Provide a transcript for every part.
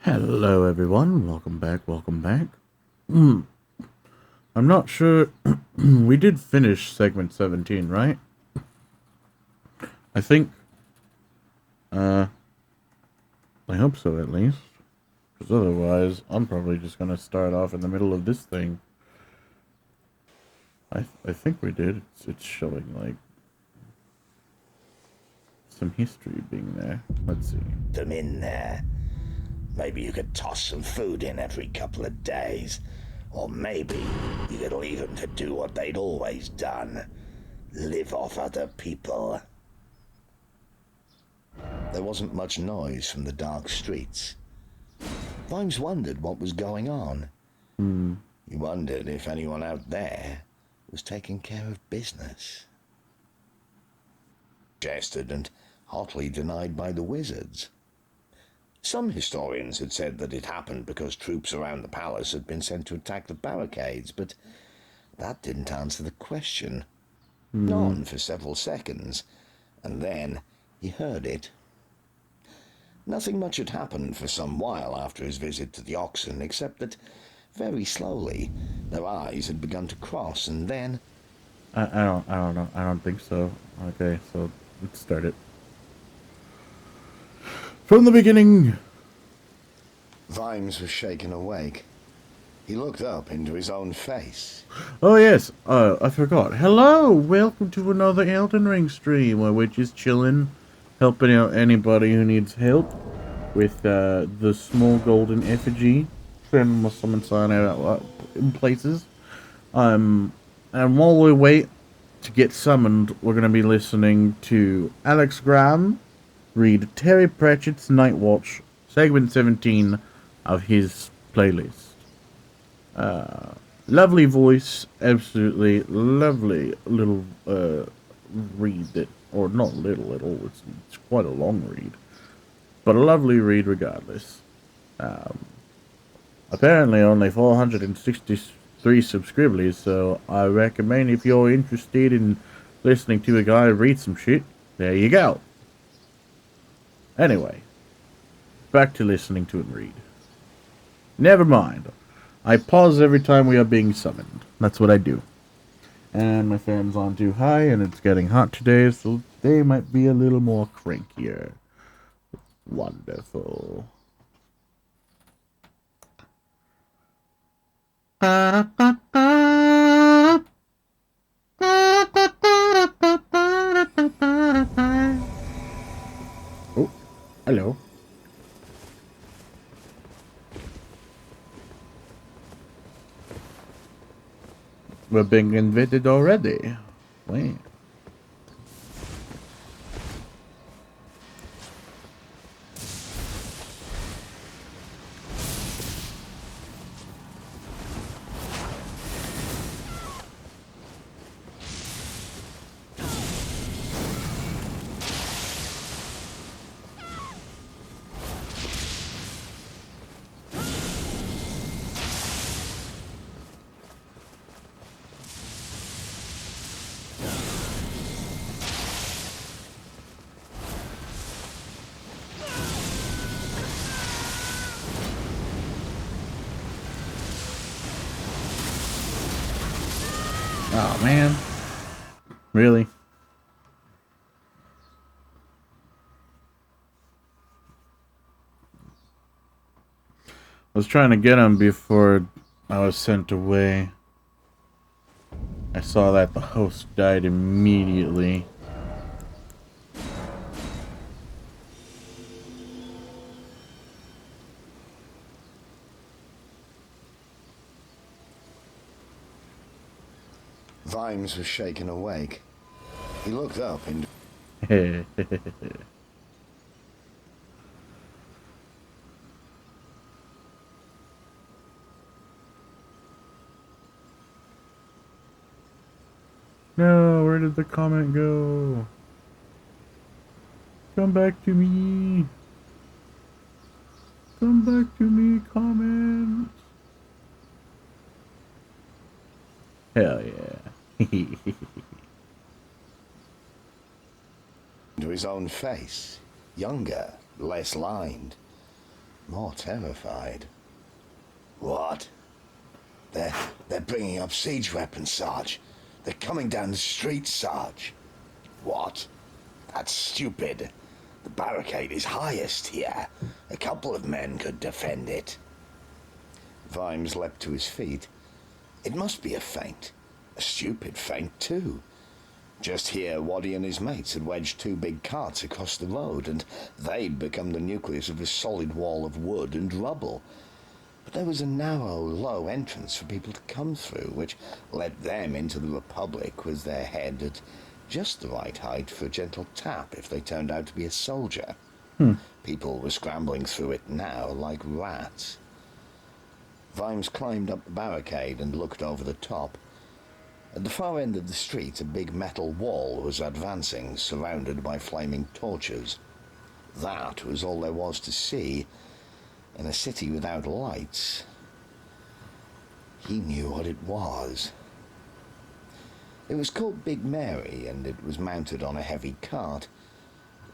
Hello everyone, welcome back, I'm not sure, we did finish segment 17, right? I think, I hope so at least. Because otherwise, I'm probably just gonna start off in the middle of this thing. I think we did. It's showing, like, some history being there. Let's see. Them in there. Maybe you could toss some food in every couple of days. Or maybe you could leave them to do what they'd always done. Live off other people. There wasn't much noise from the dark streets. Vimes wondered what was going on. He wondered if anyone out there was taking care of business. Suggested and hotly denied by the wizards. Some historians had said that it happened because troops around the palace had been sent to attack the barricades, but that didn't answer the question. On for several seconds, and then he heard it. Nothing much had happened for some while after his visit to the oxen, except that, very slowly, their eyes had begun to cross, and then... I don't know, I don't think so. Okay, so let's start it. From the beginning! Vimes was shaken awake. He looked up into his own face. Oh yes, I forgot. Hello, welcome to another Elden Ring stream where we're just chilling, helping out anybody who needs help with the small golden effigy. Send my summon sign out in places. And while we wait to get summoned, we're gonna be listening to Alex Graham read Terry Pratchett's Night Watch, segment 17 of his playlist. Lovely voice, absolutely lovely little read that, or not little at all, it's quite a long read, but a lovely read regardless. Apparently only 463 subscribers, so I recommend if you're interested in listening to a guy read some shit, there you go. Anyway, back to listening to him read. Never mind. I pause every time we are being summoned. That's what I do. And my fan's on too high, and it's getting hot today, so they might be a little more crankier. Wonderful. Oh, hello. We're being invited already. Wait. Oh, man. Really? I was trying to get him before I was sent away. I saw that the host died immediately. Vimes was shaken awake. He looked up into... No, where did the comment go? Come back to me. Come back to me, comment. Hell yeah. into his own face. Younger, less lined. more terrified. What? They're bringing up siege weapons, Sarge. They're coming down the street, Sarge. What? That's stupid. The barricade is highest here. A couple of men could defend it. Vimes leapt to his feet. It must be a feint. A stupid feint, too. Just here, Waddy and his mates had wedged two big carts across the road, and they'd become the nucleus of a solid wall of wood and rubble. But there was a narrow, low entrance for people to come through, which let them into the Republic with their head at just the right height for a gentle tap if they turned out to be a soldier. People were scrambling through it now like rats. Vimes climbed up the barricade and looked over the top. At the far end of the street, a big metal wall was advancing, surrounded by flaming torches. That was all there was to see. In a city without lights, he knew what it was. It was called Big Mary, and it was mounted on a heavy cart.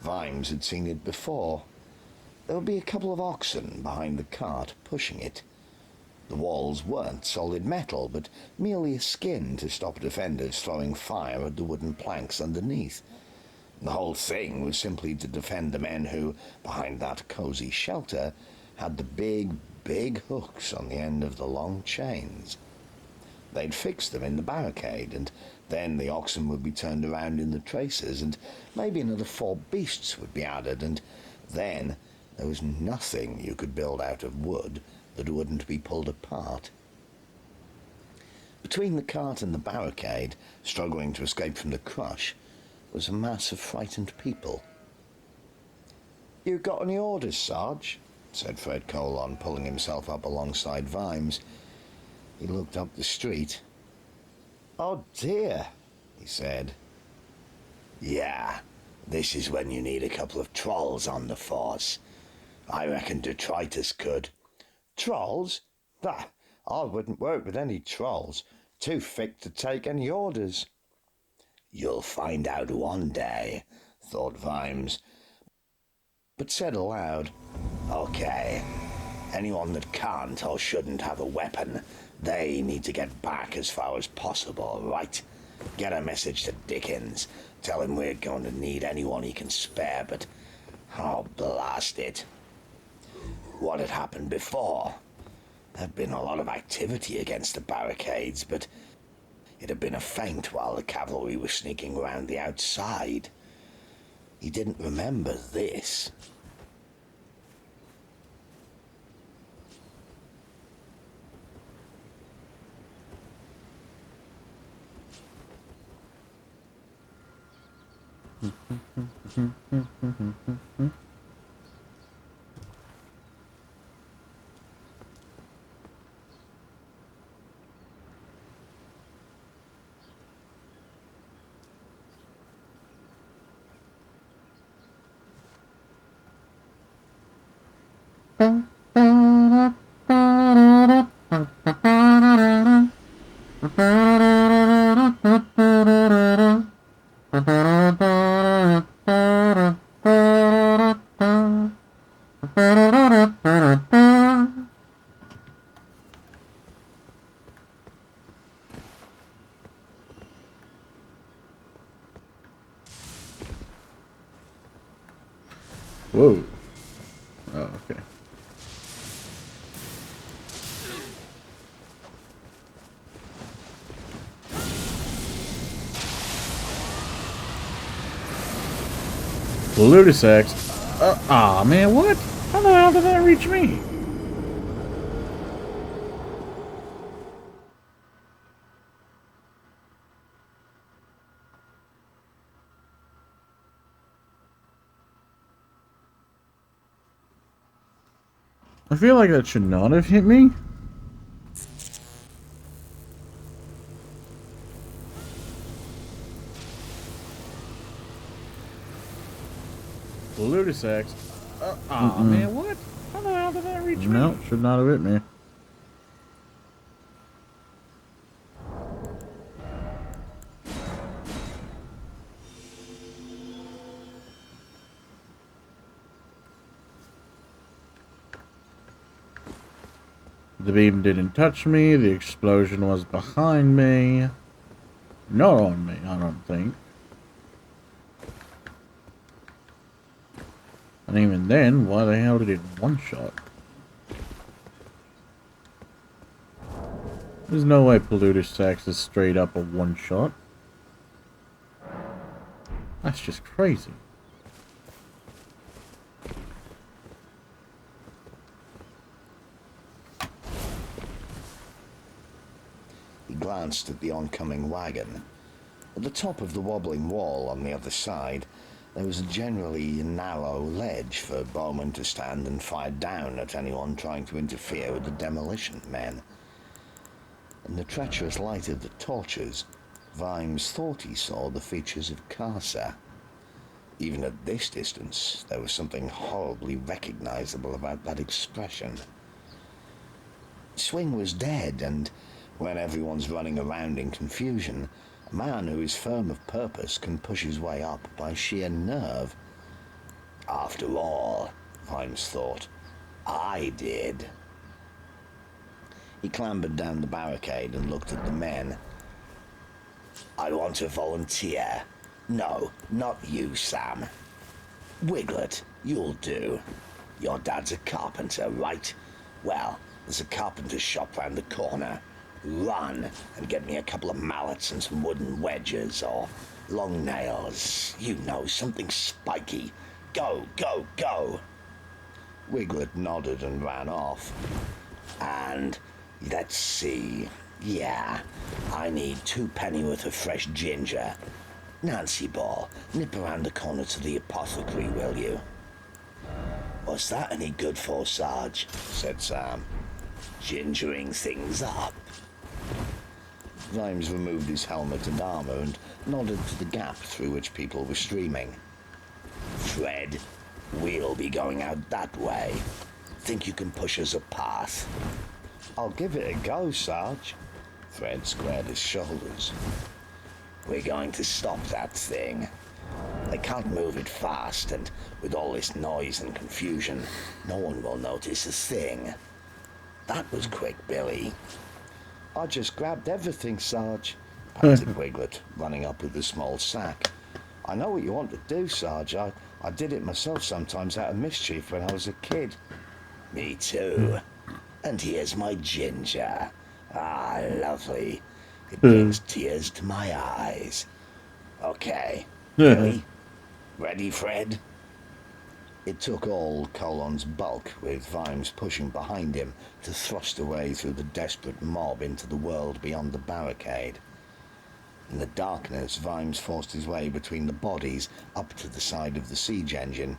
Vimes had seen it before. There would be a couple of oxen behind the cart, pushing it. The walls weren't solid metal, but merely a skin to stop defenders throwing fire at the wooden planks underneath. The whole thing was simply to defend the men who, behind that cozy shelter, had the big hooks on the end of the long chains. They'd fix them in the barricade, and then the oxen would be turned around in the traces, and maybe another 4 beasts would be added, and then there was nothing you could build out of wood that wouldn't be pulled apart. Between the cart and the barricade, struggling to escape from the crush, was a mass of frightened people. "You got any orders, Sarge?" said Fred Colon, pulling himself up alongside Vimes. He looked up the street. "Oh dear," he said. "Yeah, this is when you need a couple of trolls on the force. I reckon detritus could." "Trolls? Bah, I wouldn't work with any trolls. Too thick to take any orders." "You'll find out one day," thought Vimes, but said aloud, "Okay, anyone that can't or shouldn't have a weapon, they need to get back as far as possible, right? Get a message to Dickens. Tell him we're going to need anyone he can spare, but oh, blast it. What had happened before? There'd been a lot of activity against the barricades, but it had been a feint while the cavalry was sneaking around the outside. He didn't remember this. Whoa. Oh, okay. Ludisex. Aw, man, what? How the hell did that reach me? I feel like that should not have hit me. Ludisex. Aw, man, what? How the hell did that reach me? No, should not have hit me. The beam didn't touch me. The explosion was behind me. Not on me, I don't think. And even then, why the hell did it one-shot? There's no way Pollutus Sax is straight up a one-shot. That's just crazy. He glanced at the oncoming wagon. At the top of the wobbling wall on the other side, there was a generally narrow ledge for bowmen to stand and fire down at anyone trying to interfere with the demolition men. In the treacherous light of the torches, Vimes thought he saw the features of Karsa. Even at this distance, there was something horribly recognizable about that expression. Swing was dead, and when everyone's running around in confusion, a man who is firm of purpose can push his way up by sheer nerve. After all, Vimes thought, I did. He clambered down the barricade and looked at the men. I want to volunteer. No, not you, Sam. Wiglet, you'll do. Your dad's a carpenter, right? Well, there's a carpenter's shop round the corner. Run and get me a couple of mallets and some wooden wedges or long nails. You know, something spiky. Go, go, go. Wiglet nodded and ran off. And let's see. Yeah, I need 2 pennyworth of fresh ginger. Nancy Ball, nip around the corner to the apothecary, will you? What's that any good for, Sarge? Said Sam. Gingering things up. Vimes removed his helmet and armor and nodded to the gap through which people were streaming. Fred, we'll be going out that way. Think you can push us a path? I'll give it a go, Sarge. Fred squared his shoulders. We're going to stop that thing. They can't move it fast, and with all this noise and confusion, no one will notice a thing. That was quick, Billy. I just grabbed everything, Sarge, panted Wiglet, running up with the small sack. I know what you want to do, Sarge. I did it myself sometimes out of mischief when I was a kid. Me too. And here's my ginger. Ah, lovely. It brings tears to my eyes. Okay, Billy, ready, Fred? It took all Colon's bulk, with Vimes pushing behind him, to thrust away through the desperate mob into the world beyond the barricade. In the darkness, Vimes forced his way between the bodies up to the side of the siege engine.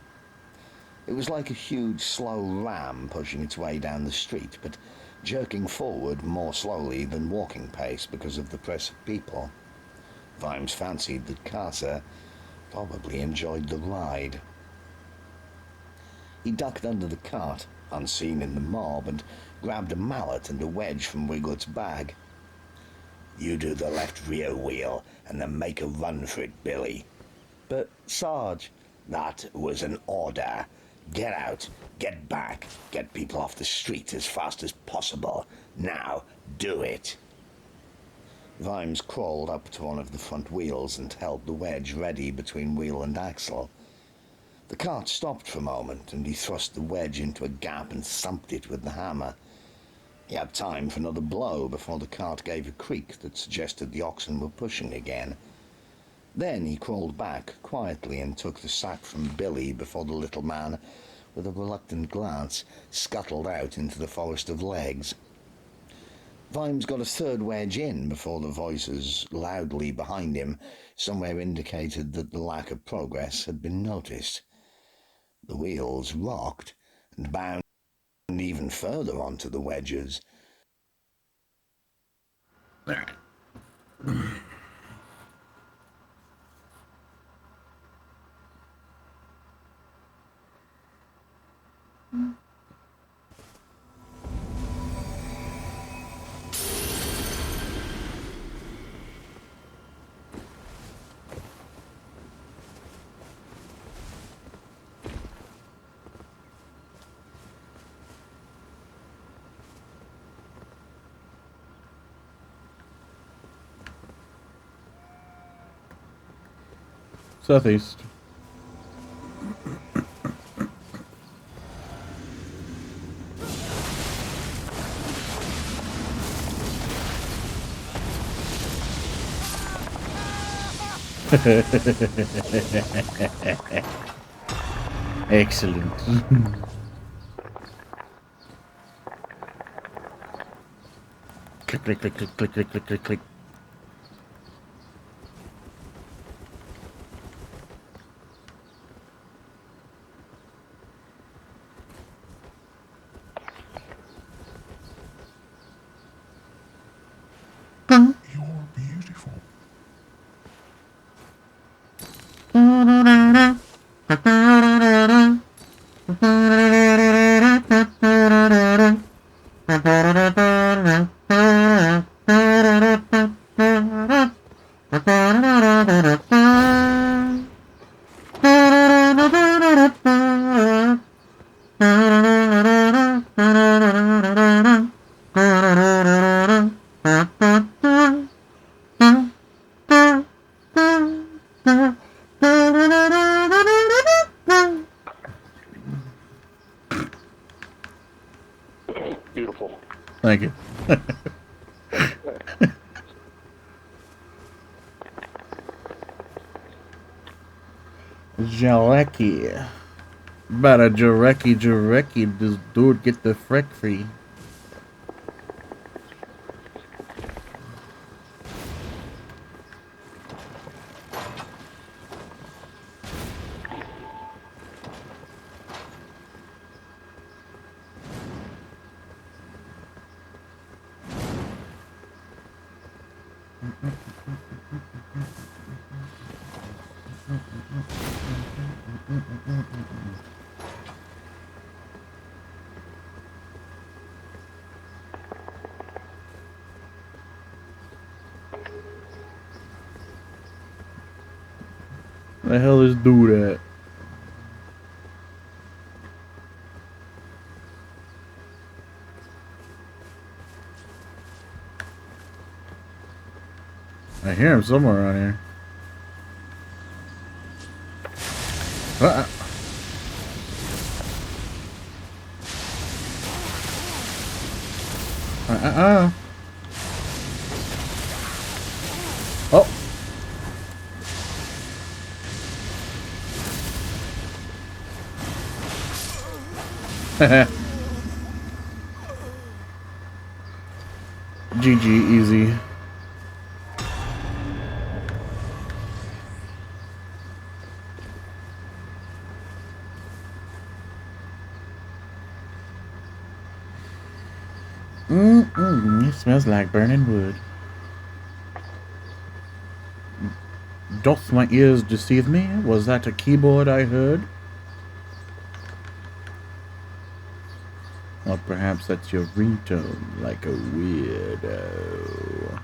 It was like a huge, slow ram pushing its way down the street, but jerking forward more slowly than walking pace because of the press of people. Vimes fancied that Karsa probably enjoyed the ride. He ducked under the cart, unseen in the mob, and grabbed a mallet and a wedge from Wiglet's bag. You do the left rear wheel, and then make a run for it, Billy. But, Sarge, that was an order. Get out, get back, get people off the street as fast as possible. Now, do it. Vimes crawled up to one of the front wheels and held the wedge ready between wheel and axle. The cart stopped for a moment, and he thrust the wedge into a gap and thumped it with the hammer. He had time for another blow before the cart gave a creak that suggested the oxen were pushing again. Then he crawled back quietly and took the sack from Billy before the little man, with a reluctant glance, scuttled out into the forest of legs. Vimes got a third wedge in before the voices loudly behind him somewhere indicated that the lack of progress had been noticed. The wheels rocked and bound even further onto the wedges. All right. Southeast. Excellent. Click, click, click, click, click, click, click, click, click. You're beautiful. Beautiful. Thank you. Jarecki. About a Jarecki, this dude get the freck free. The hell is dude at? I hear him somewhere around here. Oh. GG, easy. It smells like burning wood. Doth my ears deceive me? Was that a keyboard I heard? Or perhaps that's your ringtone, like a weirdo.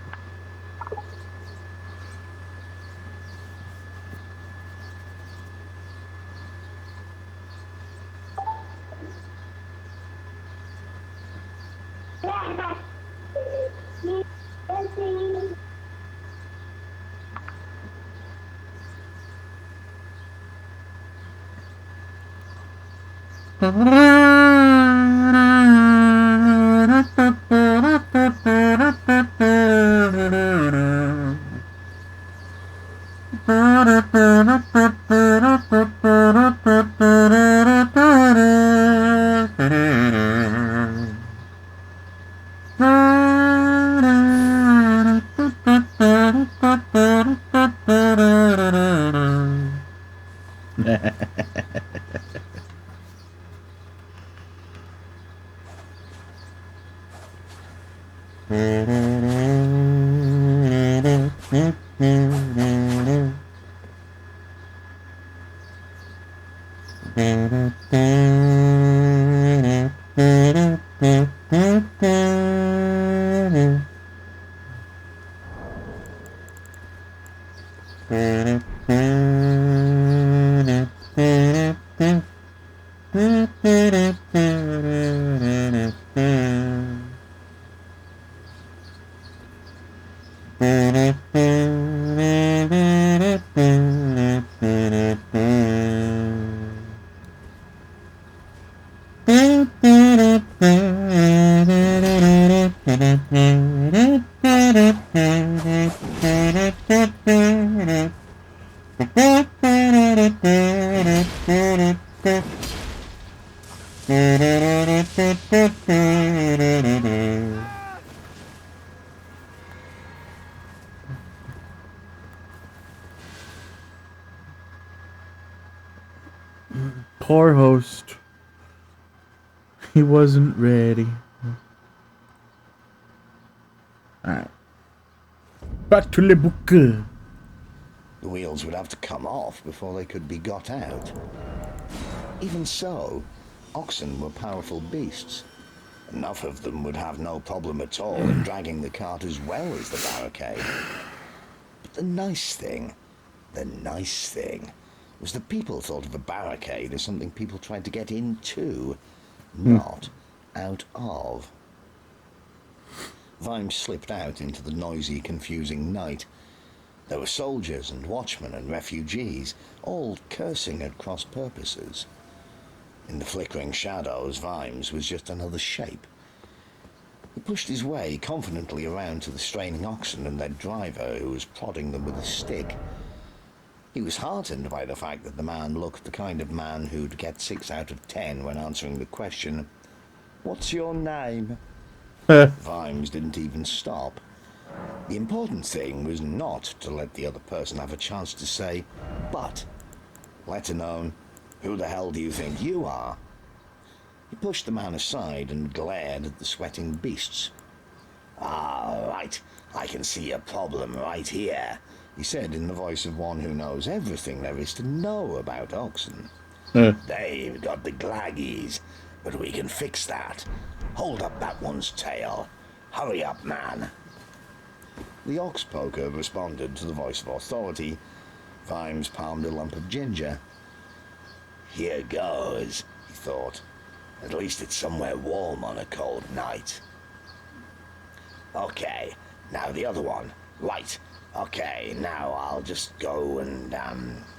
Poor host. He wasn't ready. Alright. Back to le book. The wheels would have to come off before they could be got out. Even so, oxen were powerful beasts. Enough of them would have no problem at all in dragging the cart as well as the barricade. But the nice thing was that people thought of a barricade as something people tried to get into, not out of. Vimes slipped out into the noisy, confusing night. There were soldiers and watchmen and refugees, all cursing at cross purposes. In the flickering shadows, Vimes was just another shape. He pushed his way confidently around to the straining oxen and their driver, who was prodding them with a stick. He was heartened by the fact that the man looked the kind of man who'd get 6 out of 10 when answering the question, "What's your name?" Vimes didn't even stop. The important thing was not to let the other person have a chance to say, "But," let alone, "Who the hell do you think you are?" He pushed the man aside and glared at the sweating beasts. "Ah, right, I can see a problem right here," he said in the voice of one who knows everything there is to know about oxen. "They've got the glaggies, but we can fix that. Hold up that one's tail. Hurry up, man." The ox poker responded to the voice of authority. Vimes palmed a lump of ginger. "Here goes," he thought. "At least it's somewhere warm on a cold night." "Okay, now the other one. Right. Okay, now I'll just go and,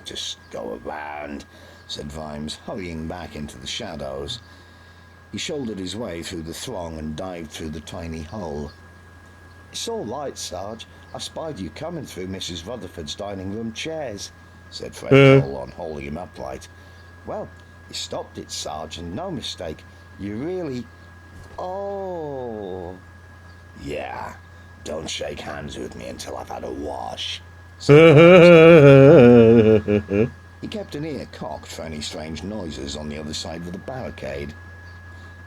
just go around," said Vimes, hurrying back into the shadows. He shouldered his way through the throng and dived through the tiny hole. "It's all right, Sarge. I spied you coming through Mrs. Rutherford's dining room chairs," said Fred Colon, holding him upright. "Well, you stopped it, Sarge, and no mistake. You really... Oh... Yeah, don't shake hands with me until I've had a wash." He kept an ear cocked for any strange noises on the other side of the barricade.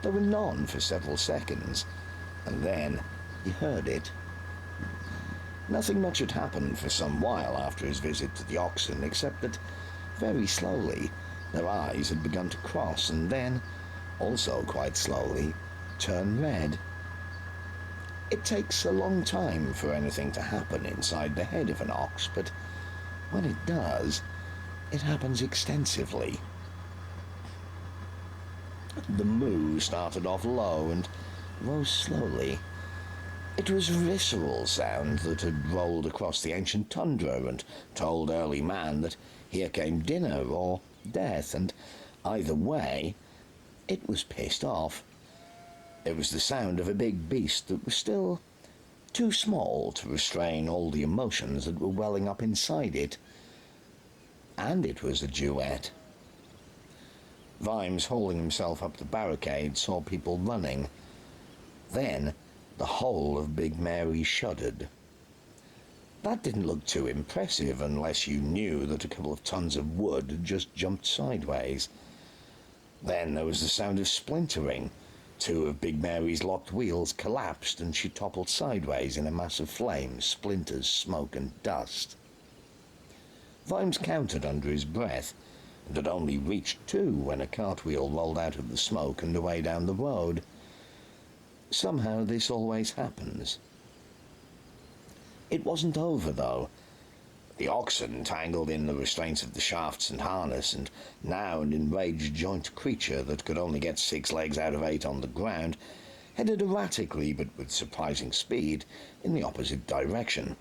There were none for several seconds, and then he heard it. Nothing much had happened for some while after his visit to the oxen, except that, very slowly, their eyes had begun to cross and then, also quite slowly, turn red. It takes a long time for anything to happen inside the head of an ox, but when it does, it happens extensively. The moo started off low and rose slowly. It was a visceral sound that had rolled across the ancient tundra and told early man that here came dinner or death, and either way, it was pissed off. It was the sound of a big beast that was still too small to restrain all the emotions that were welling up inside it. And it was a duet. Vimes, hauling himself up the barricade, saw people running. Then the whole of Big Mary shuddered. That didn't look too impressive unless you knew that a couple of tons of wood had just jumped sideways. Then there was the sound of splintering. 2 of Big Mary's locked wheels collapsed and she toppled sideways in a mass of flames, splinters, smoke and dust. Vimes counted under his breath, and had only reached 2 when a cartwheel rolled out of the smoke and away down the road. Somehow this always happens. It wasn't over, though. The oxen, tangled in the restraints of the shafts and harness, and now an enraged joint creature that could only get 6 legs out of 8 on the ground, headed erratically but with surprising speed in the opposite direction.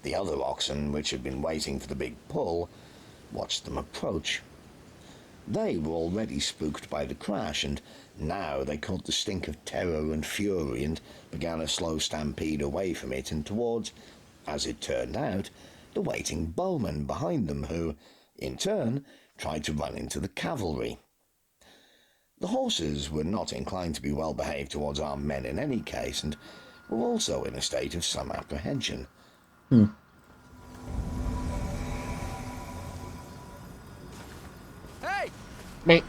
The other oxen, which had been waiting for the big pull, watched them approach. They were already spooked by the crash, and now they caught the stink of terror and fury and began a slow stampede away from it and towards, as it turned out, the waiting bowmen behind them who, in turn, tried to run into the cavalry. The horses were not inclined to be well behaved towards our men in any case, and were also in a state of some apprehension. Hey! Me.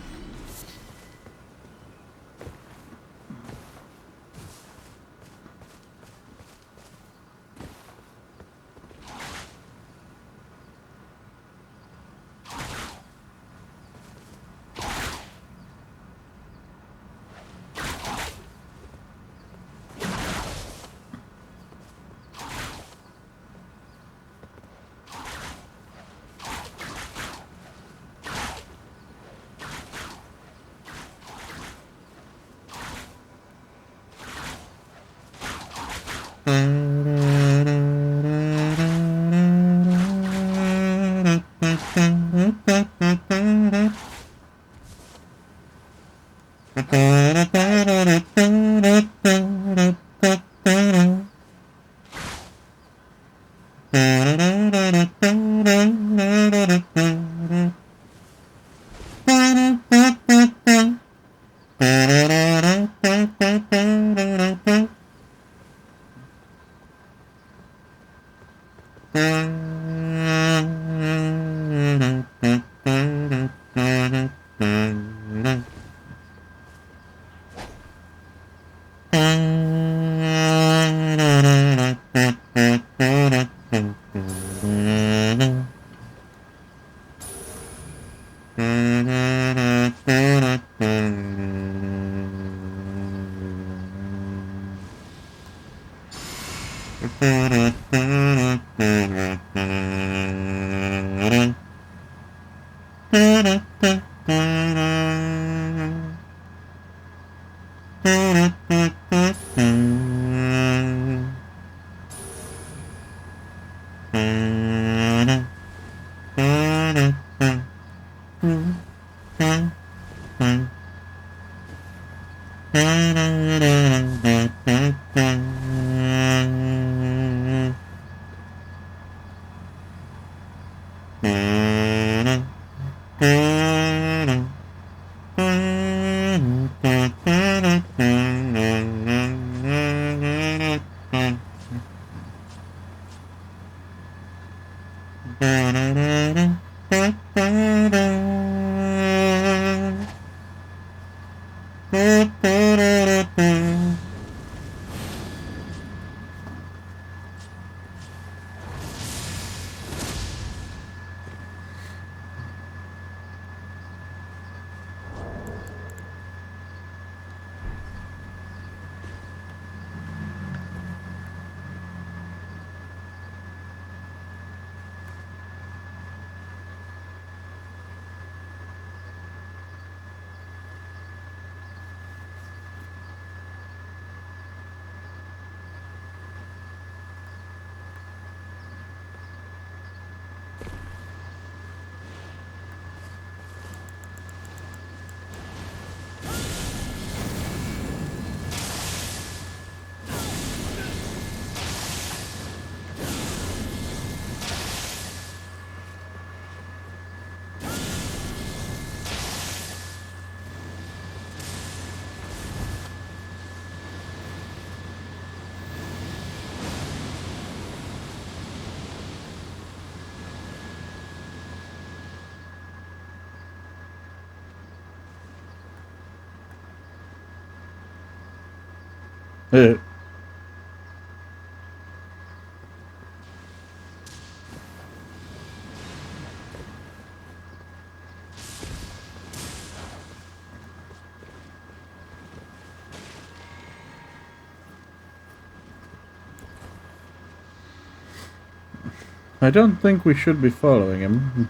I don't think we should be following him.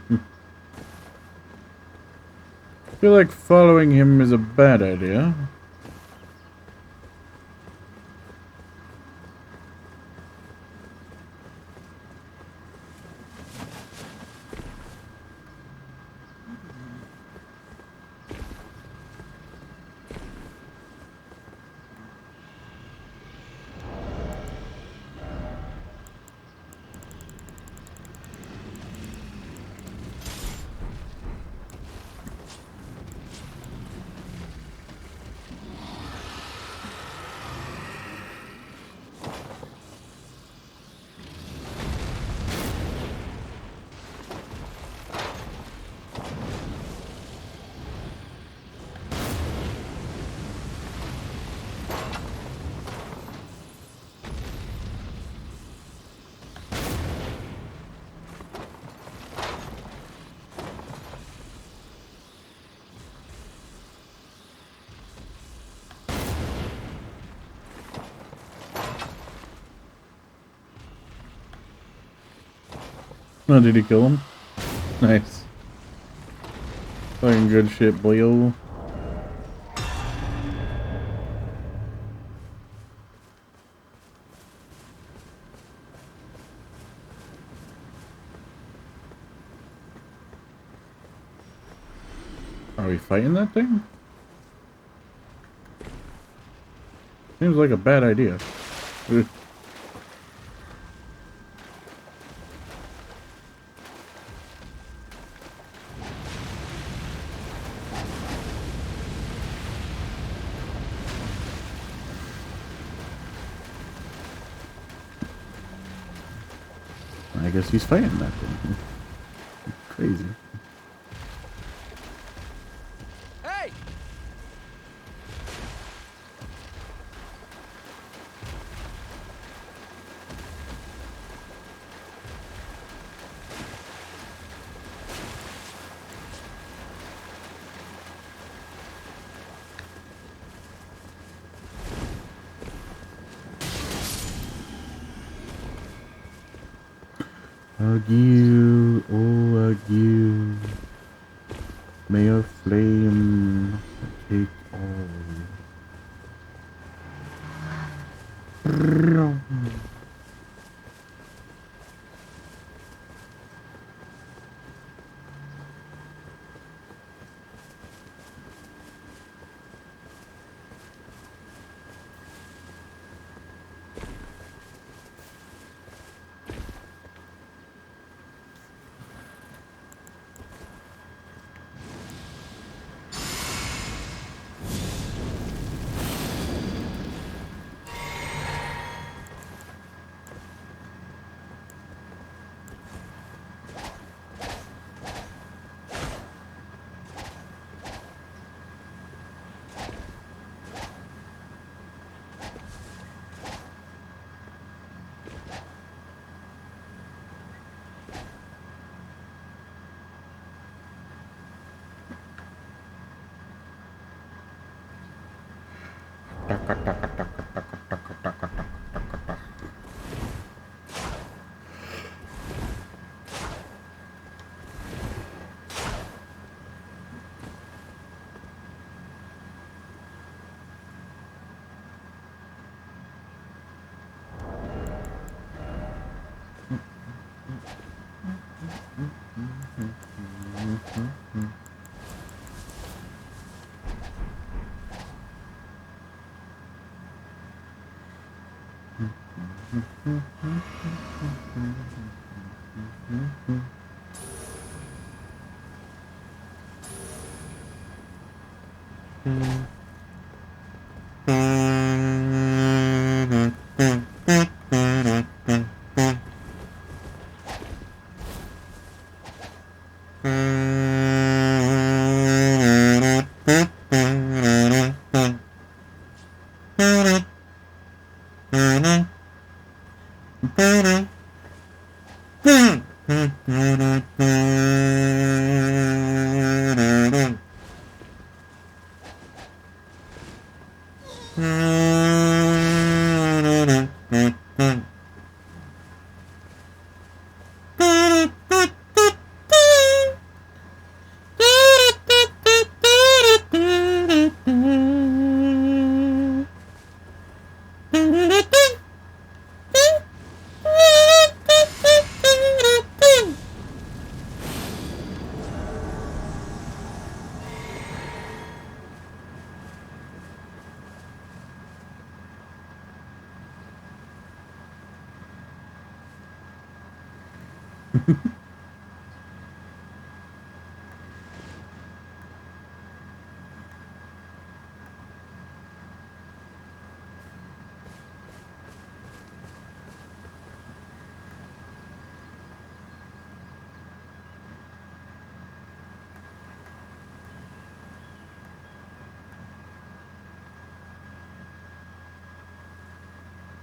I feel like following him is a bad idea. Oh, did he kill him? Nice. Fucking good shit, boyo. Are we fighting that thing? Seems like a bad idea. I guess he's fighting that thing. Crazy. Hey! Hug you, oh hug you. May your flame take all.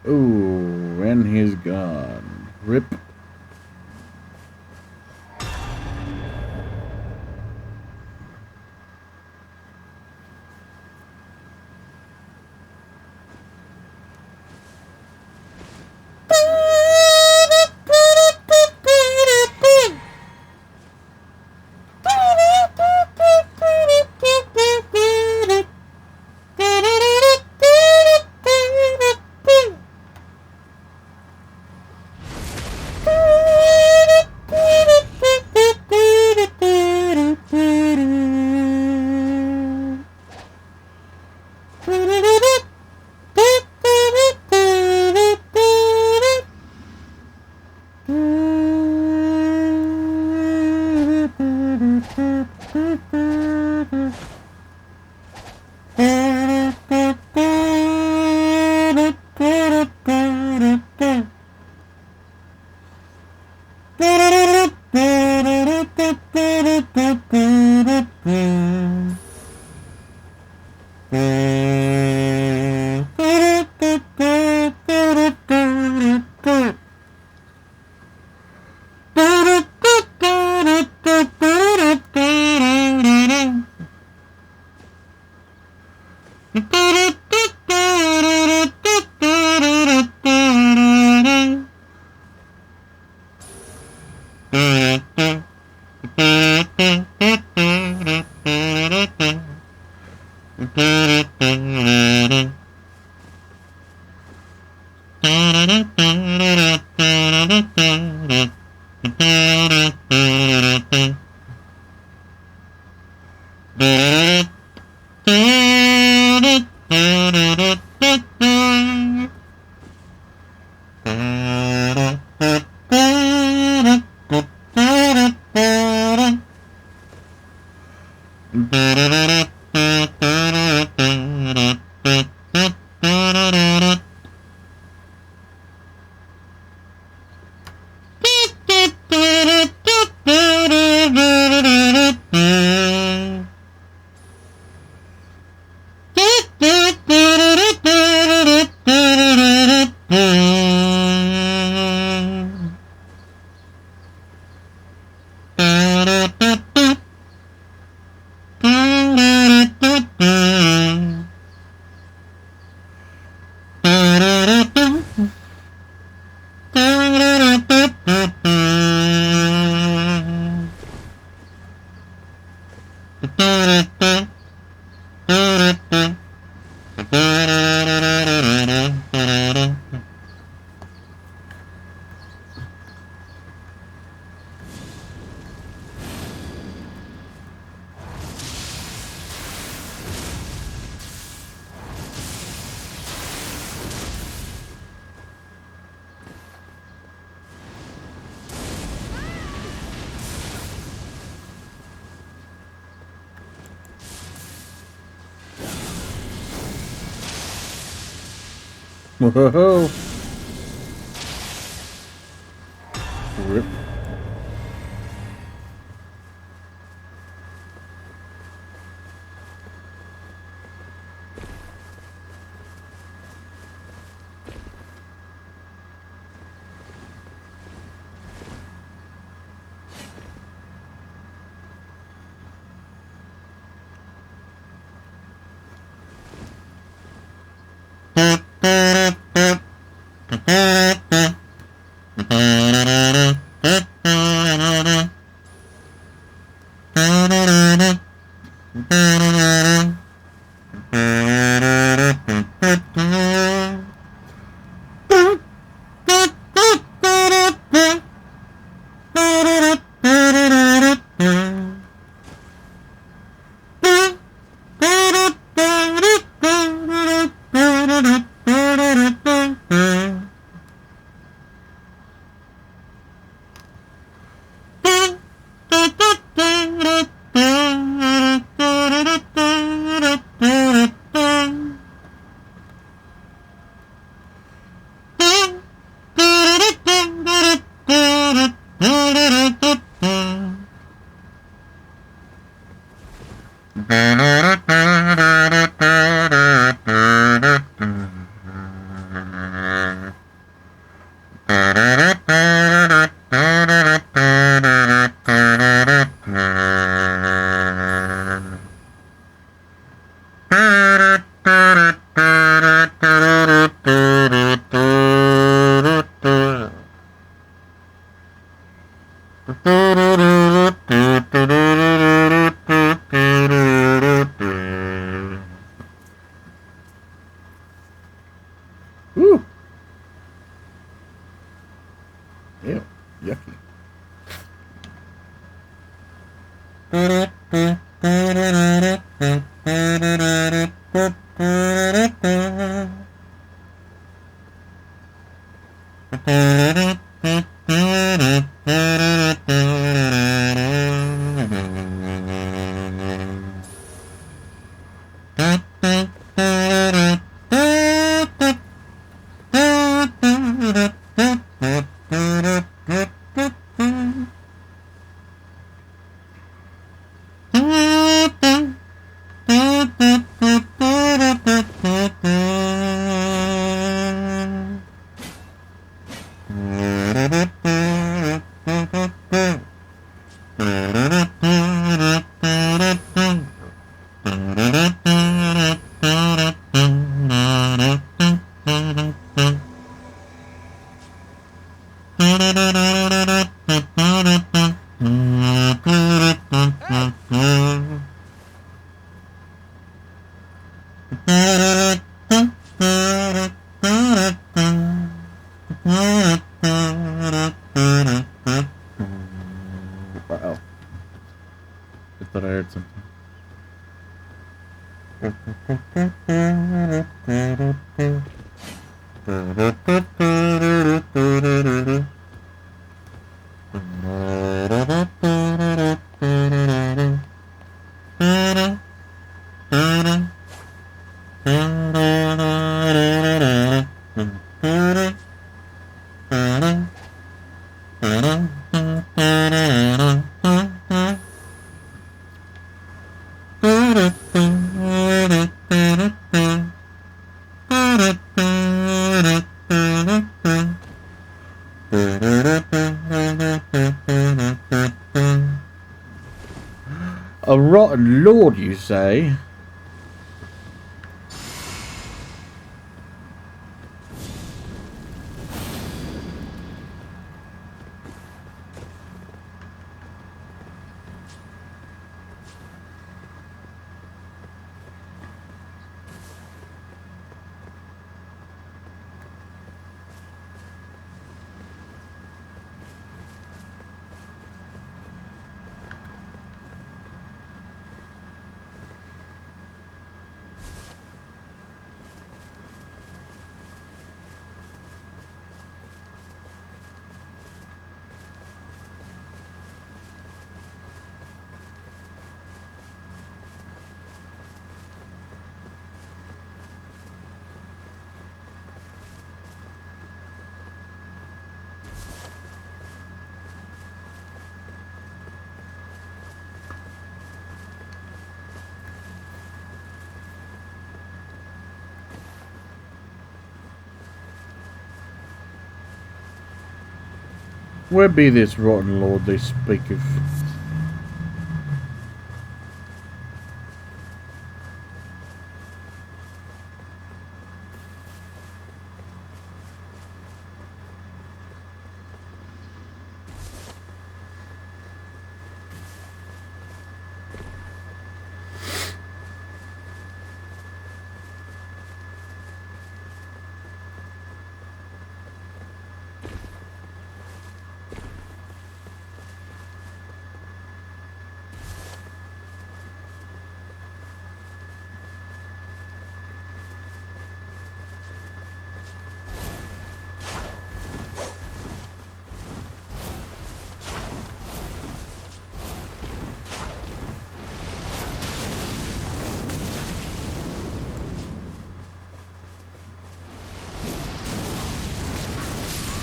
Ooh, and he's gone. Rip. Whoa. Rip. Ooh. Ew. Yucky. Hey! Uh-oh. I thought I heard something. A rotten lord, you say? Where be this rotten lord they speak of?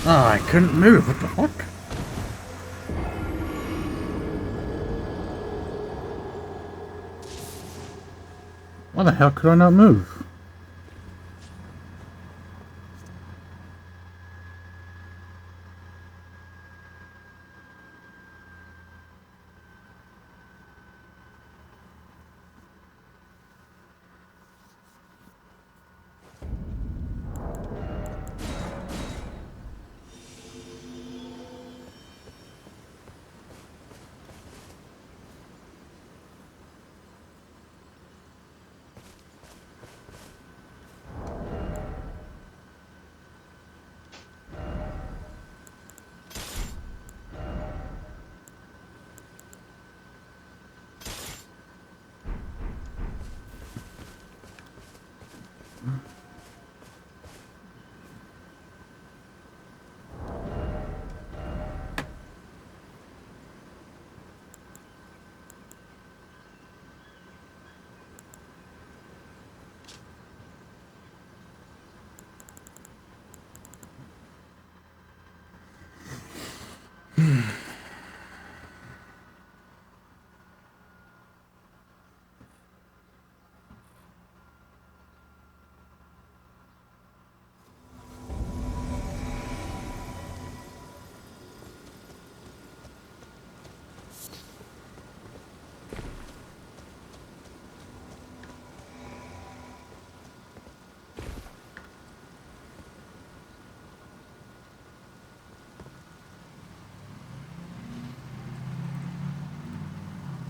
Ah, I couldn't move. What the fuck? Why the hell could I not move?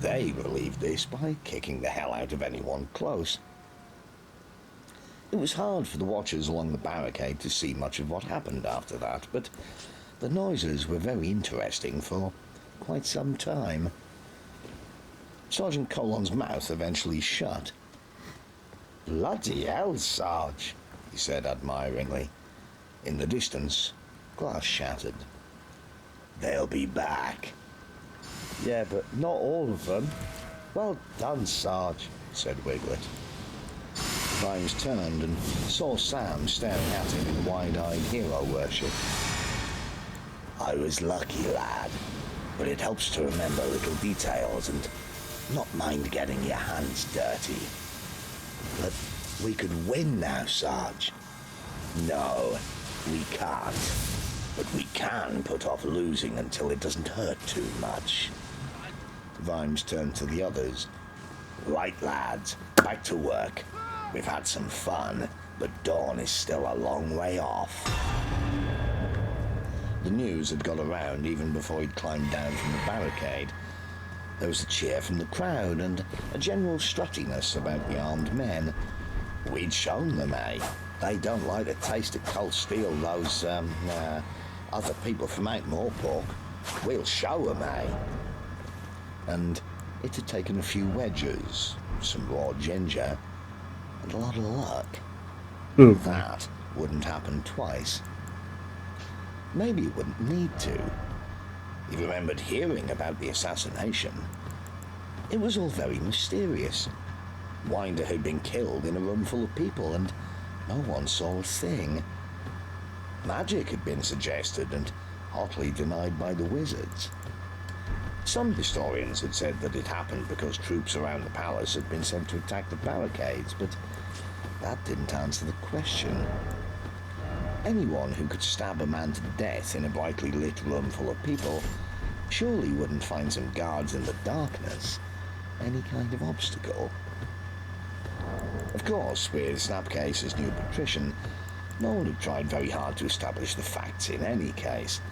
They relieved this by kicking the hell out of anyone close. It was hard for the watchers along the barricade to see much of what happened after that, but the noises were very interesting for quite some time. Sergeant Colon's mouth eventually shut. "Bloody hell, Sarge," he said admiringly. In the distance, glass shattered. "They'll be back." "Yeah, but not all of them." "Well done, Sarge," said Wiglet. Vimes turned and saw Sam staring at him in wide-eyed hero worship. "I was lucky, lad, but it helps to remember little details and not mind getting your hands dirty. But we could win now, Sarge." "No, we can't. But we can put off losing until it doesn't hurt too much." Vimes turned to the others. "Right, lads, back to work. We've had some fun, but dawn is still a long way off." The news had got around even before he'd climbed down from the barricade. There was a cheer from the crowd and a general struttiness about the armed men. We'd shown them, eh? They don't like the taste of cold steel, those, other people from out Moorpork. We'll show them, eh? And it had taken a few wedges, some raw ginger, and a lot of luck. That wouldn't happen twice. Maybe it wouldn't need to. He remembered hearing about the assassination. It was all very mysterious. Winder had been killed in a room full of people, and no one saw a thing. Magic had been suggested and hotly denied by the wizards. Some historians had said that it happened because troops around the palace had been sent to attack the barricades, but that didn't answer the question. Anyone who could stab a man to death in a brightly lit room full of people surely wouldn't find some guards in the darkness any kind of obstacle. Of course, with Snapcase as new patrician, no one had tried very hard to establish the facts in any case.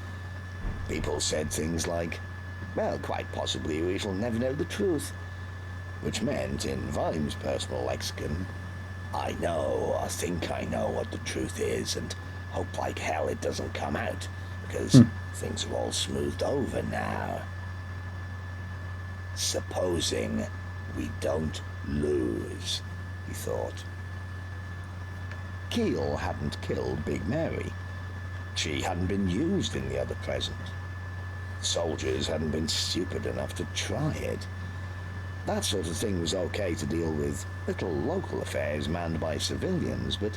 People said things like, "Well, quite possibly we shall never know the truth," which meant, in Vimes' personal lexicon, "I know or think I know what the truth is and hope like hell it doesn't come out, because things are all smoothed over now. Supposing we don't lose," he thought. Keel hadn't killed Big Mary. She hadn't been used in the other present. Soldiers hadn't been stupid enough to try it. That sort of thing was okay to deal with little local affairs manned by civilians, but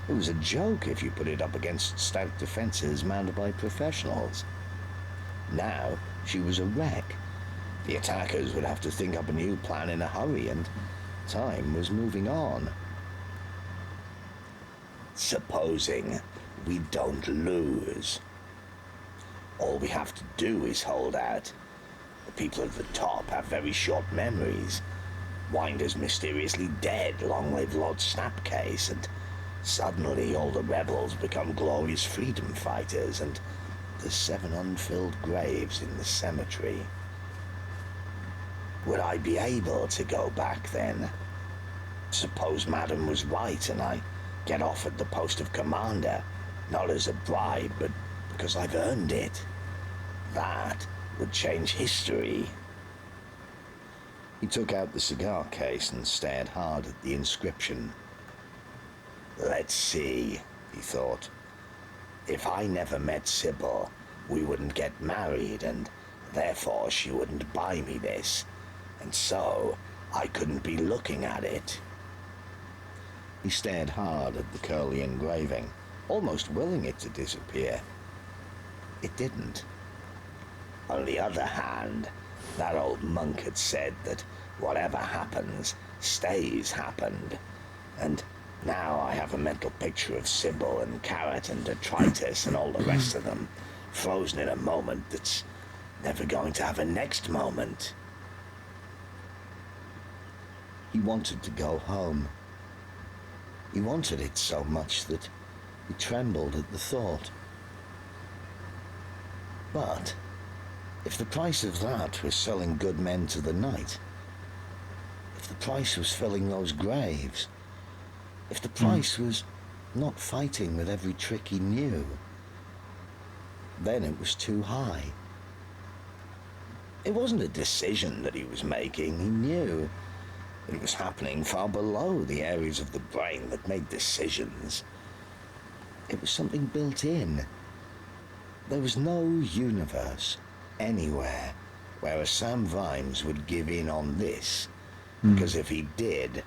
it was a joke if you put it up against stout defenses manned by professionals. Now she was a wreck. The attackers would have to think up a new plan in a hurry, and time was moving on. Supposing we don't lose. All we have to do is hold out. The people at the top have very short memories. Winder's mysteriously dead, long live Lord Snapcase, and suddenly all the rebels become glorious freedom fighters, and there's 7 unfilled graves in the cemetery. Would I be able to go back then? Suppose Madam was right and I get offered the post of commander, not as a bribe, but because I've earned it. That would change history. He took out the cigar case and stared hard at the inscription. Let's see, he thought. If I never met Sybil, we wouldn't get married, and therefore she wouldn't buy me this, and so I couldn't be looking at it. He stared hard at the curly engraving, almost willing it to disappear. It didn't. On the other hand, that old monk had said that whatever happens, stays happened, and now I have a mental picture of Sybil and Carrot and Detritus and all the rest of them, frozen in a moment that's never going to have a next moment. He wanted to go home. He wanted it so much that he trembled at the thought. But If the price of that was selling good men to the night, if the price was filling those graves, if the price was not fighting with every trick he knew, then it was too high. It wasn't a decision that he was making. He knew it was happening far below the areas of the brain that made decisions. It was something built in. There was no universe anywhere where a Sam Vimes would give in on this, because if he did,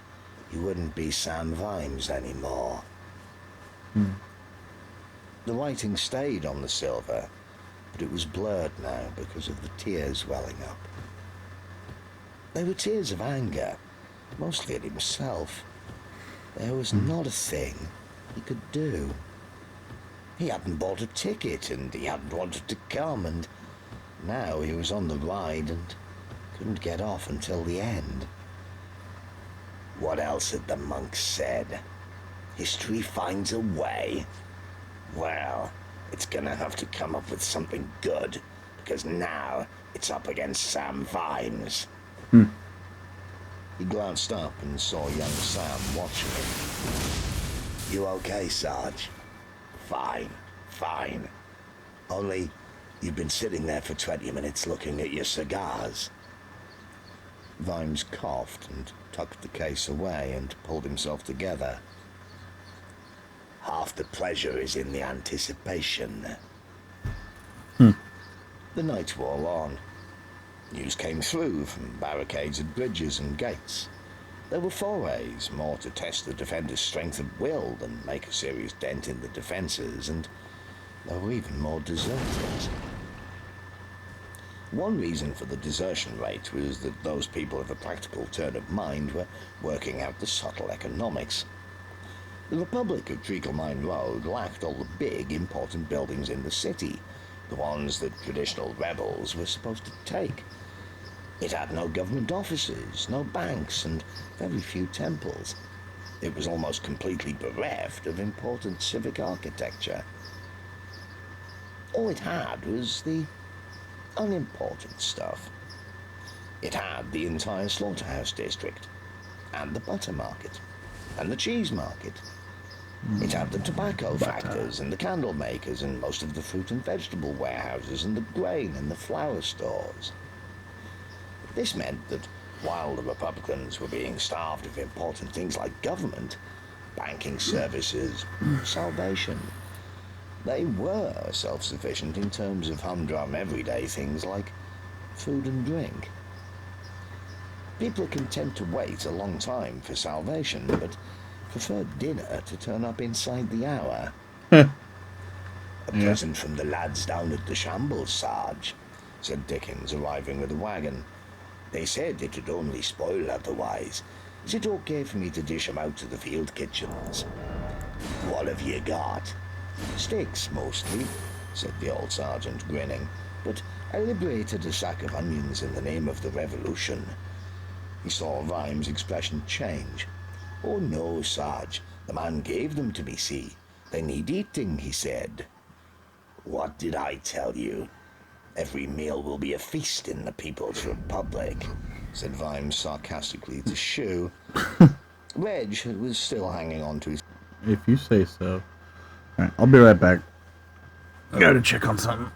he wouldn't be Sam Vimes anymore. The writing stayed on the silver, but it was blurred now because of the tears welling up. They were tears of anger, mostly at himself. There was not a thing he could do. He hadn't bought a ticket, and he hadn't wanted to come, and now he was on the ride and couldn't get off until the end. What else had the monks said? History finds a way. Well, it's gonna have to come up with something good, because now it's up against Sam Vimes. He glanced up and saw young Sam watching him. You okay, Sarge? Fine, fine. Only, you've been sitting there for 20 minutes looking at your cigars. Vimes coughed and tucked the case away and pulled himself together. Half the pleasure is in the anticipation. The night wore on. News came through from barricades at bridges and gates. There were forays, more to test the defenders' strength of will than make a serious dent in the defences, and there were even more deserters. One reason for the desertion rate was that those people of a practical turn of mind were working out the subtle economics. The Republic of Treacle Mine Road lacked all the big, important buildings in the city, the ones that traditional rebels were supposed to take. It had no government offices, no banks, and very few temples. It was almost completely bereft of important civic architecture. All it had was the unimportant stuff. It had the entire slaughterhouse district, and the butter market, and the cheese market. It had the tobacco factors, and the candle makers, and most of the fruit and vegetable warehouses, and the grain and the flour stores. This meant that while the Republicans were being starved of important things like government, banking services, salvation, they were self-sufficient in terms of humdrum everyday things like food and drink. People are content to wait a long time for salvation, but prefer dinner to turn up inside the hour. A present from the lads down at the Shambles, Sarge, said Dickens, arriving with a wagon. They said it'd only spoil otherwise. Is it okay for me to dish 'em out to the field kitchens? What have you got? Sticks, mostly, said the old sergeant, grinning. But I liberated a sack of onions in the name of the revolution. He saw Vimes' expression change. Oh no, Sarge, the man gave them to me, see. They need eating, he said. What did I tell you? Every meal will be a feast in the People's Republic, said Vimes sarcastically to Shue. Reg was still hanging on to his... If you say so. Alright, I'll be right back. I gotta check on something.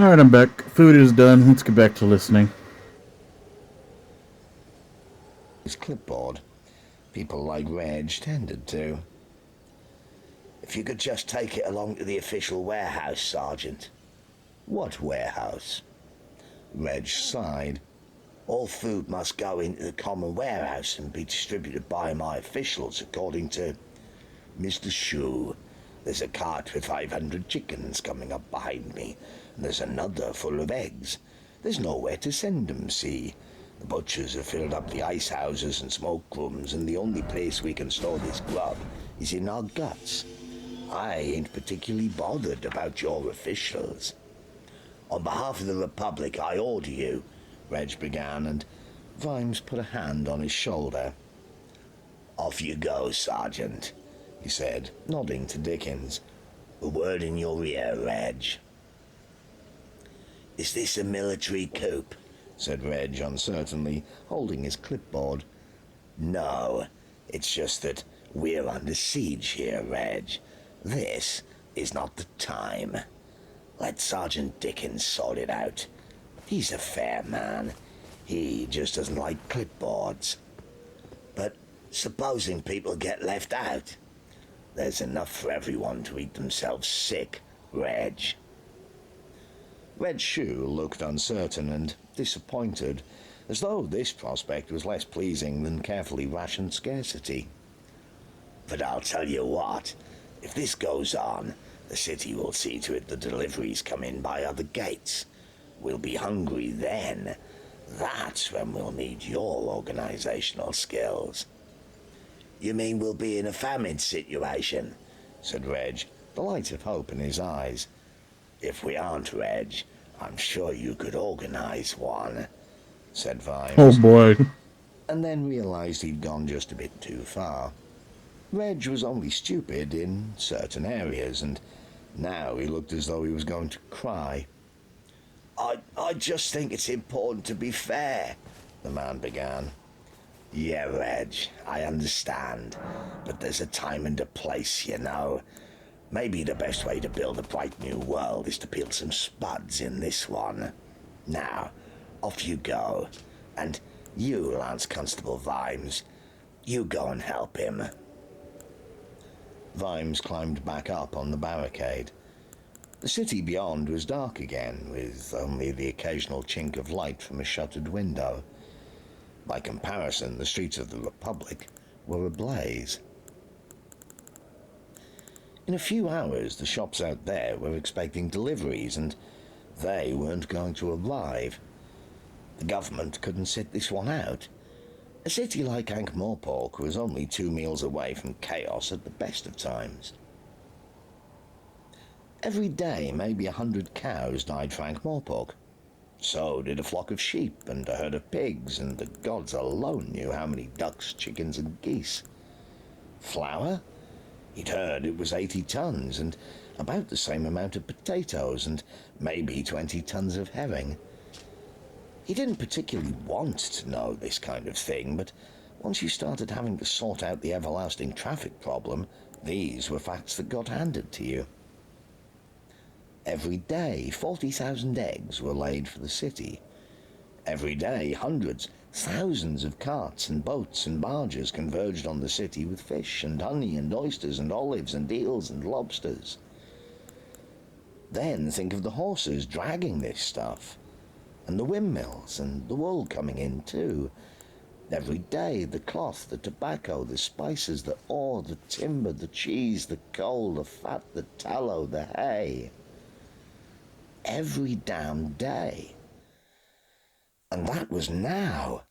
Alright, I'm back. Food is done. Let's get back to listening. His clipboard. People like Reg tended to. If you could just take it along to the official warehouse, Sergeant. What warehouse? Reg sighed. All food must go into the common warehouse and be distributed by my officials according to... Mr. Shue, there's a cart with 500 chickens coming up behind me, and there's another full of eggs. There's nowhere to send them, see? The butchers have filled up the ice houses and smoke rooms, and the only place we can store this grub is in our guts. I ain't particularly bothered about your officials. On behalf of the Republic, I order you, Reg began, and Vimes put a hand on his shoulder. Off you go, Sergeant, he said, nodding to Dickens. A word in your ear, Reg. Is this a military coup? Said Reg uncertainly, holding his clipboard. No, it's just that we're under siege here, Reg. This is not the time. Let Sergeant Dickens sort it out. He's a fair man. He just doesn't like clipboards. But supposing people get left out, there's enough for everyone to eat themselves sick, Reg. Red Shoe looked uncertain and disappointed, as though this prospect was less pleasing than carefully rationed scarcity. But I'll tell you what, if this goes on, the city will see to it the deliveries come in by other gates. We'll be hungry then. That's when we'll need your organizational skills. You mean we'll be in a famine situation? Said Reg, the light of hope in his eyes. If we aren't, Reg, I'm sure you could organize one, said Vimes. Oh boy. And then realized he'd gone just a bit too far. Reg was only stupid in certain areas, and now he looked as though he was going to cry. I just think it's important to be fair, the man began. Yeah, Reg, I understand, but there's a time and a place, you know. Maybe the best way to build a bright new world is to peel some spuds in this one. Now, off you go. And you, Lance Constable Vimes, you go and help him. Vimes climbed back up on the barricade. The city beyond was dark again, with only the occasional chink of light from a shuttered window. By comparison, the streets of the Republic were ablaze. In a few hours, the shops out there were expecting deliveries, and they weren't going to arrive. The government couldn't sit this one out. A city like Ankh-Morpork was only 2 meals away from chaos at the best of times. Every day, maybe 100 cows died for Ankh-Morpork. So did a flock of sheep and a herd of pigs, and the gods alone knew how many ducks, chickens, and geese. Flour? He'd heard it was 80 tons, and about the same amount of potatoes, and maybe 20 tons of herring. He didn't particularly want to know this kind of thing, but once you started having to sort out the everlasting traffic problem, these were facts that got handed to you. Every day, 40,000 eggs were laid for the city. Every day, hundreds, thousands of carts and boats and barges converged on the city with fish and honey and oysters and olives and eels and lobsters. Then think of the horses dragging this stuff, and the windmills and the wool coming in too. Every day, the cloth, the tobacco, the spices, the ore, the timber, the cheese, the coal, the fat, the tallow, the hay. Every damn day. And that was now.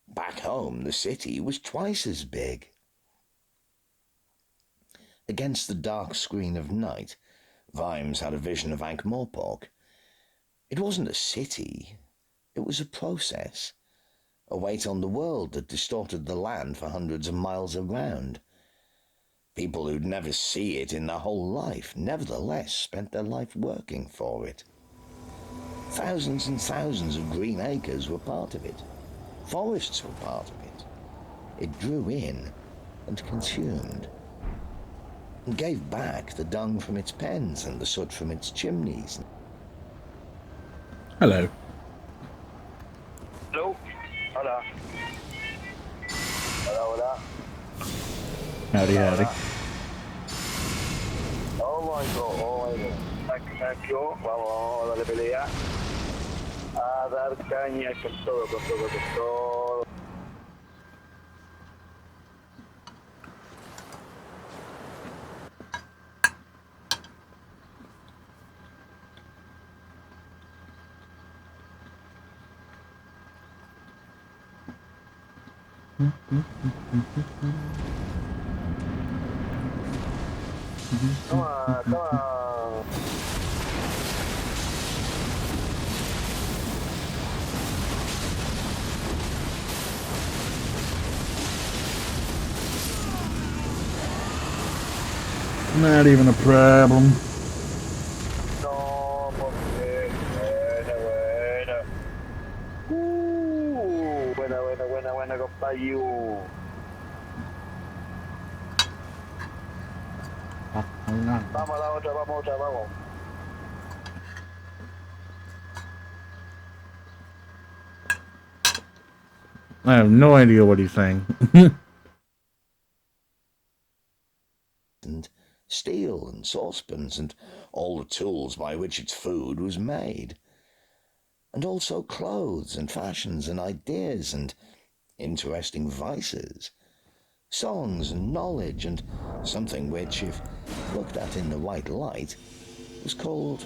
Back home, the city was twice as big. Against the dark screen of night, Vimes had a vision of Ankh-Morpork. It wasn't a city. It was a process. A weight on the world that distorted the land for hundreds of miles around. People who'd never see it in their whole life, nevertheless, spent their life working for it. Thousands and thousands of green acres were part of it. Forests were part of it. It drew in and consumed, and gave back the dung from its pens and the soot from its chimneys. Hello. Hello. Hola. Hola, hola. Howdy, Hola, howdy. hola. Oh my god, oh my god. Thank you. Vamos a darle pelea. A dar caña con todo, con todo, con todo. Come on, come on. Not even a problem. No, porque. Buena. Buena, compañero. Vamos a la otra, vamos. I have no idea what he's saying. And steel and saucepans and all the tools by which its food was made. And also clothes and fashions and ideas and interesting vices. Songs and knowledge and something which, if looked at in the right light, was called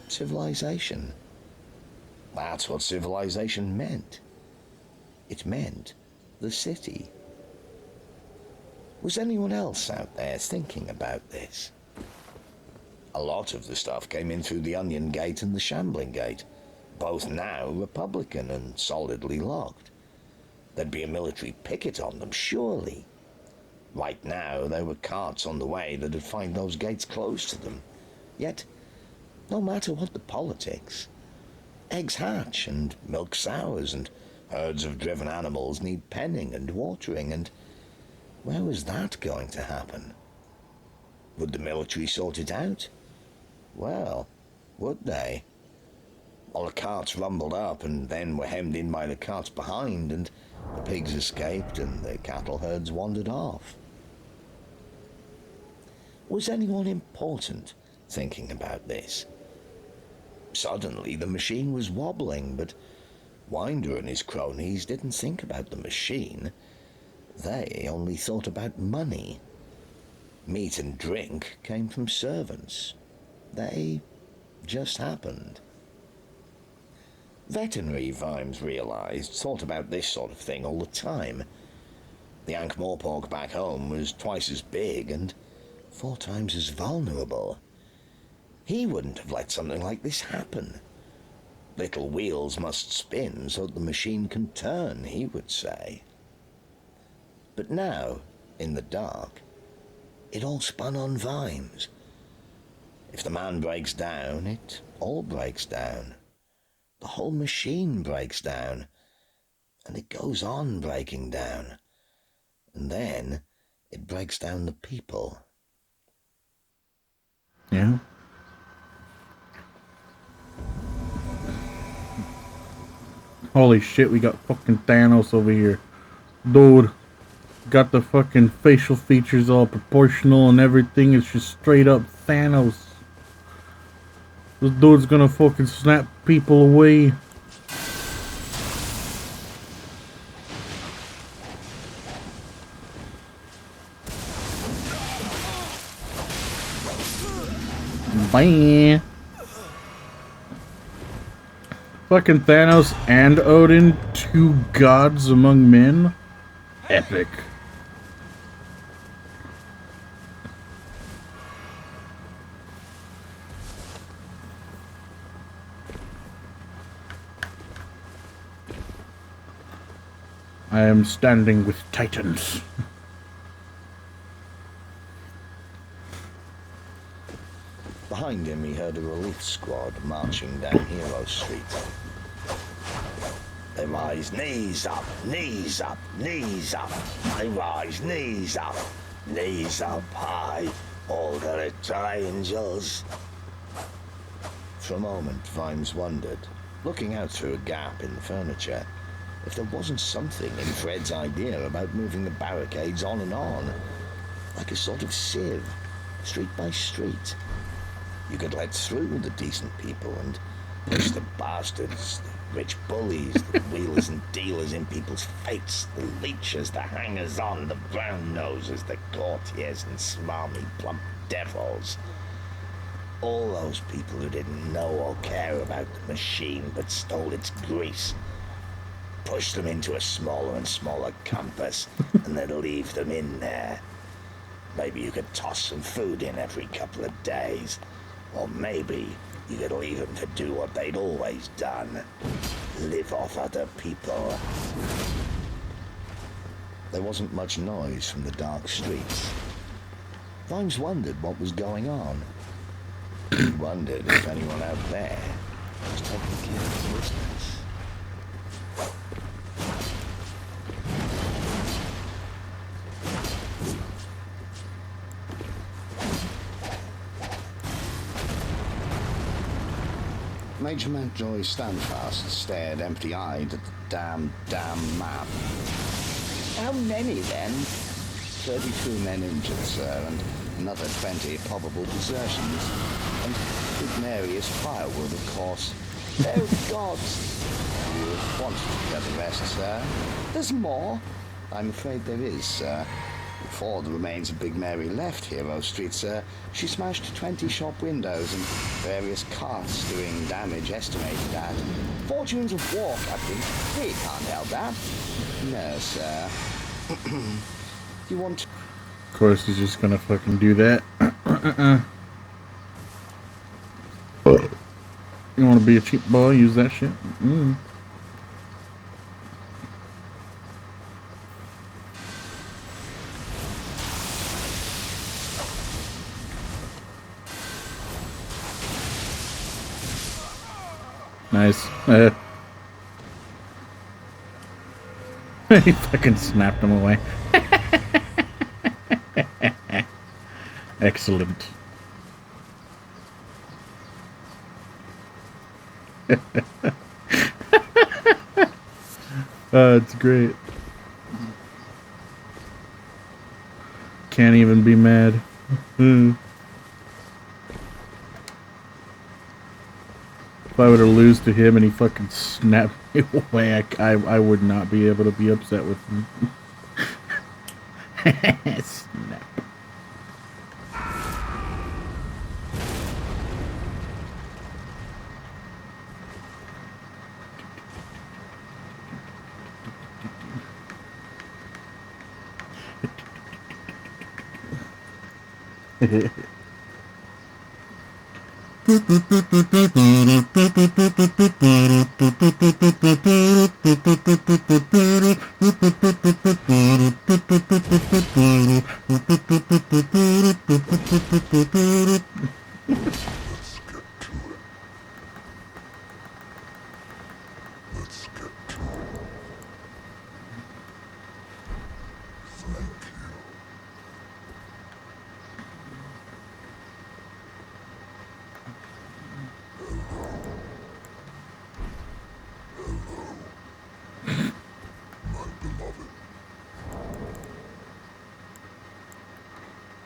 civilization. That's what civilization meant. It meant the city. Was anyone else out there thinking about this? A lot of the stuff came in through the Onion Gate and the Shambling Gate, both now Republican and solidly locked. There'd be a military picket on them, surely. Right now, there were carts on the way that'd find those gates closed to them. Yet, no matter what the politics, eggs hatch and milk sours and herds of driven animals need penning and watering, and where was that going to happen? Would the military sort it out? Well, would they? All the carts rumbled up and then were hemmed in by the carts behind, and the pigs escaped and the cattle herds wandered off. Was anyone important thinking about this? Suddenly the machine was wobbling, but Winder and his cronies didn't think about the machine. They only thought about money. Meat and drink came from servants. They just happened. Veterinary, Vimes realized, thought about this sort of thing all the time. The Ankh-Morpork back home was twice as big and 4 times as vulnerable. He wouldn't have let something like this happen. Little wheels must spin so that the machine can turn, he would say. But now, in the dark, it all spun on Vimes. If the man breaks down, it all breaks down. The whole machine breaks down, and it goes on breaking down. And then it breaks down the people. Yeah. Holy shit, we got fucking Thanos over here. Dude, got the fucking facial features all proportional and everything. It's just straight up Thanos. This dude's gonna fucking snap people away. Bye. Fucking Thanos and Odin, 2 gods among men. Epic. I am standing with titans. Behind him he heard a relief squad marching down Hero Street. They rise, knees up, knees up, knees up. They rise, knees up high. All the little angels. For a moment, Vimes wondered looking out through a gap in the furniture, if there wasn't something in Fred's idea about moving the barricades on and on, like a sort of sieve, street by street. You could let through the decent people and push the bastards, the rich bullies, the wheelers and dealers in people's fates, the leechers, the hangers-on, the brown-nosers, the courtiers and smarmy plump devils. All those people who didn't know or care about the machine but stole its grease. Push them into a smaller and smaller compass and then leave them in there. Maybe you could toss some food in every couple of days. Or maybe you could leave them to do what they'd always done. Live off other people. There wasn't much noise from the dark streets. Vimes wondered what was going on. He wondered if anyone out there was taking care of business. Major Mountjoy Standfast stared empty-eyed at the damn map. How many, then? 32 men injured, sir, and another 20 probable desertions. And Big Mary is firewood, of course. Oh, gods! You want to get the rest, sir? There's more. I'm afraid there is, sir. Before the remains of Big Mary left Hero Street, sir, she smashed 20 shop windows and various carts doing damage estimated at. Fortunes of war, Captain. We can't help that. No, sir. You want... Of course, he's just gonna fucking do that. You wanna be a cheap boy? Use that shit? Nice. He fucking snapped him away. Excellent. It's great. Can't even be mad. If I were to lose to him and he fucking snapped me away, I would not be able to be upset with him. Snap.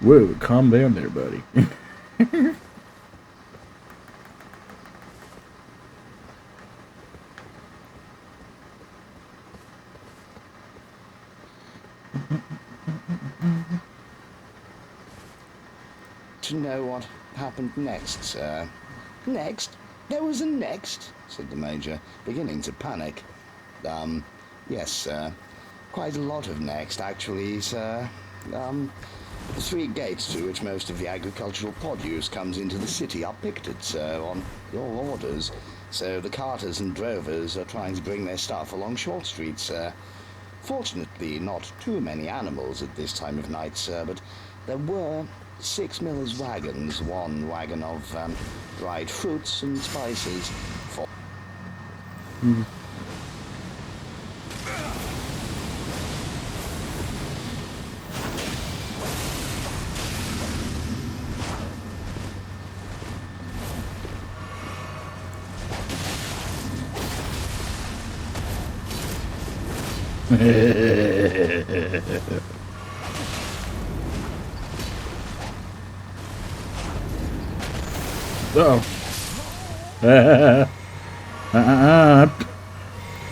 Whoa, calm down there, buddy. To know what happened next, sir. Next? There was a next, said the Major, beginning to panic. Yes, sir. Quite a lot of next, actually, sir. The 3 gates through which most of the agricultural produce comes into the city are picketed, sir, on your orders. So the carters and drovers are trying to bring their stuff along Short Street, sir. Fortunately, not too many animals at this time of night, sir, but there were 6 millers' wagons, 1 wagon of dried fruits and spices. Uh-oh.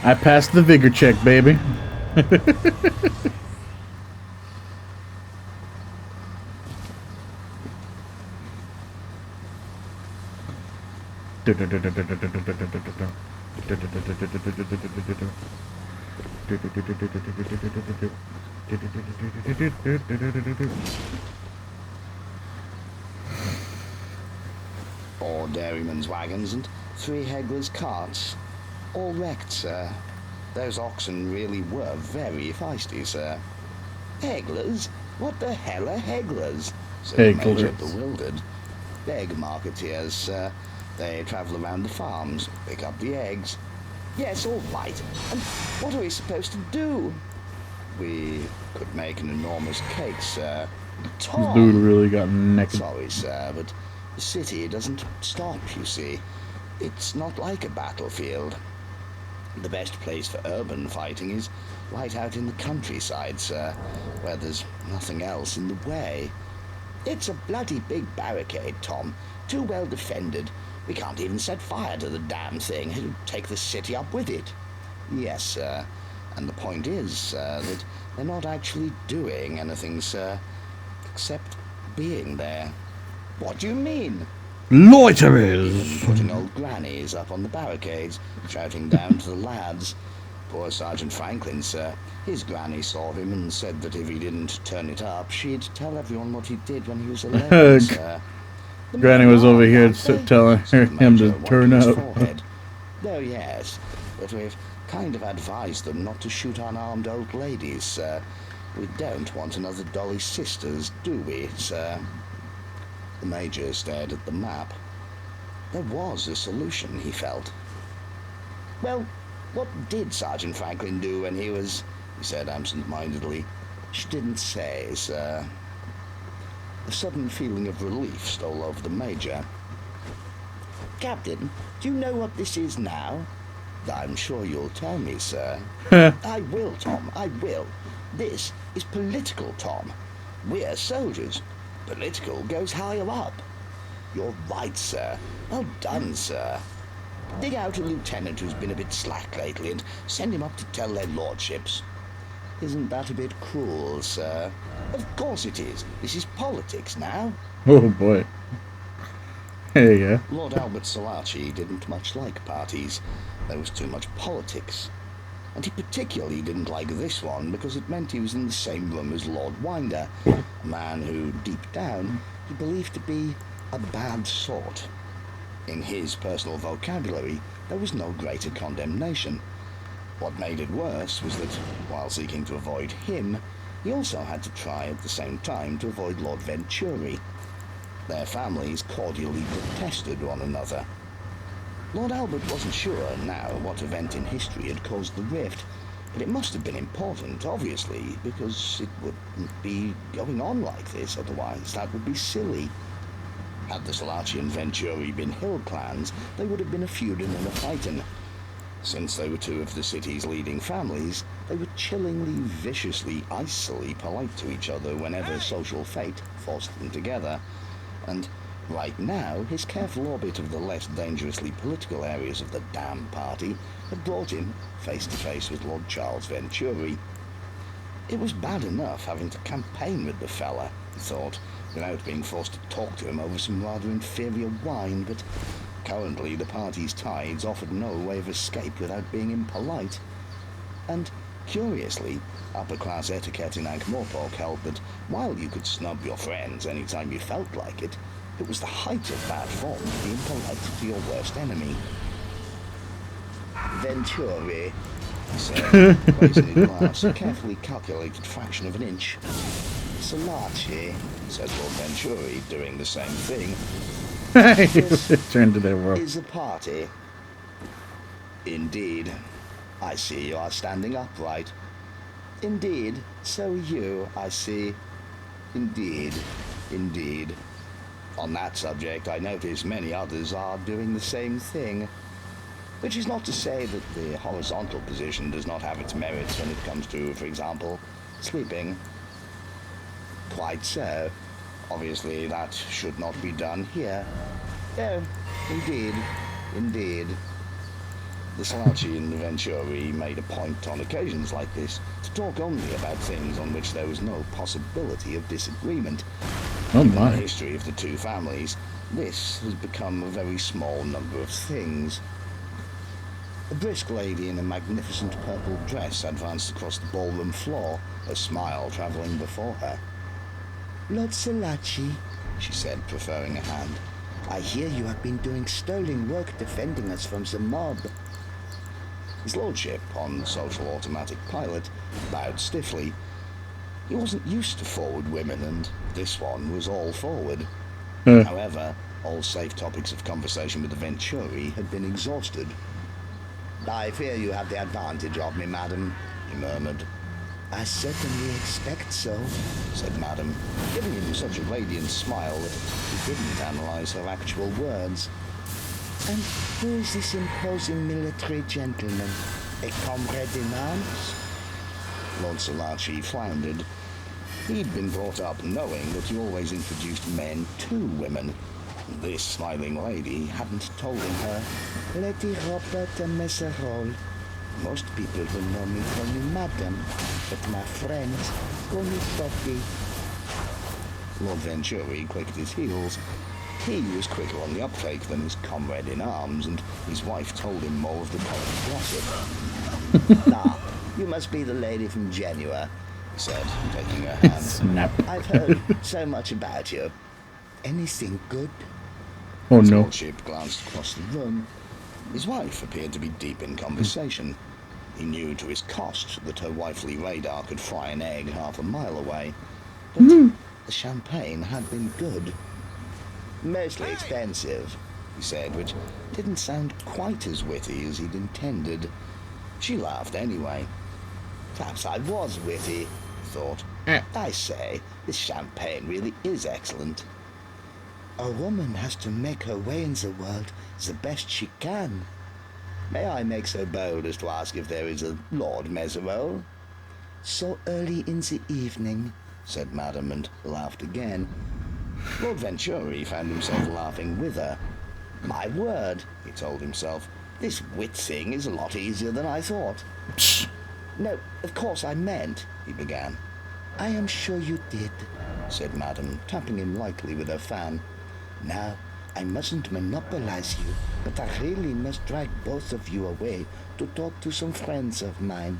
I passed the vigor check, baby. Four dairymen's wagons and 3 Hegler's carts. All wrecked, sir. Those oxen really were very feisty, sir. Hegler's? What the hell are Hegler's? Said the Major, bewildered. Egg marketeers, sir. They travel around the farms, pick up the eggs. Yes, all right. And what are we supposed to do? We could make an enormous cake, sir. Tom! This dude really got naked. Sorry, sir, but the city doesn't stop, you see. It's not like a battlefield. The best place for urban fighting is right out in the countryside, sir, where there's nothing else in the way. It's a bloody big barricade, Tom. Too well defended. We can't even set fire to the damn thing. It'll take the city up with it. Yes, sir. And the point is, sir, that they're not actually doing anything, sir, except being there. What do you mean? Loiterers! Putting old grannies up on the barricades, shouting down to the lads. Poor Sergeant Franklin, sir. His granny saw him and said that if he didn't turn it up, she'd tell everyone what he did when he was alone, sir. Granny was over here telling him to turn up. Oh, yes, but we've kind of advised them not to shoot unarmed old ladies, sir. We don't want another Dolly Sisters, do we, sir? The Major stared at the map. There was a solution, he felt. Well, what did Sergeant Franklin do when he was... he said absent-mindedly. She didn't say, sir. A sudden feeling of relief stole over the Major. Captain, do you know what this is now? I'm sure you'll tell me, sir. I will, Tom, I will. This is political, Tom. We're soldiers. Political goes higher up. You're right, sir. Well done, sir. Dig out a lieutenant who's been a bit slack lately and send him up to tell their lordships. Isn't that a bit cruel, sir? Of course it is. This is politics now. Oh boy. There you go. Lord Albert Salaci didn't much like parties. There was too much politics. And he particularly didn't like this one because it meant he was in the same room as Lord Winder, a man who, deep down, he believed to be a bad sort. In his personal vocabulary, there was no greater condemnation. What made it worse was that, while seeking to avoid him, he also had to try at the same time to avoid Lord Venturi. Their families cordially detested one another. Lord Albert wasn't sure now what event in history had caused the rift, but it must have been important, obviously, because it wouldn't be going on like this, otherwise that would be silly. Had the Salaci and Venturi been hill clans, they would have been a feuding and a fighting. Since they were two of the city's leading families, they were chillingly, viciously, icily polite to each other whenever social fate forced them together, and right now, his careful orbit of the less dangerously political areas of the damn party had brought him face to face with Lord Charles Venturi. It was bad enough having to campaign with the fella, he thought, without being forced to talk to him over some rather inferior wine, but currently the party's tides offered no way of escape without being impolite. And, curiously, upper-class etiquette in Ankh-Morpork held that while you could snub your friends any time you felt like it, it was the height of bad form to be impolite to your worst enemy. Venturi, he said, raising his glass a carefully calculated fraction of an inch. Salaci, said Lord Venturi, doing the same thing. Turned to their world. Is a party. Indeed. I see you are standing upright. Indeed. So you, I see. Indeed. Indeed. On that subject, I notice many others are doing the same thing. Which is not to say that the horizontal position does not have its merits when it comes to, for example, sleeping. Quite so. Obviously, that should not be done here. Oh, indeed, indeed. The Slouchy and the Venturi made a point on occasions like this to talk only about things on which there was no possibility of disagreement. Oh Given the my. history of the two families, this has become a very small number of things. A brisk lady in a magnificent purple dress advanced across the ballroom floor, a smile travelling before her. Lord Solachi, she said, preferring a hand, I hear you have been doing sterling work defending us from the mob. His lordship, on social automatic pilot, bowed stiffly. He wasn't used to forward women, and this one was all forward. However, all safe topics of conversation with the Venturi had been exhausted. I fear you have the advantage of me, madam, he murmured. I certainly expect so, said Madam, giving him such a radiant smile that he didn't analyze her actual words. And who is this imposing military gentleman? A comrade in arms? Lord Solachi floundered. He'd been brought up knowing that you always introduced men to women. This smiling lady hadn't told him her. Lady Roberta Messerol. Most people who know me call me Madam, but my friends call me Poppy. Lord Venturi clicked his heels. He was quicker on the uptake than his comrade in arms, and his wife told him more of the current gossip. Ah, you must be the lady from Genua, he said, taking her hand. Snap. I've heard so much about you. Anything good? Oh His no. lordship glanced across the room. His wife appeared to be deep in conversation. He knew to his cost that her wifely radar could fry an egg half a mile away. But the champagne had been good. Mostly expensive, he said, which didn't sound quite as witty as he'd intended. She laughed anyway. Perhaps I was witty, he thought. I say, this champagne really is excellent. A woman has to make her way in the world the best she can. May I make so bold as to ask if there is a Lord Meserole? So early in the evening, said Madam, and laughed again. Lord Venturi found himself laughing with her. My word, he told himself, this wit thing is a lot easier than I thought. No, of course I meant, he began. I am sure you did, said Madam, tapping him lightly with her fan. Now, I mustn't monopolize you, but I really must drag both of you away to talk to some friends of mine.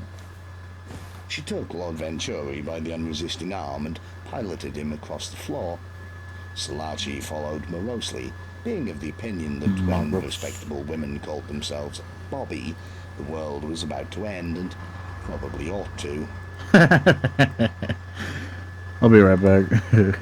She took Lord Venturi by the unresisting arm and piloted him across the floor. Solachi followed morosely, being of the opinion that when respectable women called themselves Bobby, the world was about to end, and probably ought to. I'll be right back.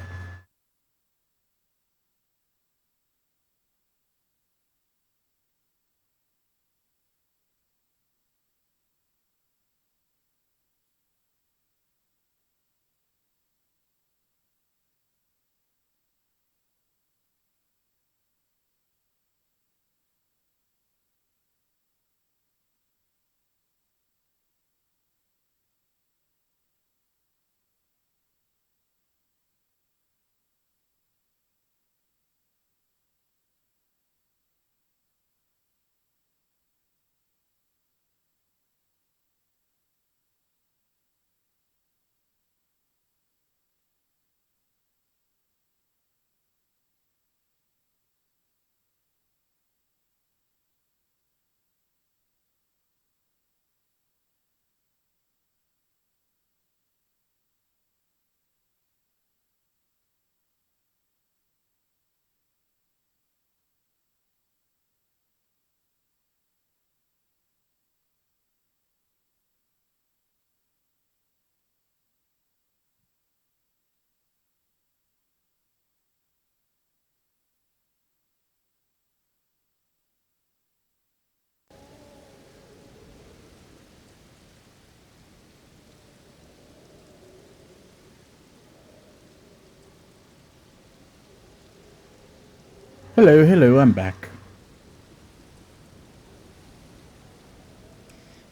Hello, I'm back.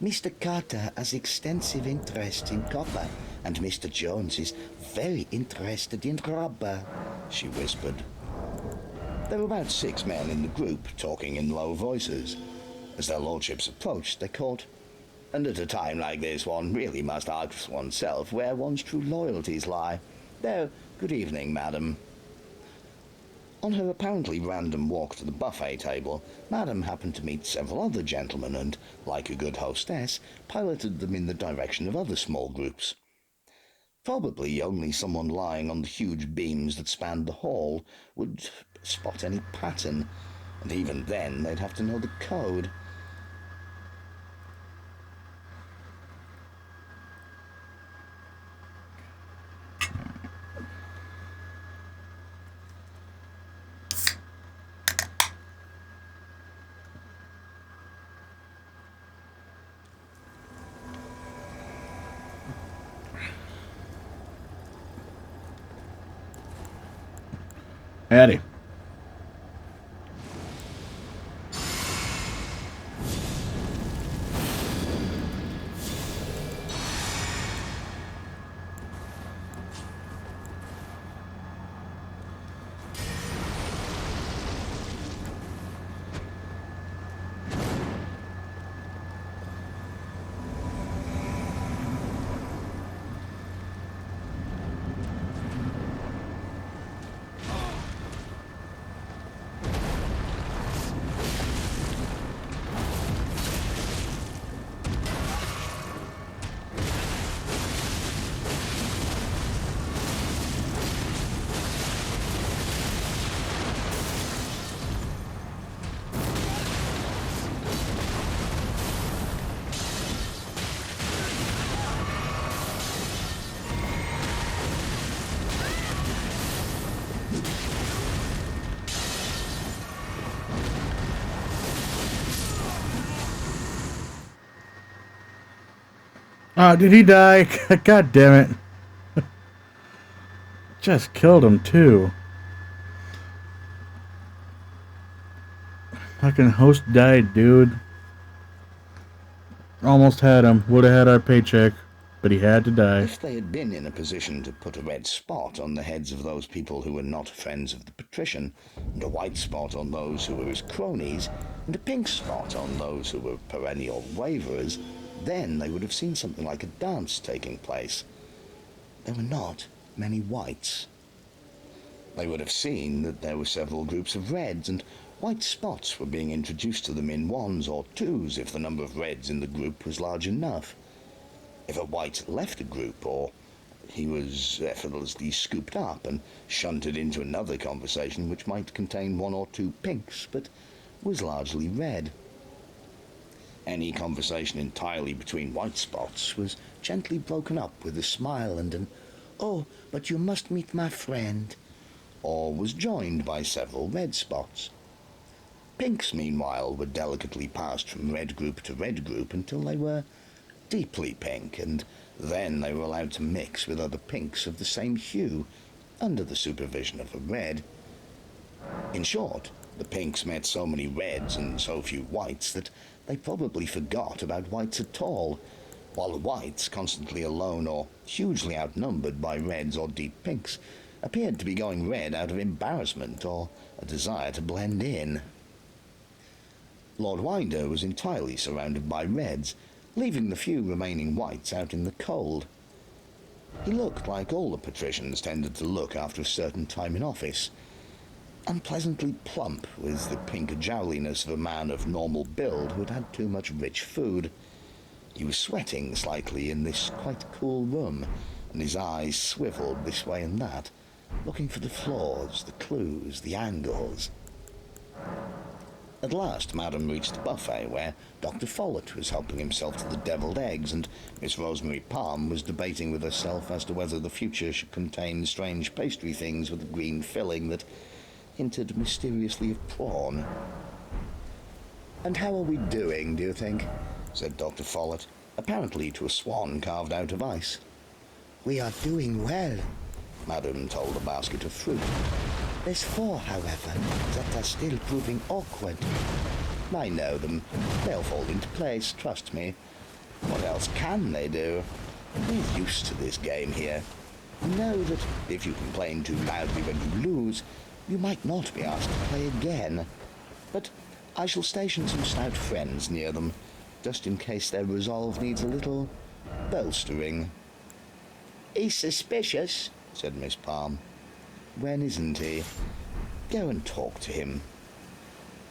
Mr. Carter has extensive interest in copper, and Mr. Jones is very interested in rubber, she whispered. There were about 6 men in the group, talking in low voices. As their lordships approached, they caught, "And at a time like this, one really must ask oneself where one's true loyalties lie. There, good evening, madam." On her apparently random walk to the buffet table, Madam happened to meet several other gentlemen and, like a good hostess, piloted them in the direction of other small groups. Probably only someone lying on the huge beams that spanned the hall would spot any pattern, and even then they'd have to know the code. Howdy. Oh, did he die? God damn it. Just killed him, too. Fucking host died, dude. Almost had him. Would have had our paycheck. But he had to die. If they had been in a position to put a red spot on the heads of those people who were not friends of the patrician, and a white spot on those who were his cronies, and a pink spot on those who were perennial waverers, then they would have seen something like a dance taking place. There were not many whites. They would have seen that there were several groups of reds, and white spots were being introduced to them in 1s or 2s if the number of reds in the group was large enough. If a white left a group, or he was effortlessly scooped up and shunted into another conversation which might contain 1 or 2 pinks, but was largely red. Any conversation entirely between white spots was gently broken up with a smile and an, "Oh, but you must meet my friend," or was joined by several red spots. Pinks, meanwhile, were delicately passed from red group to red group until they were deeply pink, and then they were allowed to mix with other pinks of the same hue, under the supervision of a red. In short, the pinks met so many reds and so few whites that they probably forgot about whites at all, while the whites, constantly alone or hugely outnumbered by reds or deep pinks, appeared to be going red out of embarrassment or a desire to blend in. Lord Winder was entirely surrounded by reds, leaving the few remaining whites out in the cold. He looked like all the patricians tended to look after a certain time in office, unpleasantly plump, with the pink jowliness of a man of normal build who had had too much rich food. He was sweating slightly in this quite cool room, and his eyes swiveled this way and that, looking for the flaws, the clues, the angles. At last Madam reached the buffet, where Dr. Follett was helping himself to the deviled eggs, and Miss Rosemary Palm was debating with herself as to whether the future should contain strange pastry things with a green filling that hinted mysteriously of prawn. "And how are we doing, do you think?" said Dr. Follett, apparently to a swan carved out of ice. "We are doing well," Madam told a basket of fruit. "There's 4, however, that are still proving awkward." "I know them. They'll fall into place, trust me. What else can they do? We're used to this game here. Know that if you complain too loudly when you lose, you might not be asked to play again. But I shall station some stout friends near them, just in case their resolve needs a little bolstering. He's suspicious, said Miss Palm. When isn't he? Go and talk to him.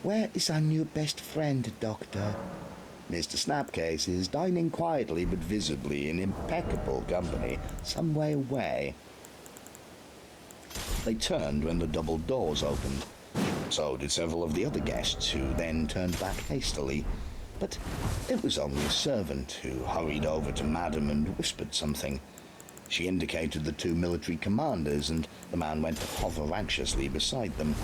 Where is our new best friend, Doctor? Mr. Snapcase is dining quietly but visibly in impeccable company some way away. They turned when the double doors opened. So did several of the other guests, who then turned back hastily. But it was only a servant who hurried over to Madam and whispered something. She indicated the two military commanders, and the man went to hover anxiously beside them.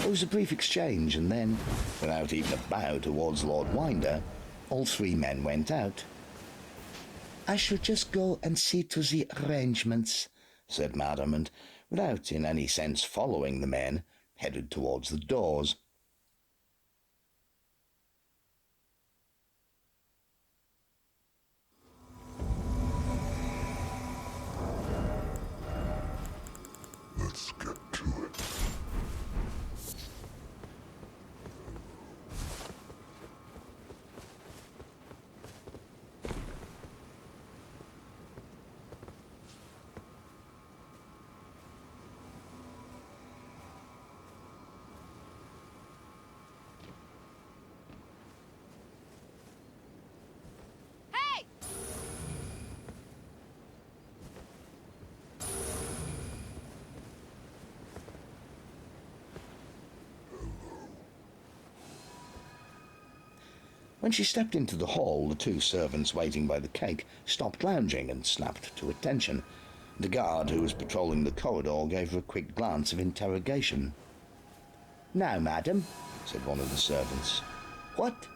There was a brief exchange, and then, without even a bow towards Lord Winder, all three men went out. I shall just go and see to the arrangements, said Madam, and, without in any sense following the men, headed towards the doors. Let's get to it. When she stepped into the hall, the two servants waiting by the cake stopped lounging and snapped to attention. The guard who was patrolling the corridor gave her a quick glance of interrogation. "Now, madam," said one of the servants. "What?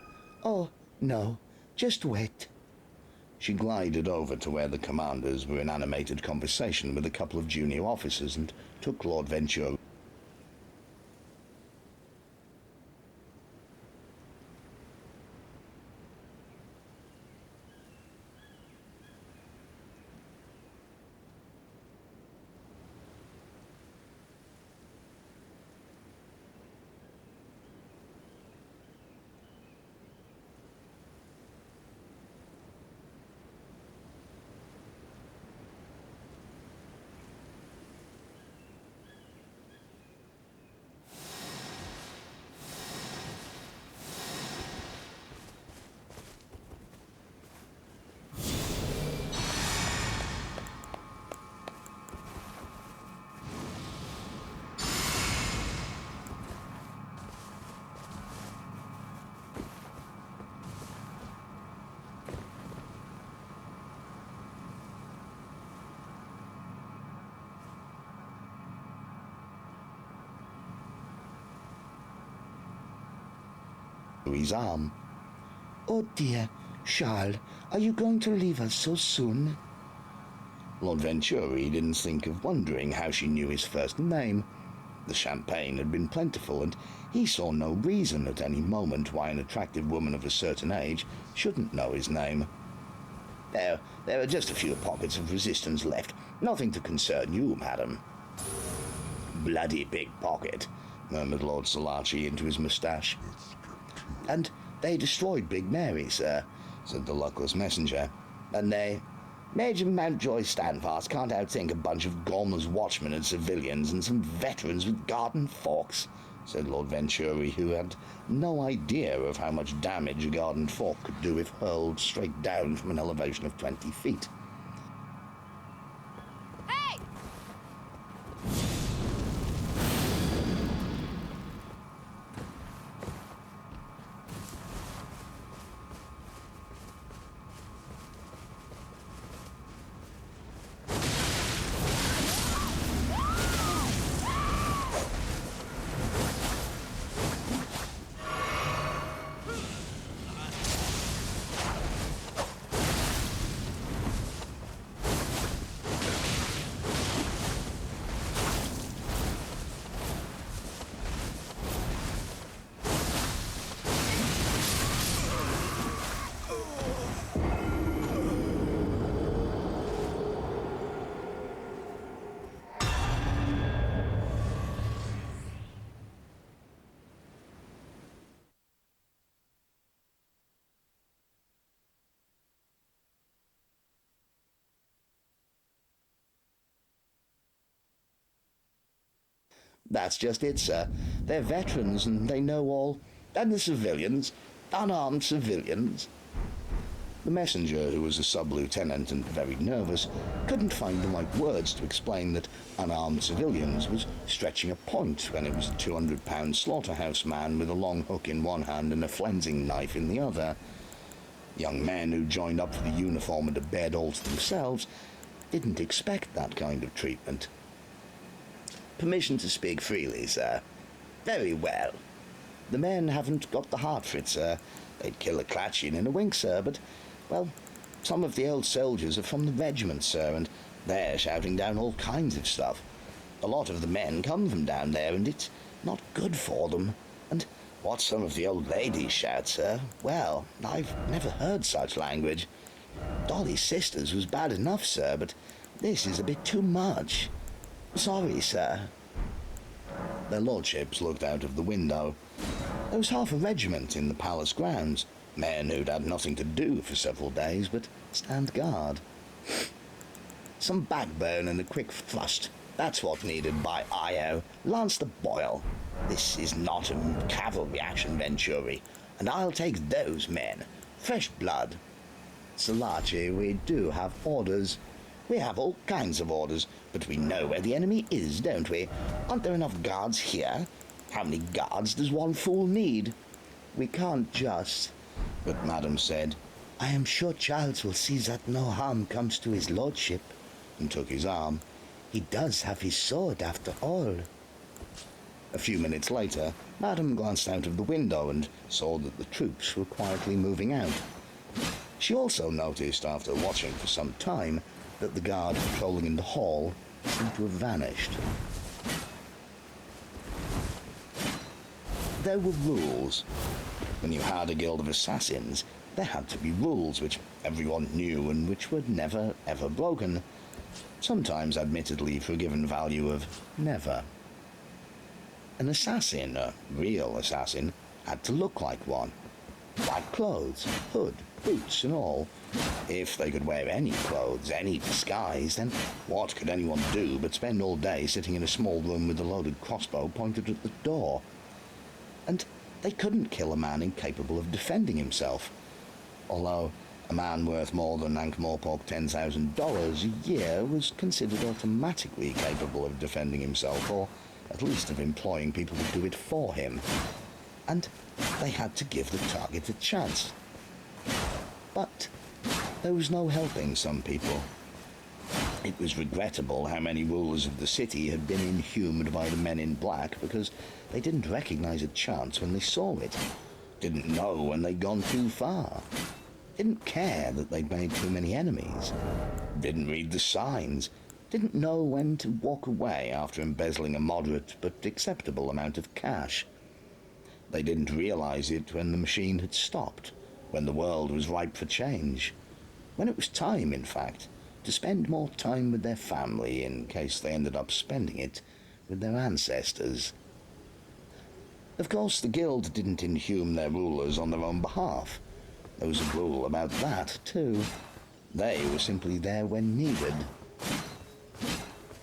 Oh, no, just wait." She glided over to where the commanders were in animated conversation with a couple of junior officers and took Lord Ventura. His arm. "Oh dear, Charles, are you going to leave us so soon?" Lord Venturi didn't think of wondering how she knew his first name. The champagne had been plentiful, and he saw no reason at any moment why an attractive woman of a certain age shouldn't know his name. There are just a few pockets of resistance left. Nothing to concern you, madam." "Bloody big pocket," murmured Lord Salaci into his moustache. "And they destroyed Big Mary, sir," said the luckless messenger. "And they... Major Mountjoy Standfast can't outthink a bunch of Gormless watchmen and civilians and some veterans with garden forks," said Lord Venturi, who had no idea of how much damage a garden fork could do if hurled straight down from an elevation of 20 feet. That's just it, sir. They're veterans and they know all. And the civilians, unarmed civilians. The messenger, who was a sub-lieutenant and very nervous, couldn't find the right words to explain that unarmed civilians was stretching a point when it was a 200-pound slaughterhouse man with a long hook in one hand and a flensing knife in the other. Young men who joined up for the uniform and a bed all to themselves didn't expect that kind of treatment. Permission to speak freely, sir. Very well. The men haven't got the heart for it, sir. They'd kill a Clatchin in a wink, sir, but, well, some of the old soldiers are from the regiment, sir, and they're shouting down all kinds of stuff. A lot of the men come from down there, and it's not good for them. And what some of the old ladies shout, sir, well, I've never heard such language. Dolly's sisters was bad enough, sir, but this is a bit too much. Sorry, sir. Their lordships looked out of the window. There was half a regiment in the palace grounds, men who'd had nothing to do for several days but stand guard. Some backbone and a quick thrust. That's what's needed by Io. Lance the Boyle. This is not a cavalry action, Venturi, and I'll take those men. Fresh blood. Salachi, we do have orders. We have all kinds of orders, but we know where the enemy is, don't we? Aren't there enough guards here? How many guards does one fool need? We can't just... But Madam said, I am sure Charles will see that no harm comes to his lordship, and took his arm. He does have his sword, after all. A few minutes later, Madam glanced out of the window and saw that the troops were quietly moving out. She also noticed, after watching for some time, that the guard patrolling in the hall seemed to have vanished. There were rules. When you had a guild of assassins, there had to be rules which everyone knew and which were never, ever broken. Sometimes, admittedly, for a given value of never. An assassin, a real assassin, had to look like one. White clothes, hood, boots and all. If they could wear any clothes, any disguise, then what could anyone do but spend all day sitting in a small room with a loaded crossbow pointed at the door? And they couldn't kill a man incapable of defending himself. Although a man worth more than Ankh-Morpork $10,000 a year was considered automatically capable of defending himself, or at least of employing people to do it for him. And they had to give the target a chance. But there was no helping some people. It was regrettable how many rulers of the city had been inhumed by the men in black because they didn't recognize a chance when they saw it, didn't know when they'd gone too far, didn't care that they'd made too many enemies, didn't read the signs, didn't know when to walk away after embezzling a moderate but acceptable amount of cash. They didn't realize it when the machine had stopped, when the world was ripe for change, when it was time, in fact, to spend more time with their family in case they ended up spending it with their ancestors. Of course, the guild didn't inhume their rulers on their own behalf. There was a rule about that, too. They were simply there when needed.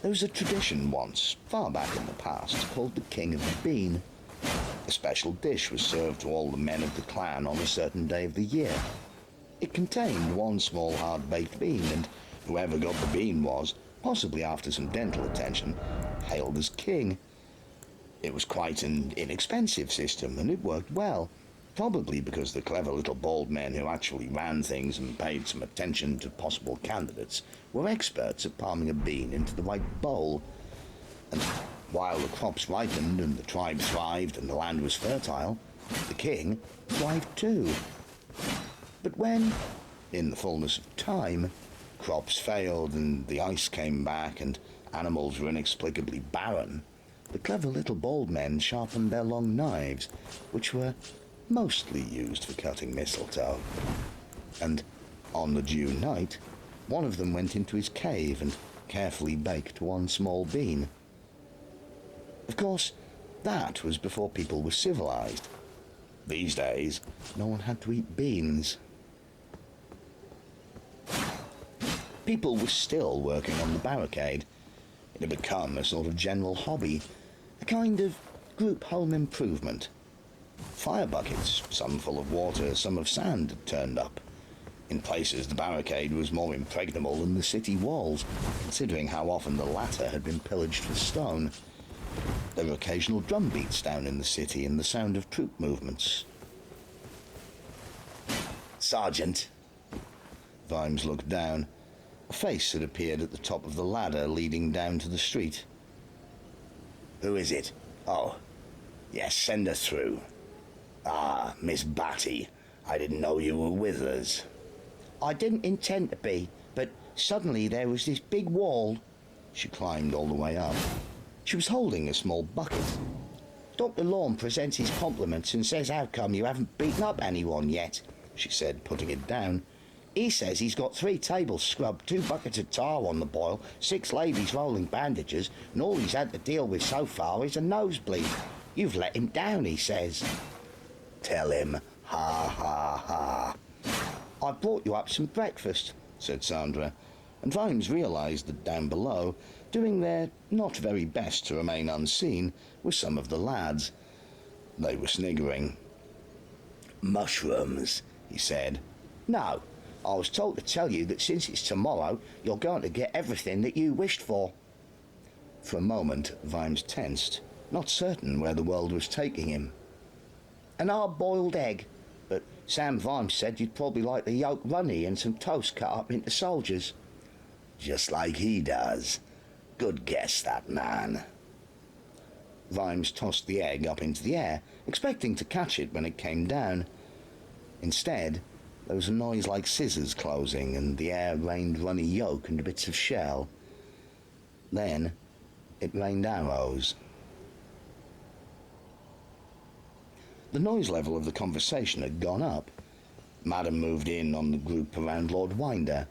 There was a tradition once, far back in the past, called the King of the Bean. A special dish was served to all the men of the clan on a certain day of the year. It contained one small hard-baked bean, and whoever got the bean was, possibly after some dental attention, hailed as king. It was quite an inexpensive system, and it worked well, probably because the clever little bald men who actually ran things and paid some attention to possible candidates were experts at palming a bean into the right bowl. And while the crops ripened and the tribe thrived and the land was fertile, the king thrived too. But when, in the fullness of time, crops failed and the ice came back and animals were inexplicably barren, the clever little bald men sharpened their long knives, which were mostly used for cutting mistletoe. And on the due night, one of them went into his cave and carefully baked one small bean. Of course, that was before people were civilized. These days, no one had to eat beans. People were still working on the barricade. It had become a sort of general hobby. A kind of group home improvement. Fire buckets, some full of water, some of sand, had turned up. In places, the barricade was more impregnable than the city walls, considering how often the latter had been pillaged for stone. There were occasional drum beats down in the city and the sound of troop movements. "Sergeant." Vimes looked down. A face had appeared at the top of the ladder leading down to the street. "Who is it? Oh, yes, send her through. Ah, Miss Batty, I didn't know you were with us." "I didn't intend to be, but suddenly there was this big wall." She climbed all the way up. She was holding a small bucket. "Dr. Lorne presents his compliments and says how come you haven't beaten up anyone yet," she said, putting it down. "He says he's got 3 tables scrubbed, 2 buckets of tar on the boil, 6 ladies rolling bandages, and all he's had to deal with so far is a nosebleed. You've let him down, he says." "Tell him, ha ha ha." "I brought you up some breakfast," said Sandra, and Vimes realised that down below, doing their not very best to remain unseen, were some of the lads. They were sniggering. "Mushrooms," he said. "No, I was told to tell you that since it's tomorrow, you're going to get everything that you wished for." For a moment, Vimes tensed, not certain where the world was taking him. "An hard-boiled egg, but Sam Vimes said you'd probably like the yolk runny and some toast cut up into soldiers." "Just like he does. Good guess, that man." Vimes tossed the egg up into the air, expecting to catch it when it came down. Instead, there was a noise like scissors closing, and the air rained runny yolk and bits of shell. Then, it rained arrows. The noise level of the conversation had gone up. Madam moved in on the group around Lord Winder.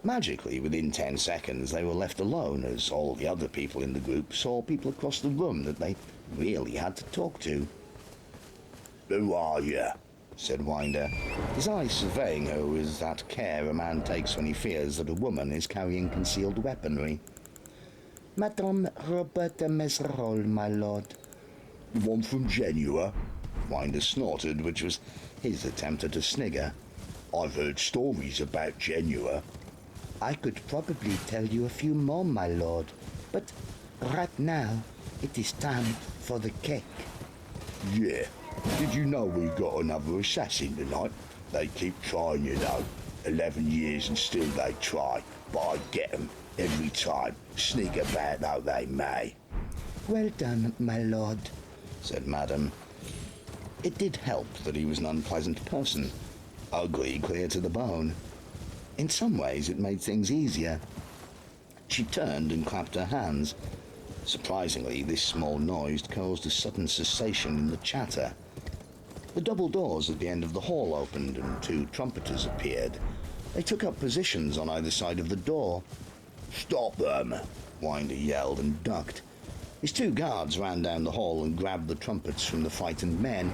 Magically, within 10 seconds, they were left alone as all the other people in the group saw people across the room that they really had to talk to. "Who are you?" said Winder, his eyes surveying her with that care a man takes when he fears that a woman is carrying concealed weaponry. "Madame Roberta Meserole, my lord." "The one from Genua?" Winder snorted, which was his attempt at a snigger. "I've heard stories about Genua." "I could probably tell you a few more, my lord, but right now it is time for the cake." "Yeah. Did you know we got another assassin tonight? They keep trying, you know. 11 years and still they try, but I get 'em every time, sneak about though they may." "Well done, my lord," said Madam. It did help that he was an unpleasant person, ugly clear to the bone. In some ways it made things easier. She turned and clapped her hands. Surprisingly, this small noise caused a sudden cessation in the chatter. The double doors at the end of the hall opened and 2 trumpeters appeared. They took up positions on either side of the door. "Stop them!" Winder yelled and ducked. His 2 guards ran down the hall and grabbed the trumpets from the frightened men.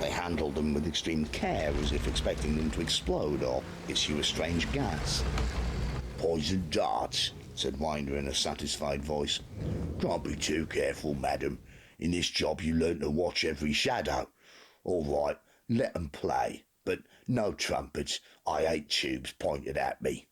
They handled them with extreme care, as if expecting them to explode or issue a strange gas. "Poison darts," said Winder in a satisfied voice. "Can't be too careful, madam. In this job you learn to watch every shadow. All right, let 'em play, but no trumpets. I hate tubes pointed at me."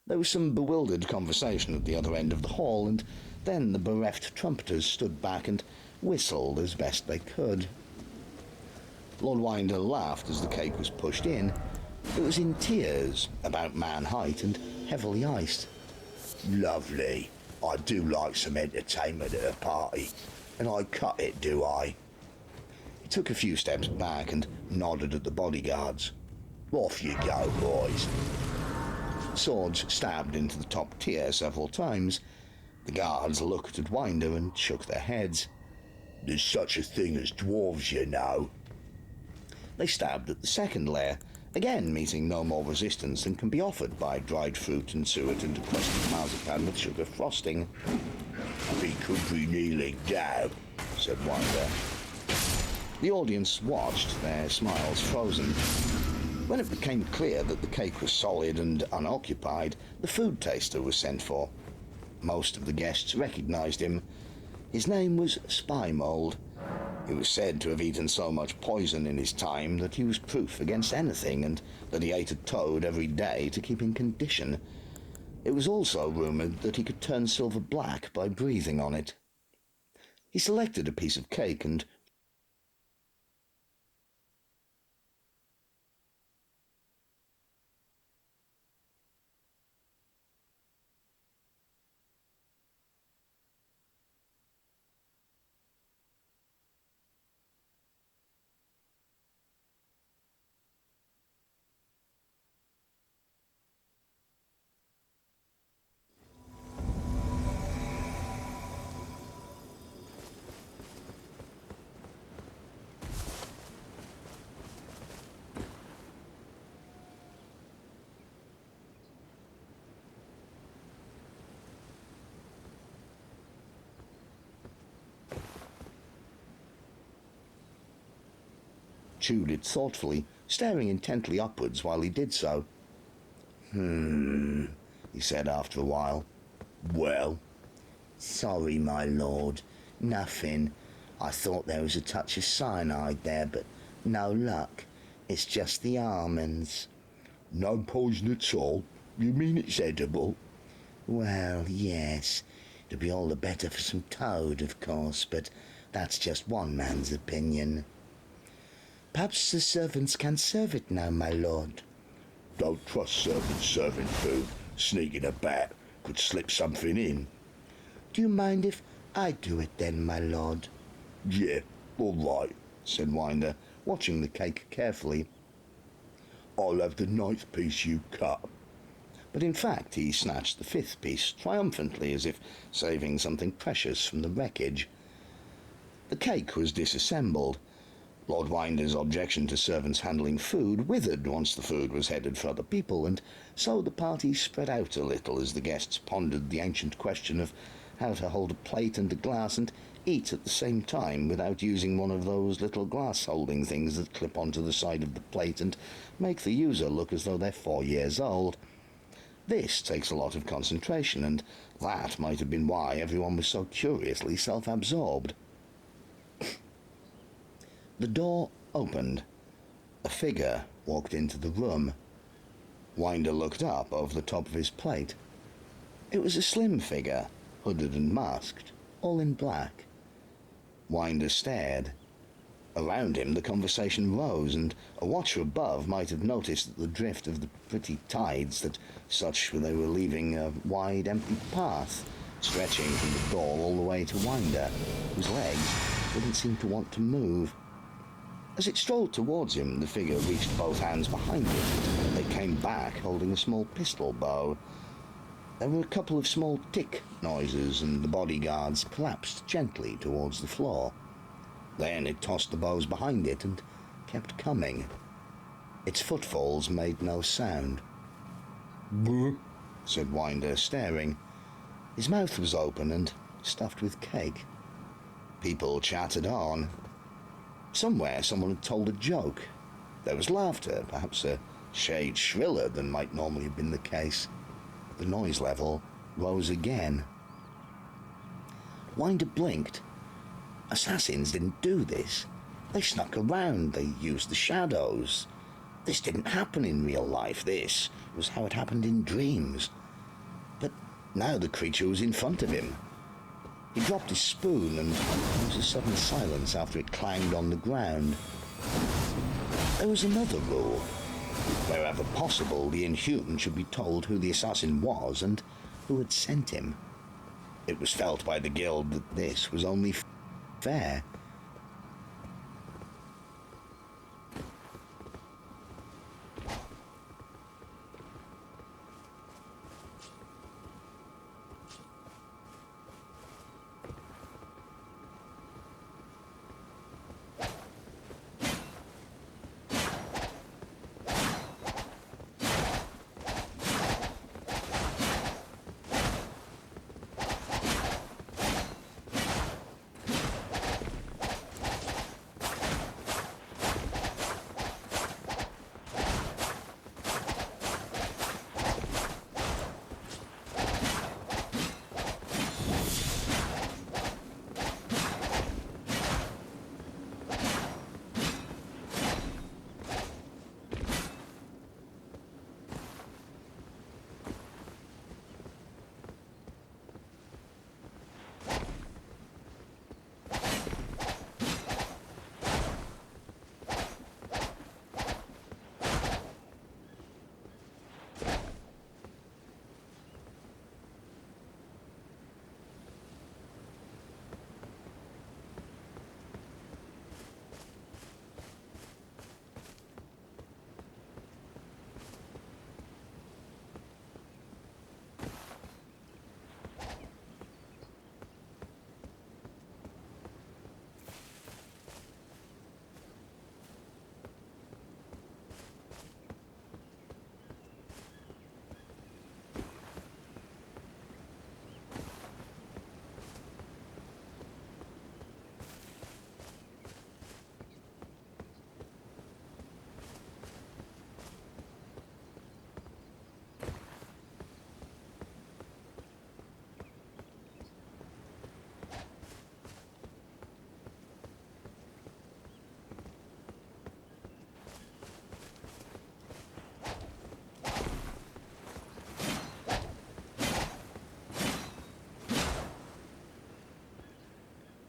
There was some bewildered conversation at the other end of the hall, and then the bereft trumpeters stood back and whistled as best they could. Lord Winder laughed as the cake was pushed in. It was in tiers, about man-height, and heavily iced. Lovely. I do like some entertainment at a party. And I cut it, do I? He took a few steps back and nodded at the bodyguards. Off you go, boys. Swords stabbed into the top tier several times. The guards looked at Winder and shook their heads. There's such a thing as dwarves, you know. They stabbed at the second layer, again meeting no more resistance than can be offered by dried fruit and suet and a crusted marzipan with sugar frosting. We could be kneeling down, said Winder. The audience watched, their smiles frozen. When it became clear that the cake was solid and unoccupied, the food taster was sent for. Most of the guests recognized him. His name was Spy Mold. He was said to have eaten so much poison in his time that he was proof against anything, and that he ate a toad every day to keep in condition. It was also rumoured that he could turn silver black by breathing on it. He selected a piece of cake and chewed it thoughtfully, staring intently upwards while he did so. he said after a while. Well? Sorry, my lord. Nothing. I thought there was a touch of cyanide there, but no luck. It's just the almonds. No poison at all? You mean it's edible? Well, yes. It'd be all the better for some toad, of course, but that's just one man's opinion. Perhaps the servants can serve it now, my lord. Don't trust servants serving food. Sneaking about could slip something in. Do you mind if I do it then, my lord? Yeah, all right, said Winder, watching the cake carefully. I'll have the 9th piece you cut. But in fact he snatched the 5th piece triumphantly, as if saving something precious from the wreckage. The cake was disassembled. Lord Winder's objection to servants handling food withered once the food was headed for other people, and so the party spread out a little as the guests pondered the ancient question of how to hold a plate and a glass and eat at the same time without using one of those little glass-holding things that clip onto the side of the plate and make the user look as though they're 4 years old. This takes a lot of concentration, and that might have been why everyone was so curiously self-absorbed. The door opened. A figure walked into the room. Winder looked up over the top of his plate. It was a slim figure, hooded and masked, all in black. Winder stared. Around him the conversation rose, and a watcher above might have noticed that the drift of the pretty tides that such they were leaving a wide empty path, stretching from the door all the way to Winder, whose legs didn't seem to want to move. As it strolled towards him, the figure reached both hands behind it, and they came back holding a small pistol bow. There were a couple of small tick noises, and the bodyguards collapsed gently towards the floor. Then it tossed the bows behind it and kept coming. Its footfalls made no sound. "Brr," said Winder, staring. His mouth was open and stuffed with cake. People chattered on. Somewhere someone had told a joke. There was laughter, perhaps a shade shriller than might normally have been the case. The noise level rose again. Winder blinked. Assassins didn't do this. They snuck around, they used the shadows. This didn't happen in real life. This was how it happened in dreams. But now the creature was in front of him. He dropped his spoon and there was a sudden silence after it clanged on the ground. There was another rule. Wherever possible, the Inhuman should be told who the assassin was and who had sent him. It was felt by the guild that this was only fair.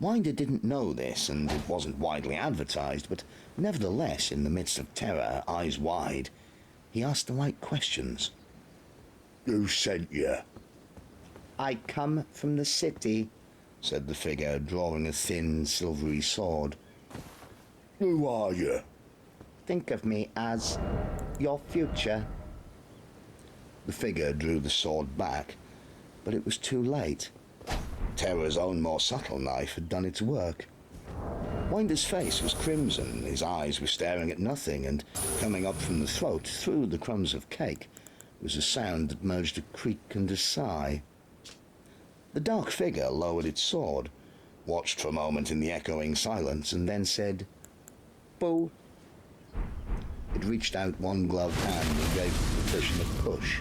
Winder didn't know this, and it wasn't widely advertised, but nevertheless, in the midst of terror, eyes wide, he asked the right questions. Who sent you? I come from the city, said the figure, drawing a thin, silvery sword. Who are you? Think of me as your future. The figure drew the sword back, but it was too late. Terror's own more subtle knife had done its work. Winder's face was crimson, his eyes were staring at nothing, and coming up from the throat, through the crumbs of cake, was a sound that merged a creak and a sigh. The dark figure lowered its sword, watched for a moment in the echoing silence, and then said, "Boo." It reached out one gloved hand and gave the petition a push.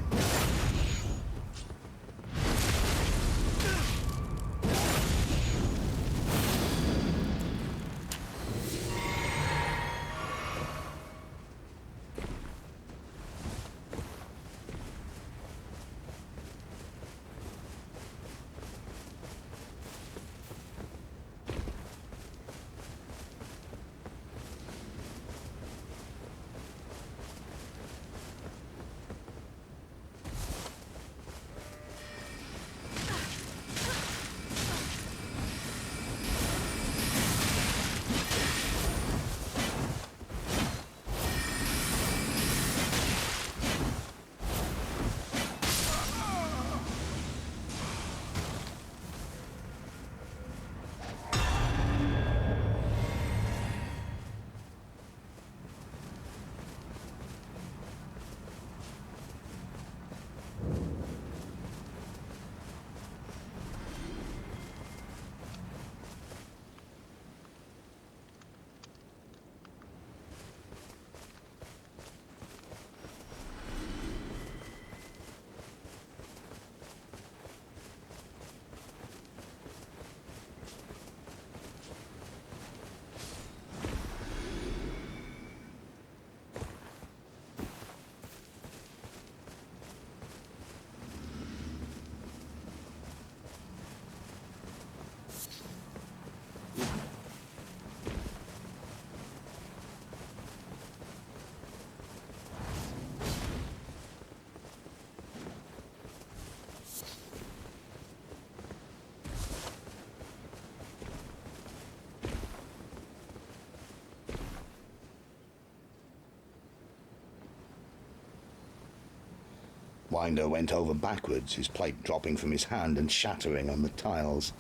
Winder went over backwards, his plate dropping from his hand and shattering on the tiles.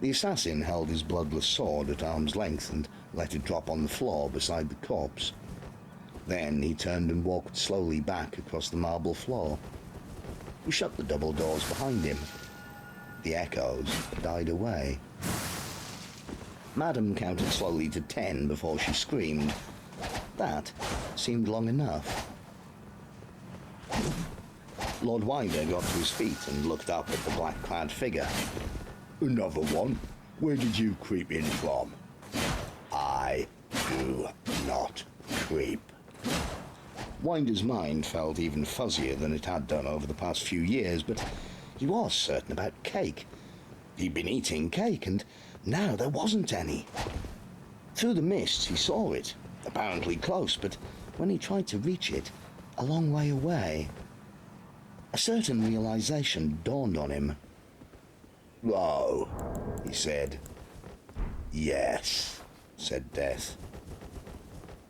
The assassin held his bloodless sword at arm's length and let it drop on the floor beside the corpse. Then he turned and walked slowly back across the marble floor. He shut the double doors behind him. The echoes died away. Madam counted slowly to 10 before she screamed. That seemed long enough. Lord Winder got to his feet and looked up at the black-clad figure. Another one? Where did you creep in from? I do not creep. Winder's mind felt even fuzzier than it had done over the past few years, but he was certain about cake. He'd been eating cake, and now there wasn't any. Through the mist, he saw it, apparently close, but when he tried to reach it, a long way away. A certain realization dawned on him. Oh, He said. yes, Said Death.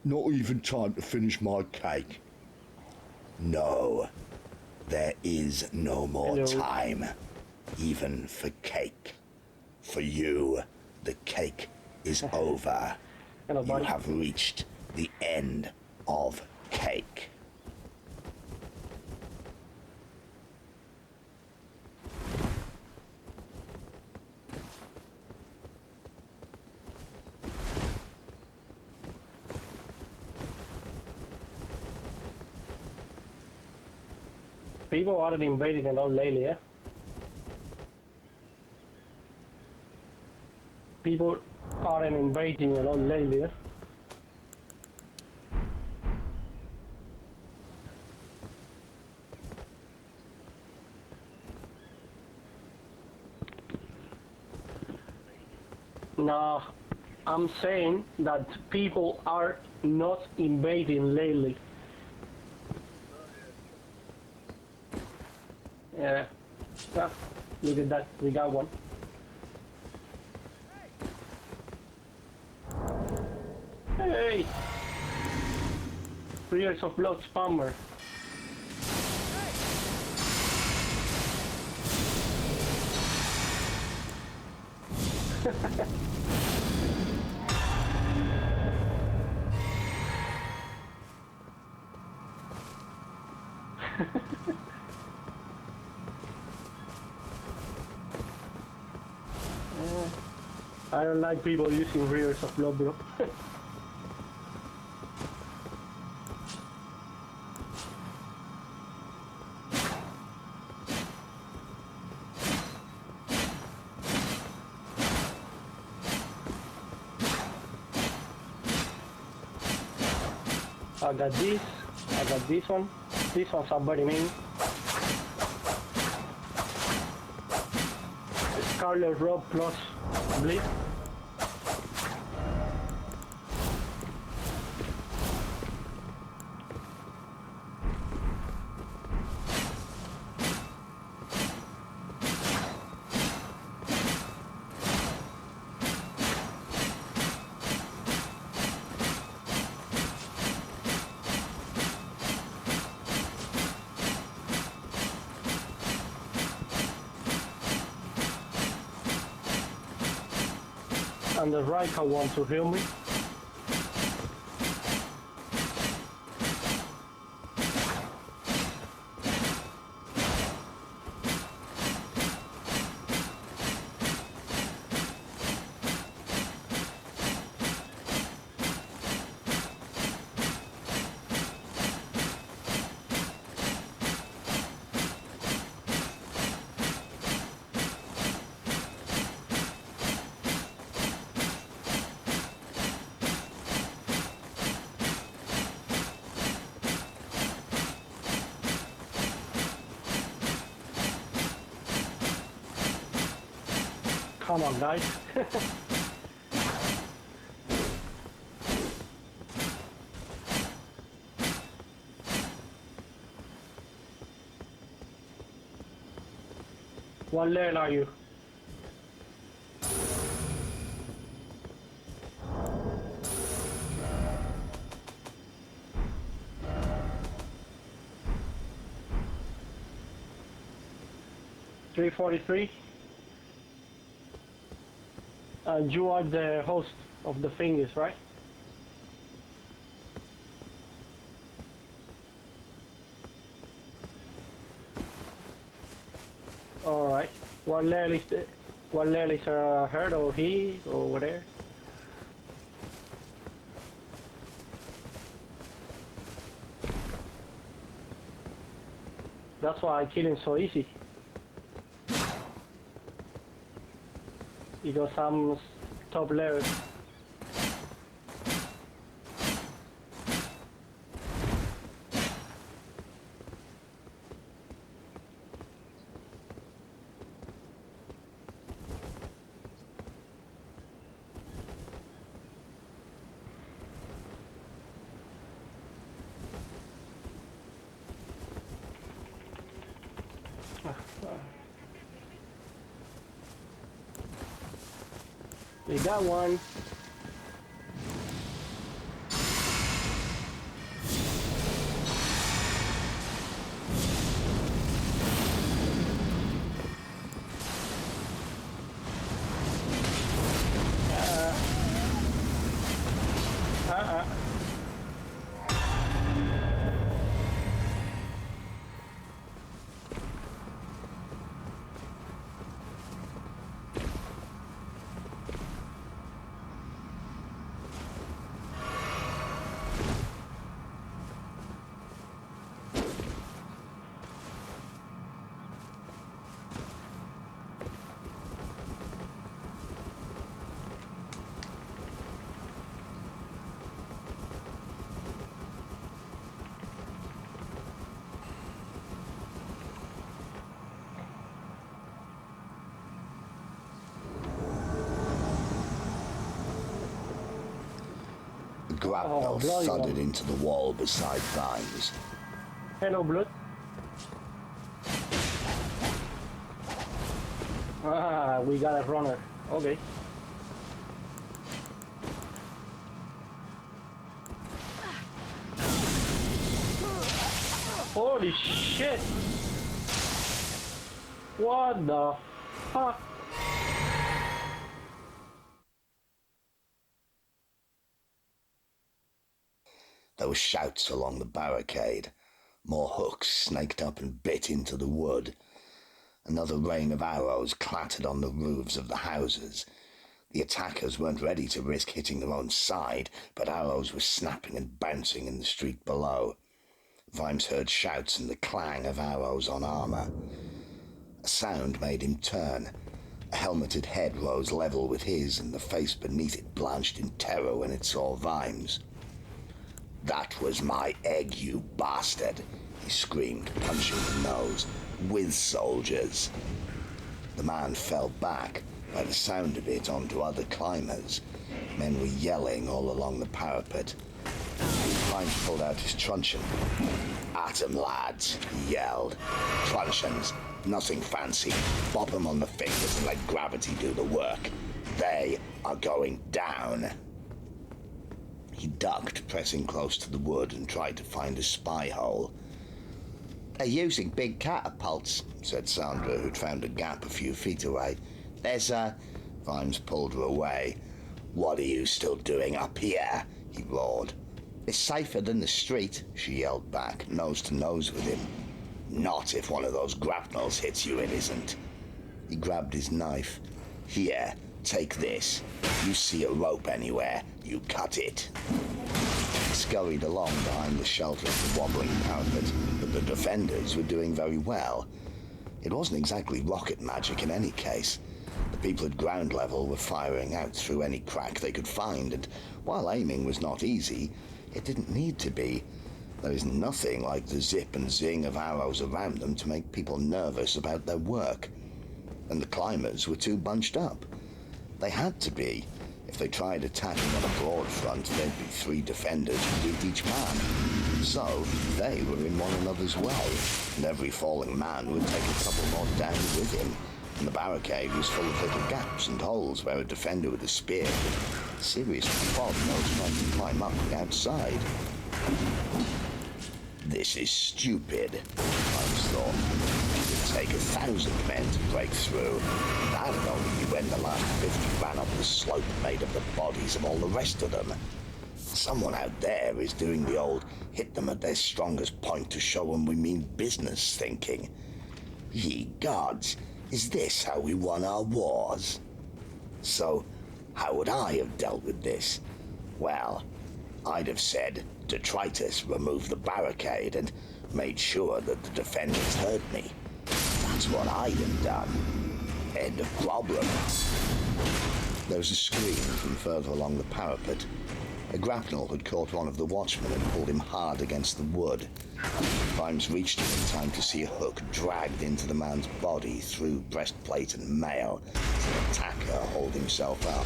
not even time to finish my cake. No, there is no more Hello. time, even for cake. For you, the cake is over. Hello, You buddy. have reached the end of cake. People are invading a lot lately, eh? People are invading a lot lately, eh? No, I'm saying that people are not invading lately. Yeah. Ah, look at that, we got one. Hey! Rivers of Blood spammer. I don't like people using Rivers of Blood, bro. I got this, I got this one. This one's a very mean. Scarlet Rob plus Bleed. And the Rika want to heal me. Come on, guys. What level are you? 343. You are the host of the thingies, right? All right. What level is her or he or whatever? That's why I kill him so easy. Because I'm top level. We got one. The grapnel bloody thudded hell. into the wall beside Vimes. Hello, blood. Ah, we got a runner. Okay. Holy shit! What the fuck? There were shouts along the barricade. More hooks snaked up and bit into the wood. Another rain of arrows clattered on the roofs of the houses. The attackers weren't ready to risk hitting their own side, but arrows were snapping and bouncing in the street below. Vimes heard shouts and the clang of arrows on armor. A sound made him turn. A helmeted head rose level with his, and the face beneath it blanched in terror when it saw Vimes. "That was my egg, you bastard," he screamed, punching the nose. "With soldiers." The man fell back, by the sound of it, onto other climbers. Men were yelling all along the parapet. Vimes pulled out his truncheon. "At 'em, lads," he yelled. "Truncheons, nothing fancy. Bop 'em on the fingers and let gravity do the work. They are going down." He ducked, pressing close to the wood, and tried to find a spy hole. "They're using big catapults," said Sandra, who'd found a gap a few feet away. "There's a..." Vimes pulled her away. "What are you still doing up here?" he roared. "It's safer than the street," she yelled back, nose to nose with him. "Not if one of those grapnels hits you, it isn't." He grabbed his knife. "Here, take this. You see a rope anywhere, you cut it." He scurried along behind the shelter of the wobbling parapet, but the defenders were doing very well. It wasn't exactly rocket magic in any case. The people at ground level were firing out through any crack they could find, and while aiming was not easy, it didn't need to be. There is nothing like the zip and zing of arrows around them to make people nervous about their work. And the climbers were too bunched up. They had to be. If they tried attacking on a broad front, there'd be 3 defenders who beat each man. So they were in one another's way, and every falling man would take a couple more down with him. And the barricade was full of little gaps and holes where a defender with a spear could seriously prod those trying to climb up the outside. "This is stupid," I thought. "It would take a 1,000 men to break through. That'd only be when the last 50 ran up the slope made of the bodies of all the rest of them. Someone out there is doing the old hit them at their strongest point to show them we mean business thinking. Ye gods, is this how we won our wars? So, how would I have dealt with this? Well, I'd have said, Detritus removed the barricade and made sure that the defenders heard me. That's what I'd have done. End of problem. There was a scream from further along the parapet. A grapnel had caught one of the watchmen and pulled him hard against the wood. Vimes reached him in time to see a hook dragged into the man's body through breastplate and mail as an attacker hauled himself up.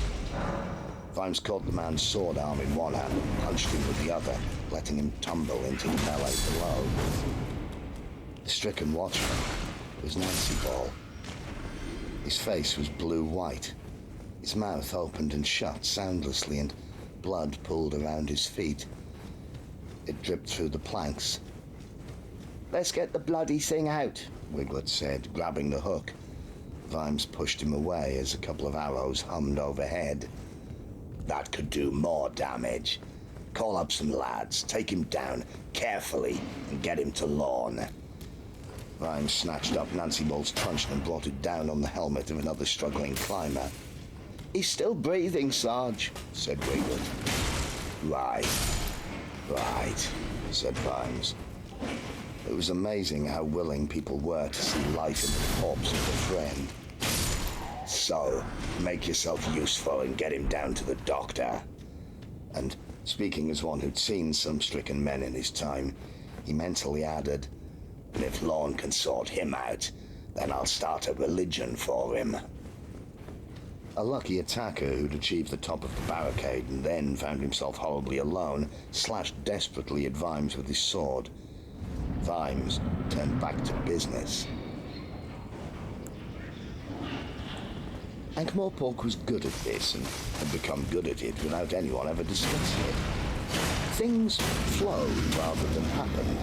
Vimes caught the man's sword arm in one hand and punched him with the other, letting him tumble into the melee below. The stricken watchman was Nancy Ball. His face was blue-white. His mouth opened and shut soundlessly, and blood pooled around his feet. It dripped through the planks. "Let's get the bloody thing out," Wiglet said, grabbing the hook. Vimes pushed him away as a couple of arrows hummed overhead. "That could do more damage. Call up some lads, take him down carefully, and get him to Lorne." Vimes snatched up Nancy Ball's truncheon and brought it down on the helmet of another struggling climber. "He's still breathing, Sarge," said Wiglet. Right, said Vimes. It was amazing how willing people were to see life in the corpse of a friend. "So, make yourself useful and get him down to the doctor." And, speaking as one who'd seen some stricken men in his time, he mentally added, "And if Lorne can sort him out, then I'll start a religion for him." A lucky attacker who'd achieved the top of the barricade and then found himself horribly alone slashed desperately at Vimes with his sword. Vimes turned back to business. Ankh-Morpork was good at this and had become good at it without anyone ever discussing it. Things flowed rather than happened.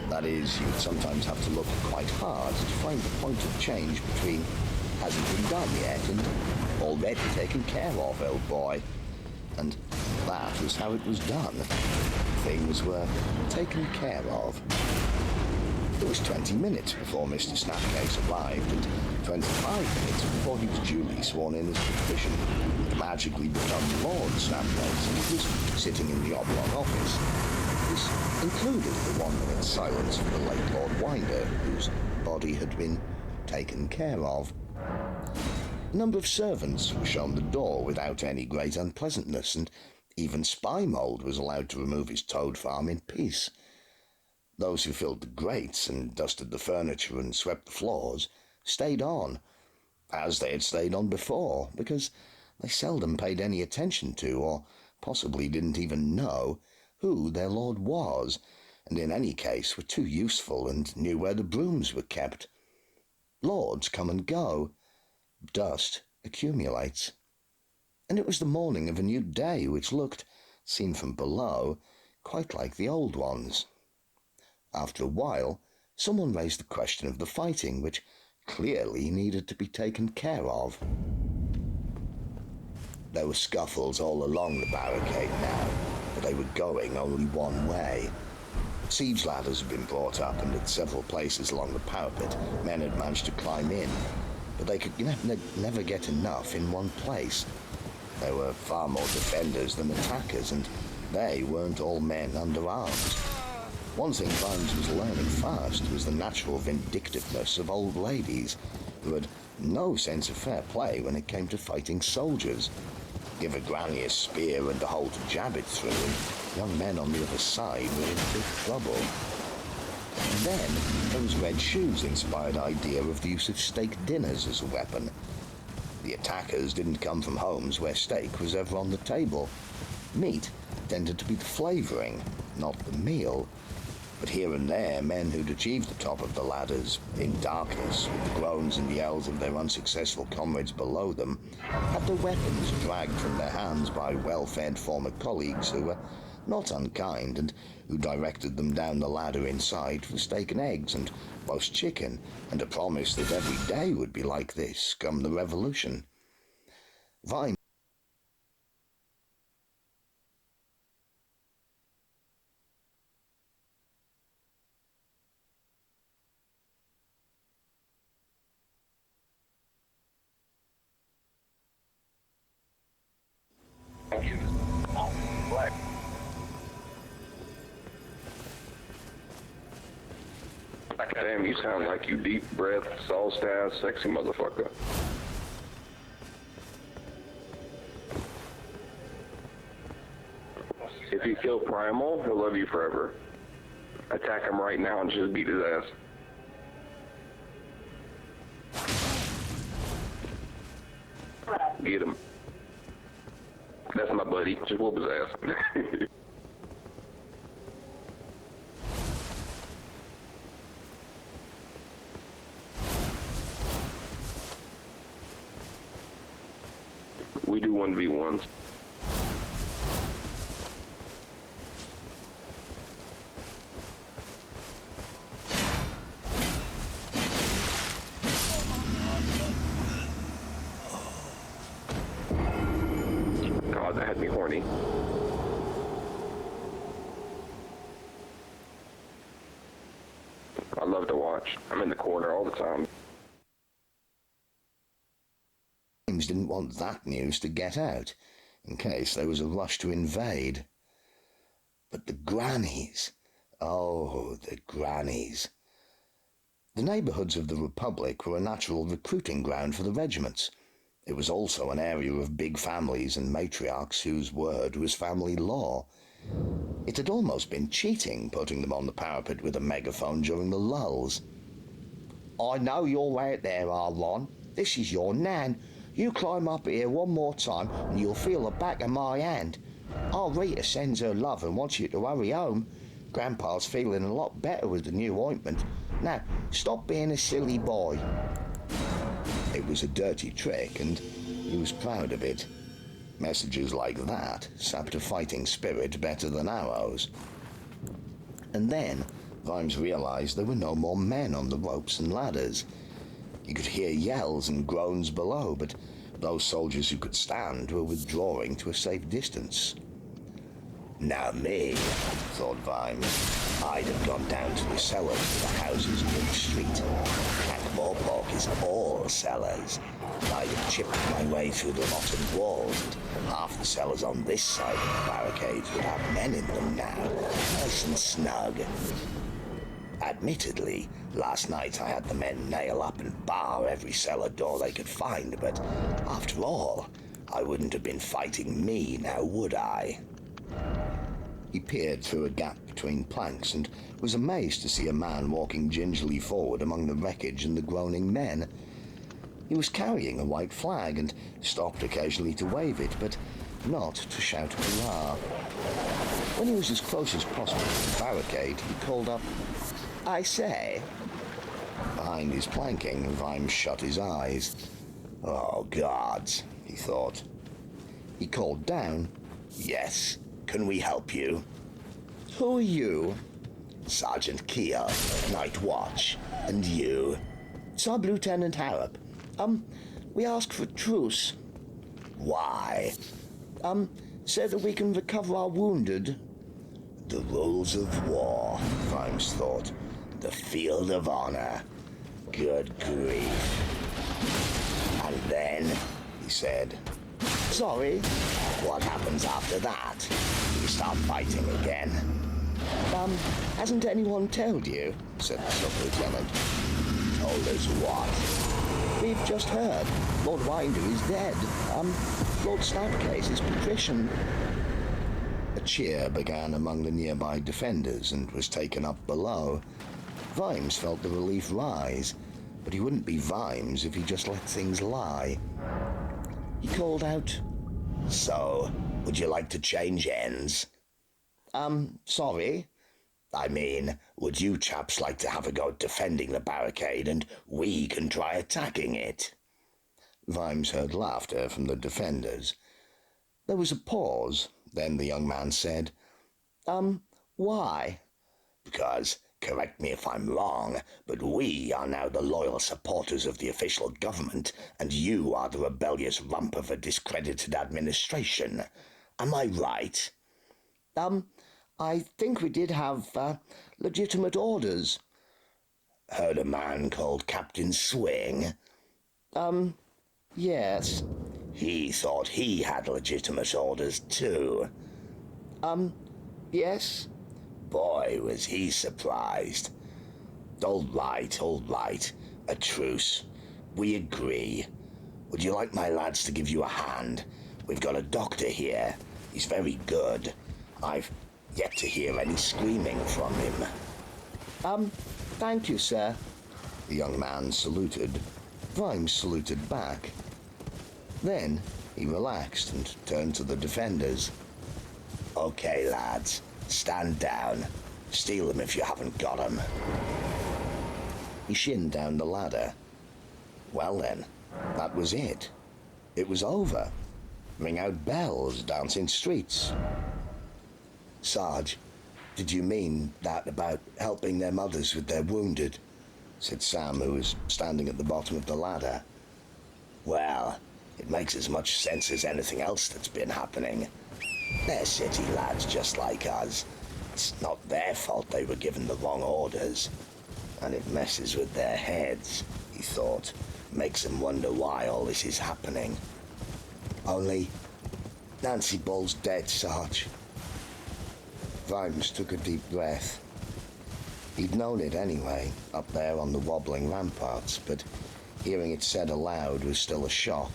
That is, you'd sometimes have to look quite hard to find the point of change between "hasn't been done yet" and "already taken care of, old boy." And that was how it was done. Things were taken care of. It was 20 minutes before Mr. Snapcase arrived, and 25 minutes before he was duly sworn in as patrician, had magically become Lord Snapcase, and he was sitting in the oblong office. This included the 1-minute silence for the late Lord Winder, whose body had been taken care of. A number of servants were shown the door without any great unpleasantness, and even Spy Mold was allowed to remove his toad farm in peace. Those who filled the grates and dusted the furniture and swept the floors stayed on, as they had stayed on before, because they seldom paid any attention to, or possibly didn't even know, who their lord was, and in any case were too useful and knew where the brooms were kept. Lords come and go. Dust accumulates. And it was the morning of a new day which looked, seen from below, quite like the old ones. After a while, someone raised the question of the fighting, which clearly needed to be taken care of. There were scuffles all along the barricade now, but they were going only one way. Siege ladders had been brought up, and at several places along the parapet, men had managed to climb in, but they could never get enough in one place. There were far more defenders than attackers, and they weren't all men under arms. One thing Vimes was learning fast was the natural vindictiveness of old ladies, who had no sense of fair play when it came to fighting soldiers. Give a granny a spear and a hole to jab it through, and young men on the other side were in big trouble. And then there was Red Shoe's inspired idea of the use of steak dinners as a weapon. The attackers didn't come from homes where steak was ever on the table. Meat tended to be the flavouring, not the meal. But here and there, men who'd achieved the top of the ladders, in darkness, with the groans and yells of their unsuccessful comrades below them, had their weapons dragged from their hands by well-fed former colleagues who were not unkind, and who directed them down the ladder inside for steak and eggs and roast chicken, and a promise that every day would be like this come the revolution. Vime Black. Damn, you sound like you deep breath, soul-style, sexy motherfucker. If you kill Primal, he'll love you forever. Attack him right now and just beat his ass. Get him. That's my buddy. Just whoop his ass. We do 1v1s. God, that had me horny. I love to watch. I'm in the corner all the time. didn't want that news to get out, in case there was a rush to invade. But the grannies, oh, the grannies. The neighbourhoods of the Republic were a natural recruiting ground for the regiments. It was also an area of big families and matriarchs whose word was family law. It had almost been cheating putting them on the parapet with a megaphone during the lulls. "I know you're out there, Arlon. This is your Nan. You climb up here one more time and you'll feel the back of my hand. Our Rita sends her love and wants you to hurry home. Grandpa's feeling a lot better with the new ointment. Now, stop being a silly boy." It was a dirty trick, and he was proud of it. Messages like that sapped a fighting spirit better than arrows. And then Vimes realized there were no more men on the ropes and ladders. He could hear yells and groans below, but those soldiers who could stand were withdrawing to a safe distance. Now me, thought Vimes, I'd have gone down to the cellars of the houses near the street. Morpork is all cellars. I'd have chipped my way through the rotted walls, and half the cellars on this side of the barricades would have men in them now, nice and snug. Admittedly, last night I had the men nail up and bar every cellar door they could find, but after all, I wouldn't have been fighting me now, would I? He peered through a gap between planks and was amazed to see a man walking gingerly forward among the wreckage and the groaning men. He was carrying a white flag and stopped occasionally to wave it, but not to shout hurrah. When he was as close as possible to the barricade, he called up, "I say." Behind his planking, Vimes shut his eyes. "Oh, gods," he thought. He called down, "Yes. Can we help you?" "Who are you?" "Sergeant Kia, Night Watch. And you?" "Sub-Lieutenant Harrop. We ask for truce." "Why?" So that we can recover our wounded." The rules of war, Vimes thought. The field of honor. Good grief. "And then," he said. "Sorry." "What happens after that? You start fighting again?" Hasn't anyone told you?" said the sub-lieutenant. "Told us what?" "We've just heard. Lord Winder is dead. Lord Snapcase is patrician." A cheer began among the nearby defenders and was taken up below. Vimes felt the relief rise, but he wouldn't be Vimes if he just let things lie. He called out, "So, would you like to change ends?" Sorry. I mean, would you chaps like to have a go at defending the barricade and we can try attacking it?" Vimes heard laughter from the defenders. There was a pause, then the young man said, Why? Because, correct me if I'm wrong, but we are now the loyal supporters of the official government, and you are the rebellious rump of a discredited administration. Am I right? I think we did have, legitimate orders. Heard a man called Captain Swing? Yes. He thought he had legitimate orders, too. Yes? Boy, was he surprised. All right. A truce. We agree. Would you like my lads to give you a hand? We've got a doctor here. He's very good. I've yet to hear any screaming from him. Thank you, sir. The young man saluted. Vimes saluted back. Then he relaxed and turned to the defenders. Okay, lads, stand down. Steal them if you haven't got them. He shinned down the ladder. Well then, that was it. It was over. Ring out bells, dance in streets. Sarge, did you mean that about helping their mothers with their wounded? Said Sam, who was standing at the bottom of the ladder. Well, it makes as much sense as anything else that's been happening. They're city lads just like us. It's not their fault they were given the wrong orders. And it messes with their heads, he thought. Makes them wonder why all this is happening. Only, Nancy Bull's dead, Sarge. Vimes took a deep breath. He'd known it anyway, up there on the wobbling ramparts, but hearing it said aloud was still a shock.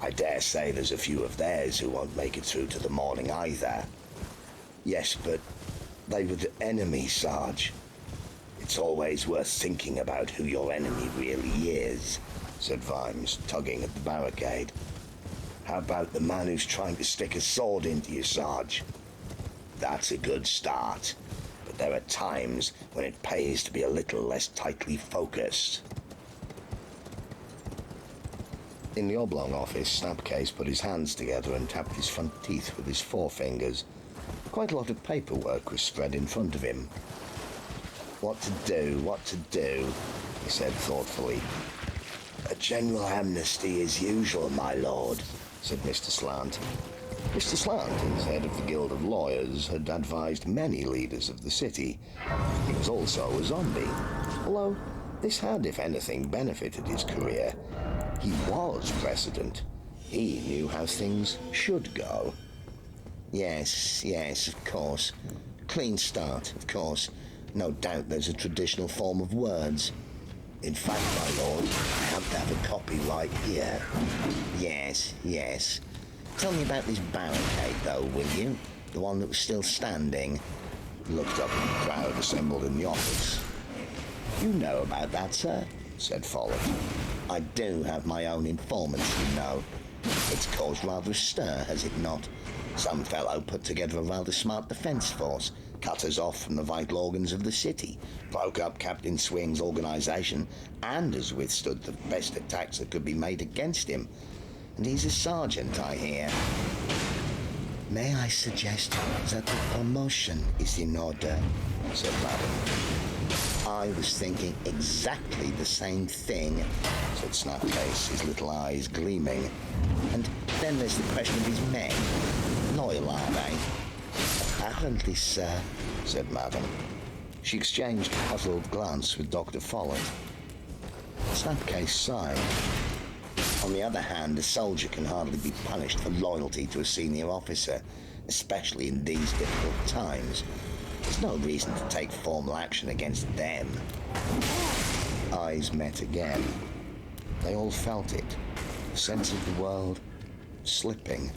I dare say there's a few of theirs who won't make it through to the morning either. Yes, but they were the enemy, Sarge. It's always worth thinking about who your enemy really is, said Vimes, tugging at the barricade. How about the man who's trying to stick a sword into you, Sarge? That's a good start, but there are times when it pays to be a little less tightly focused. In the oblong office, Snapcase put his hands together and tapped his front teeth with his forefingers. Quite a lot of paperwork was spread in front of him. What to do, he said thoughtfully. A general amnesty as usual, my lord, said Mr. Slant. Mr. Slant, as head of the Guild of Lawyers, had advised many leaders of the city. He was also a zombie, although this had, if anything, benefited his career. He was president. He knew how things should go. Yes, of course. Clean start, of course. No doubt there's a traditional form of words. In fact, my lord, I happen to have a copy right here. Yes. Tell me about this barricade, though, will you? The one that was still standing. He looked up at the crowd assembled in the office. You know about that, sir, said Follett. I do have my own informants, you know. It's caused rather a stir, has it not? Some fellow put together a rather smart defence force, cut us off from the vital organs of the city, broke up Captain Swing's organisation, and has withstood the best attacks that could be made against him. And he's a sergeant, I hear. May I suggest that the promotion is in order, said Madam. I was thinking exactly the same thing, said Snapcase, his little eyes gleaming. And then there's the question of his men. Loyal, are they? Apparently, sir, said Madam. She exchanged a puzzled glance with Dr. Follett. Snapcase sighed. On the other hand, a soldier can hardly be punished for loyalty to a senior officer, especially in these difficult times. There's no reason to take formal action against them. Eyes met again. They all felt it. The sense of the world slipping.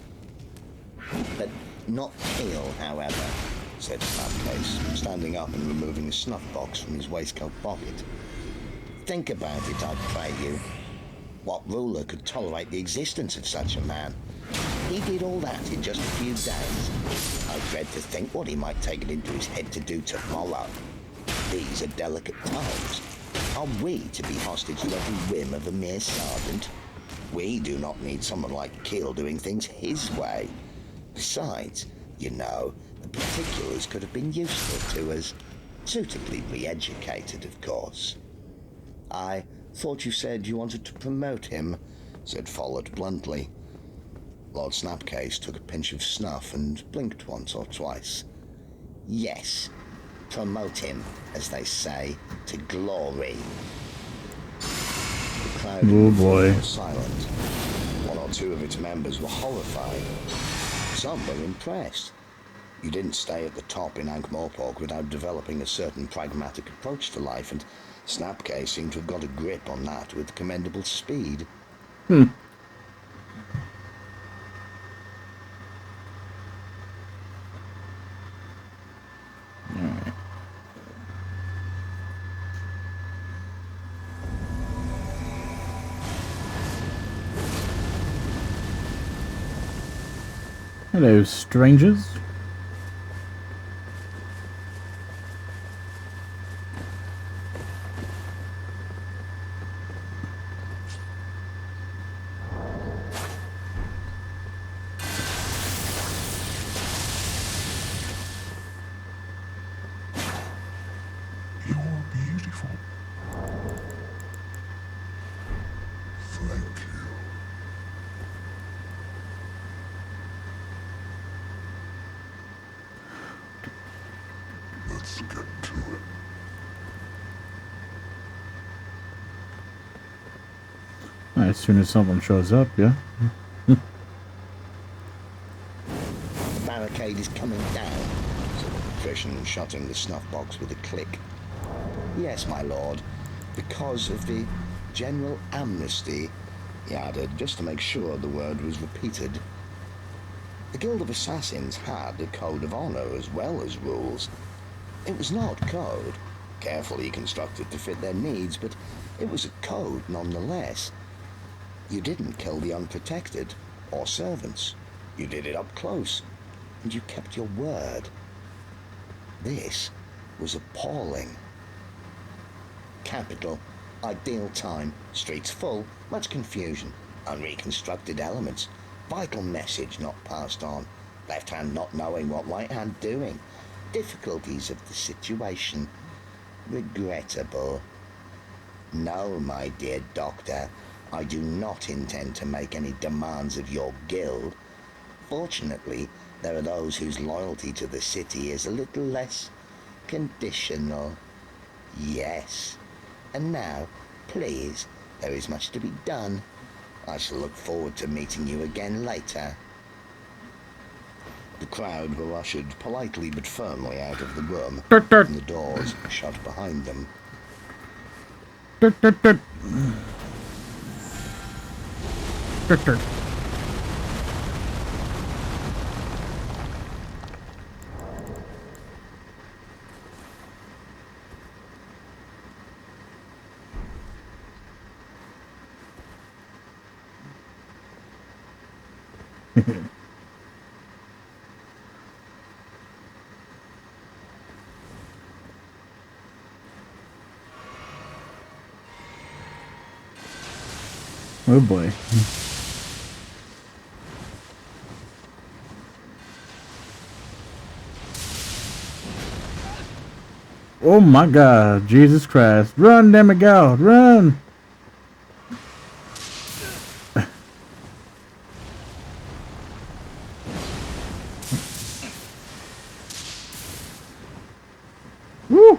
But not kill, however, said Snapcase, standing up and removing a snuff box from his waistcoat pocket. Think about it, I pray you. What ruler could tolerate the existence of such a man? He did all that in just a few days. I dread to think what he might take it into his head to do tomorrow. These are delicate times. Are we to be hostage to every whim of a mere sergeant? We do not need someone like Kill doing things his way. Besides, you know, The particulars could have been useful to us. Suitably re-educated, of course. I thought you said you wanted to promote him, said Follett bluntly. Lord Snapcase took a pinch of snuff and blinked once or twice. Yes, promote him, as they say, to glory. The crowd was silent. One or two of its members were horrified. Some were impressed. You didn't stay at the top in Ankh-Morpork without developing a certain pragmatic approach to life, and Snapcase seemed to have got a grip on that with commendable speed. Alright. Hello, strangers. You're beautiful. Thank you. Let's get to it. As soon as someone shows up, yeah. The barricade is coming down, said the patrician, shutting the snuff box with a click. Yes, my lord, because of the general amnesty, he added, just to make sure the word was repeated. The Guild of Assassins had a code of honor as well as rules. It was not code, carefully constructed to fit their needs, but it was a code nonetheless. You didn't kill the unprotected, or servants. You did it up close, and you kept your word. This was appalling. Capital, ideal time, streets full, much confusion, unreconstructed elements, vital message not passed on, left hand not knowing what right hand doing, difficulties of the situation. Regrettable. No, my dear doctor, I do not intend to make any demands of your guild. Fortunately, there are those whose loyalty to the city is a little less conditional. Yes. And now, please, there is much to be done. I shall look forward to meeting you again later. The crowd were ushered politely but firmly out of the room, and the doors shut behind them. Oh boy. Oh my God, Jesus Christ. Run, demigod, run! Woo!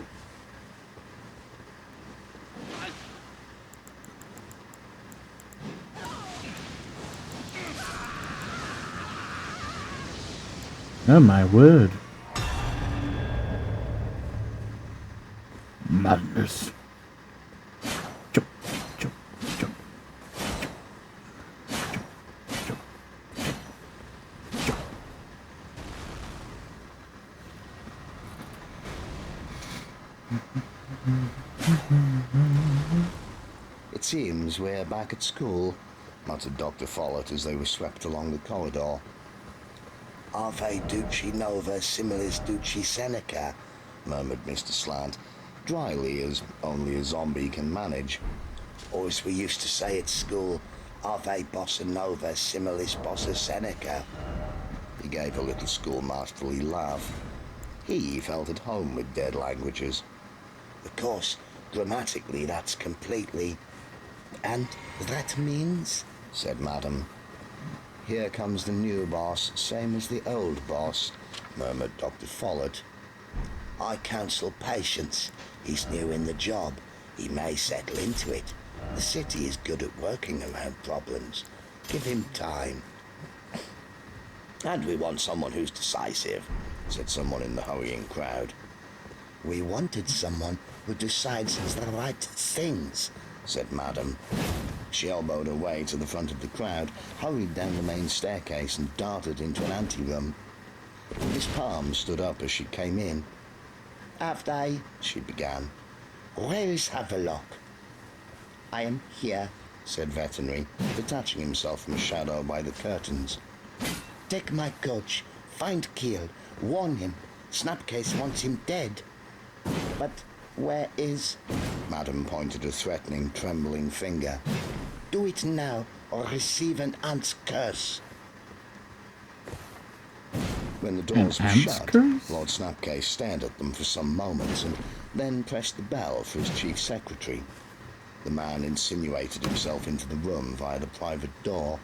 Oh my word. Madness. Chop, chop, chop, chop, chop, chop, chop. It seems we're back at school, muttered Dr. Follett as they were swept along the corridor. Ave duci nova similis duci Seneca, murmured Mr. Slant, dryly as only a zombie can manage. Or as we used to say at school, Ave bossa nova similis bossa Seneca. He He gave a little schoolmasterly laugh. He felt at home with dead languages. Of course, grammatically that's completely... And that means? Said Madam. Here comes the new boss, same as the old boss, murmured Dr. Follett. I counsel patience. He's new in the job. He may settle into it. The city is good at working around problems. Give him time. And we want someone who's decisive, said someone in the hurrying crowd. We wanted someone who decides the right things, said Madam. She elbowed her way to the front of the crowd, hurried down the main staircase and darted into an anteroom. Miss Palm stood up as she came in. Have they? She began. Where is Havelock? I am here, said Veterinary, detaching himself from shadow by the curtains. Take my coach. Find Keel. Warn him. Snapcase wants him dead. But where is... Madam pointed a threatening, trembling finger. Do it now, or receive an ant's curse. When the doors were shut, curse? Lord Snapcase stared at them for some moments and then pressed the bell for his chief secretary. The man insinuated himself into the room via the private door.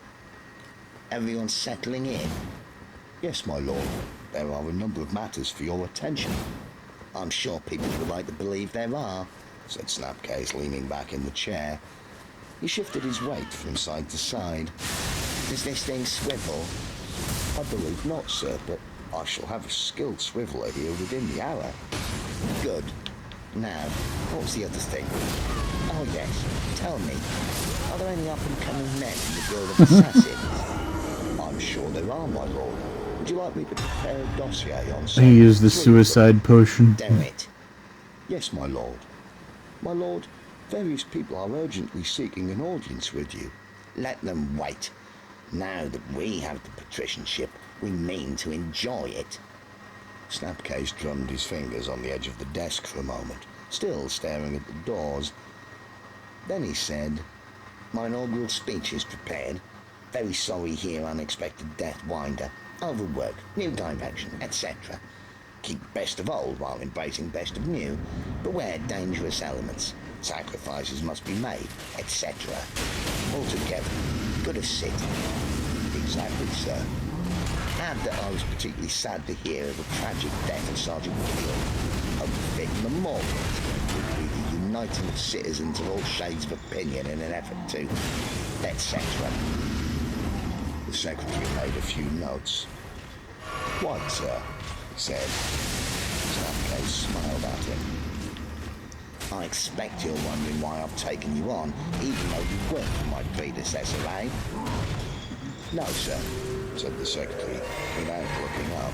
Everyone settling in? Yes, my lord. There are a number of matters for your attention. I'm sure people would like to believe there are, said Snapcase, leaning back in the chair. He shifted his weight from side to side. Does this thing swivel? I believe not, sir, but I shall have a skilled swiveller here within the hour. Good. Now, what was the other thing? Oh yes, tell me, are there any up-and-coming men in the Guild of Assassins? I'm sure there are, my lord. Would you like me to prepare a dossier on He used the suicide potion. Do it. Yes, my lord. My lord, various people are urgently seeking an audience with you. Let them wait. Now that we have the patricianship, we mean to enjoy it. Snapcase drummed his fingers on the edge of the desk for a moment, still staring at the doors. Then he said, My inaugural speech is prepared. Very sorry here, unexpected death winder. Overwork, new direction, etc. Keep best of old while embracing best of new. Beware dangerous elements. Sacrifices must be made, etc. Altogether, good as city. Exactly, sir. Add that I was particularly sad to hear of the tragic death of Sergeant Keel. A big memorial would be the uniting of citizens of all shades of opinion in an effort to, etc. The secretary made a few notes. Quite, sir, he said. Snapcase smiled at him. I expect you're wondering why I've taken you on, even though you worked for my predecessor, eh? No, sir, said the secretary, without looking up.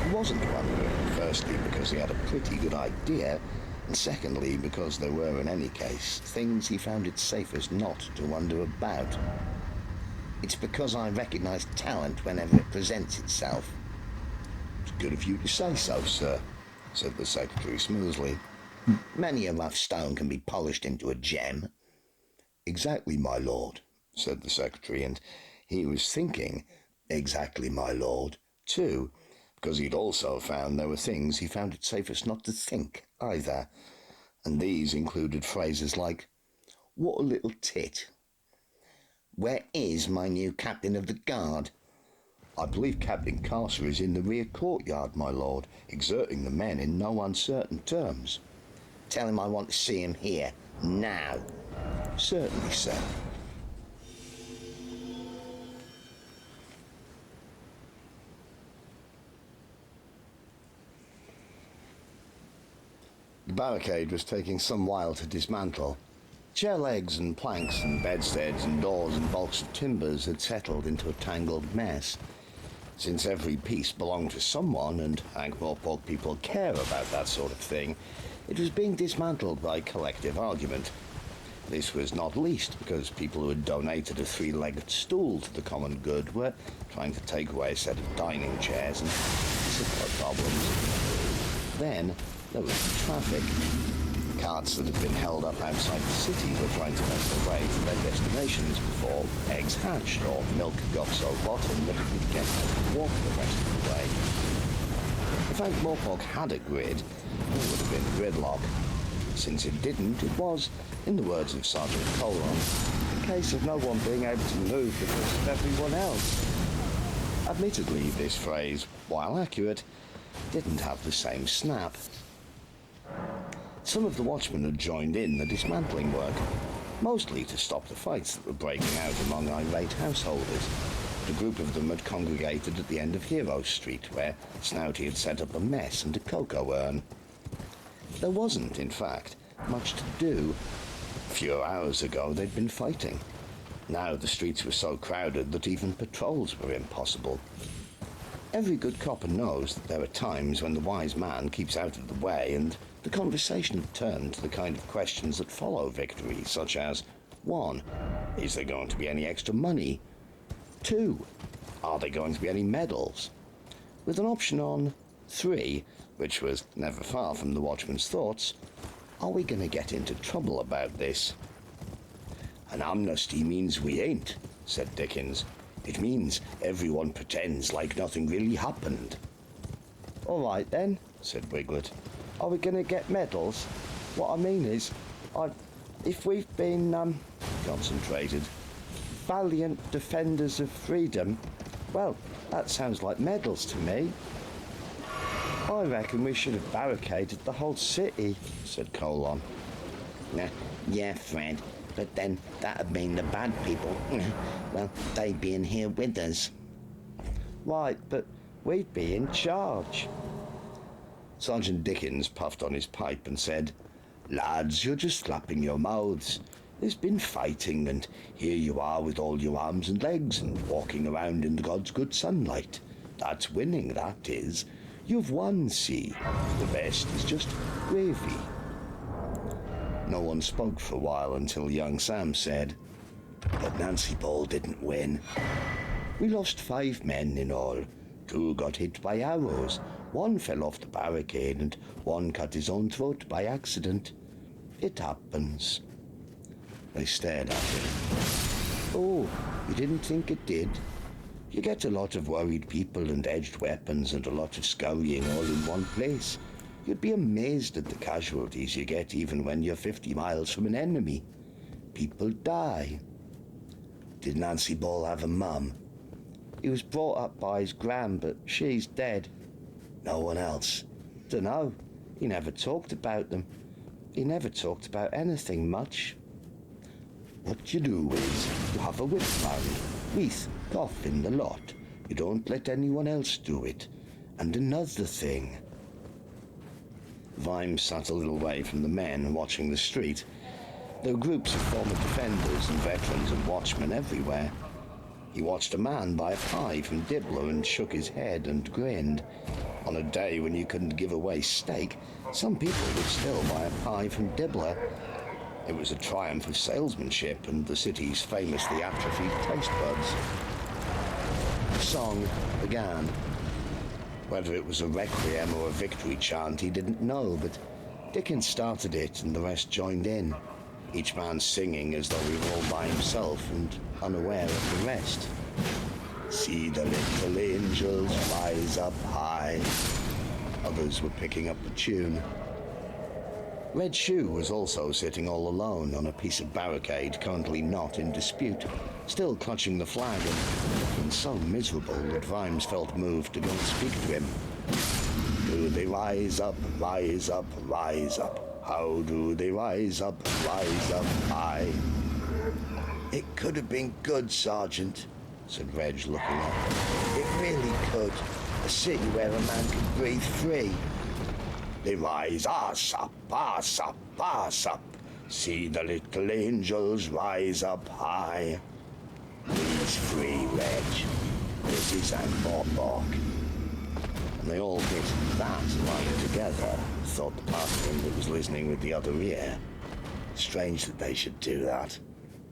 He wasn't wondering, firstly because he had a pretty good idea, and secondly because there were, in any case, things he found it safest not to wonder about. It's because I recognize talent whenever it presents itself. It's good of you to say so, sir, said the secretary smoothly. Many a rough stone can be polished into a gem. Exactly, my lord, said the secretary, and he was thinking, exactly, my lord, too, because he'd also found there were things he found it safest not to think, either, and these included phrases like, what a little tit. Where is my new captain of the guard? I believe Captain Carcer is in the rear courtyard, my lord, exerting the men in no uncertain terms. Tell him I want to see him here, now. Certainly, sir. The barricade was taking some while to dismantle. Chair legs and planks and bedsteads and doors and bulks of timbers had settled into a tangled mess. Since every piece belonged to someone, and Ankh-Morpork people care about that sort of thing, it was being dismantled by collective argument. This was not least because people who had donated a three-legged stool to the common good were trying to take away a set of dining chairs and similar problems. Then there was the traffic. carts that had been held up outside the city were trying to make their way to their destinations before eggs hatched or milk got so bottom that it would get out to walk the rest of the way. If Ankh-Morpork had a grid, it would have been gridlock. Since it didn't, it was, in the words of Sergeant Colon, a case of no one being able to move because of everyone else. Admittedly, this phrase, while accurate, didn't have the same snap. Some of the watchmen had joined in the dismantling work, mostly to stop the fights that were breaking out among irate householders. A group of them had congregated at the end of Hero Street, where Snouty had set up a mess and a cocoa urn. There wasn't, in fact, much to do. A few hours ago they'd been fighting. Now the streets were so crowded that even patrols were impossible. Every good copper knows that there are times when the wise man keeps out of the way, and the conversation had turned to the kind of questions that follow victory, such as 1. Is there going to be any extra money? 2. Are there going to be any medals? With an option on 3, which was never far from the watchman's thoughts, are we going to get into trouble about this? An amnesty means we ain't, said Dickens. It means everyone pretends like nothing really happened. All right then, said Wiglet. Are we going to get medals? What I mean is, if we've been, concentrated, valiant defenders of freedom, well, that sounds like medals to me. I reckon we should have barricaded the whole city, said Colon. Yeah, Fred, but then that'd mean the bad people, well, they'd be in here with us. Right, but we'd be in charge. Sergeant Dickens puffed on his pipe and said, Lads, you're just slapping your mouths. There's been fighting, and here you are with all your arms and legs and walking around in God's good sunlight. That's winning, that is. You've won, see. The rest is just gravy. No one spoke for a while until young Sam said, But Nancy Ball didn't win. We lost 5 men in all. 2 got hit by arrows. 1 fell off the barricade and 1 cut his own throat by accident. It happens. They stared at him. Oh, you didn't think it did? You get a lot of worried people and edged weapons and a lot of scurrying all in one place. You'd be amazed at the casualties you get even when you're 50 miles from an enemy. People die. Did Nancy Ball have a mum? He was brought up by his gran, but she's dead. No one else? Dunno. He never talked about them. He never talked about anything much. What you do is, you have a whip round, wreath, coffin, the lot. You don't let anyone else do it. And another thing. Vimes sat a little way from the men watching the street. There were groups of former defenders and veterans and watchmen everywhere. He watched a man buy a pie from Dibbler and shook his head and grinned. On a day when you couldn't give away steak, some people would still buy a pie from Dibbler. It was a triumph of salesmanship and the city's famously atrophied taste buds. The song began. Whether it was a requiem or a victory chant, he didn't know, but Dickens started it and the rest joined in, each man singing as though he were all by himself and unaware of the rest. See the little angels rise up high. Others were picking up the tune. Red Shoe was also sitting all alone on a piece of barricade currently not in dispute, still clutching the flag and looking so miserable that Vimes felt moved to go and speak to him. Do they rise up, rise up, rise up? How do they rise up high? It could have been good, Sergeant, said Reg, looking up. It really could. A city where a man could breathe free. They rise us up, us up, us up. See the little angels rise up high. He's free, Reg. This is Ankh-Morpork. And they all hit that line together, thought the part of him that was listening with the other ear. Strange that they should do that.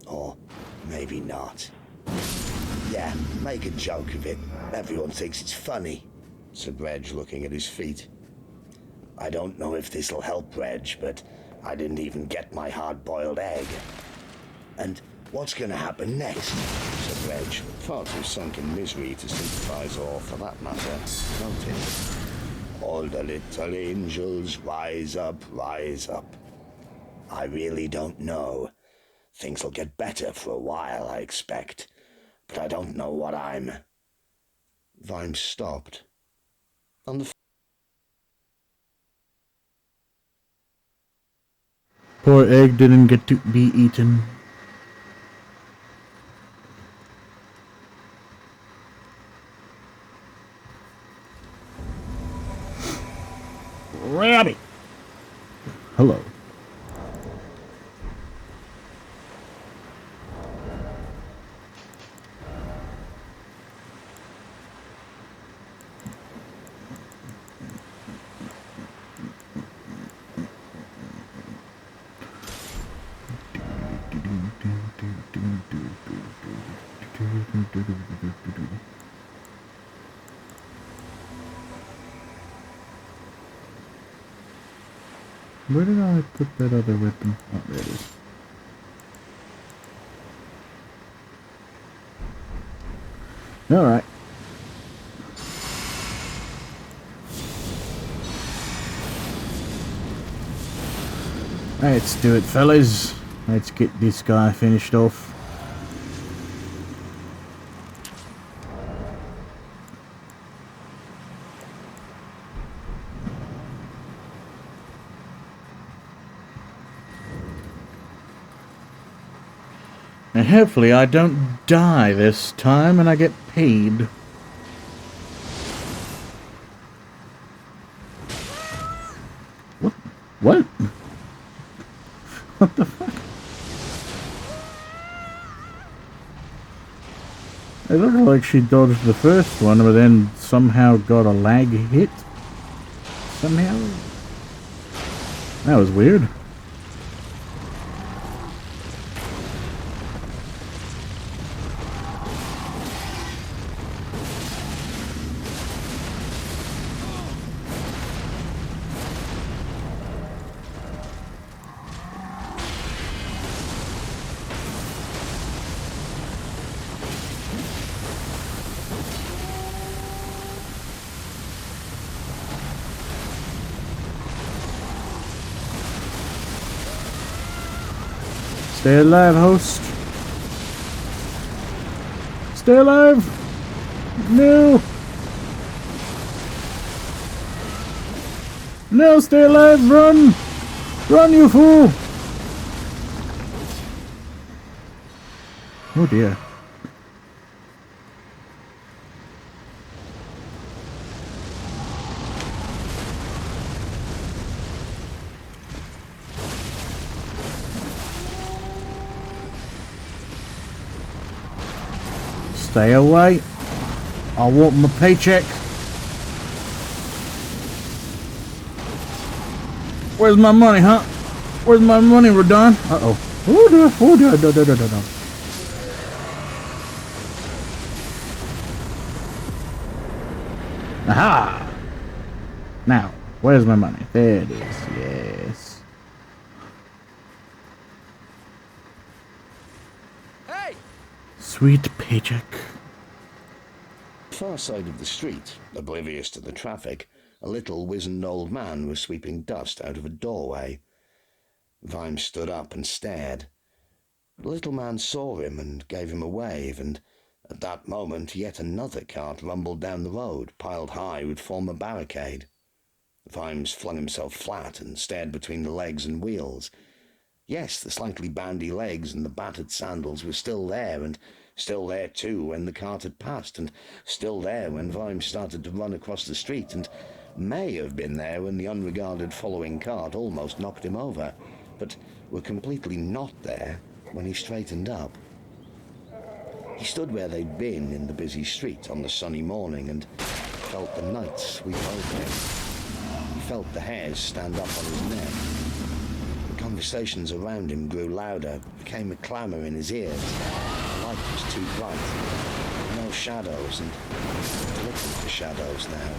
Or maybe not. Yeah, make a joke of it. Everyone thinks it's funny, said Reg, looking at his feet. I don't know if this'll help, Reg, but I didn't even get my hard-boiled egg. And what's going to happen next? Said Reg, far too sunk in misery to sympathize or, for that matter, notice. All the little angels, rise up, rise up. I really don't know. Things will get better for a while, I expect. But I don't know what I'm... Vimes stopped. On the Poor egg didn't get to be eaten. Rabbit! Hello. Where did I put that other weapon? Oh, there it is. Alright. Let's do it, fellas. Let's get this guy finished off. And hopefully I don't die this time and I get paid. What? What? What the fuck? It looked like she dodged the first one, but then somehow got a lag hit. Somehow? That was weird. Stay alive, host. Stay alive. No. No, stay alive. Run. Run, you fool. Oh dear. Stay away. I want my paycheck. Where's my money, huh? Where's my money, Radon? Uh-oh. Oh, dear. Oh, dear. Aha! Now, where's my money? There it is. Yes. Hey! Sweet paycheck. far side of the street, oblivious to the traffic, a little wizened old man was sweeping dust out of a doorway. Vimes stood up and stared. The little man saw him and gave him a wave, and at that moment yet another cart rumbled down the road, piled high would form a barricade. Vimes flung himself flat and stared between the legs and wheels. Yes, the slightly bandy legs and the battered sandals were still there, and still there too when the cart had passed, and still there when Vimes started to run across the street, and may have been there when the unregarded following cart almost knocked him over, but were completely not there when he straightened up. He stood where they'd been in the busy street on the sunny morning and felt the night sweep over him. He felt the hairs stand up on his neck. The conversations around him grew louder, became a clamour in his ears. The light was too bright. There were no shadows, and he was looking for shadows now.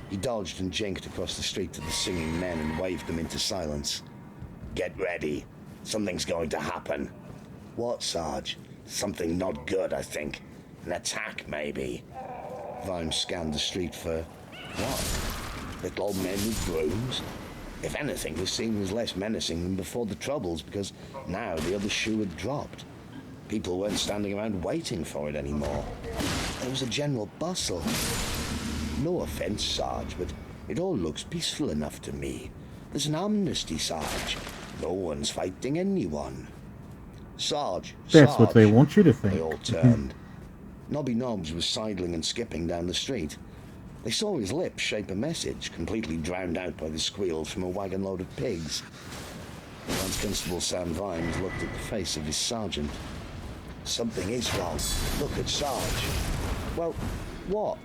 He dodged and jinked across the street to the singing men and waved them into silence. Get ready. Something's going to happen. What, Sarge? Something not good, I think. An attack, maybe. Vimes scanned the street for what? Little old men with brooms? If anything, the scene was less menacing than before the Troubles, because now the other shoe had dropped. People weren't standing around waiting for it anymore. There was a general bustle. No offense, Sarge, but it all looks peaceful enough to me. There's an amnesty, Sarge. No one's fighting anyone. Sarge, That's what they want you to think. They all turned. Nobby Nobbs was sidling and skipping down the street. They saw his lips shape a message, completely drowned out by the squeals from a wagon load of pigs. Lance Constable Sam Vimes looked at the face of his sergeant. Something is wrong. Look at Sarge. Well, what?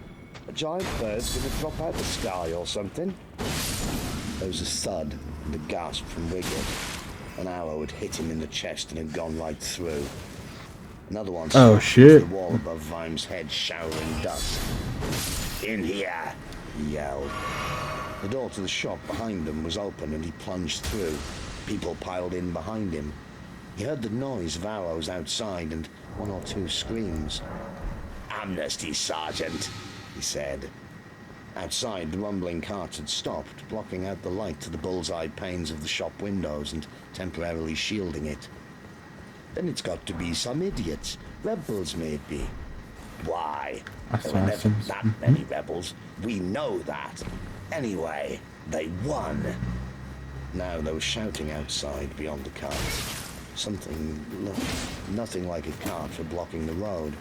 A giant bird's gonna drop out the sky or something? There was a thud and a gasp from Wiggett. An arrow had hit him in the chest and had gone right through. Another one shit. The wall above Vimes' head, showering dust. In here, he yelled. The door to the shop behind them was open and he plunged through. People piled in behind him. He heard the noise of arrows outside and one or two screams. Amnesty, Sergeant, he said. Outside, the rumbling carts had stopped, blocking out the light to the bull's-eye panes of the shop windows and temporarily shielding it. Then it's got to be some idiots. Rebels, maybe. Why? There were never that many rebels. We know that. Anyway, they won. Now there was shouting outside beyond the carts. Something looked nothing like a cart for blocking the road.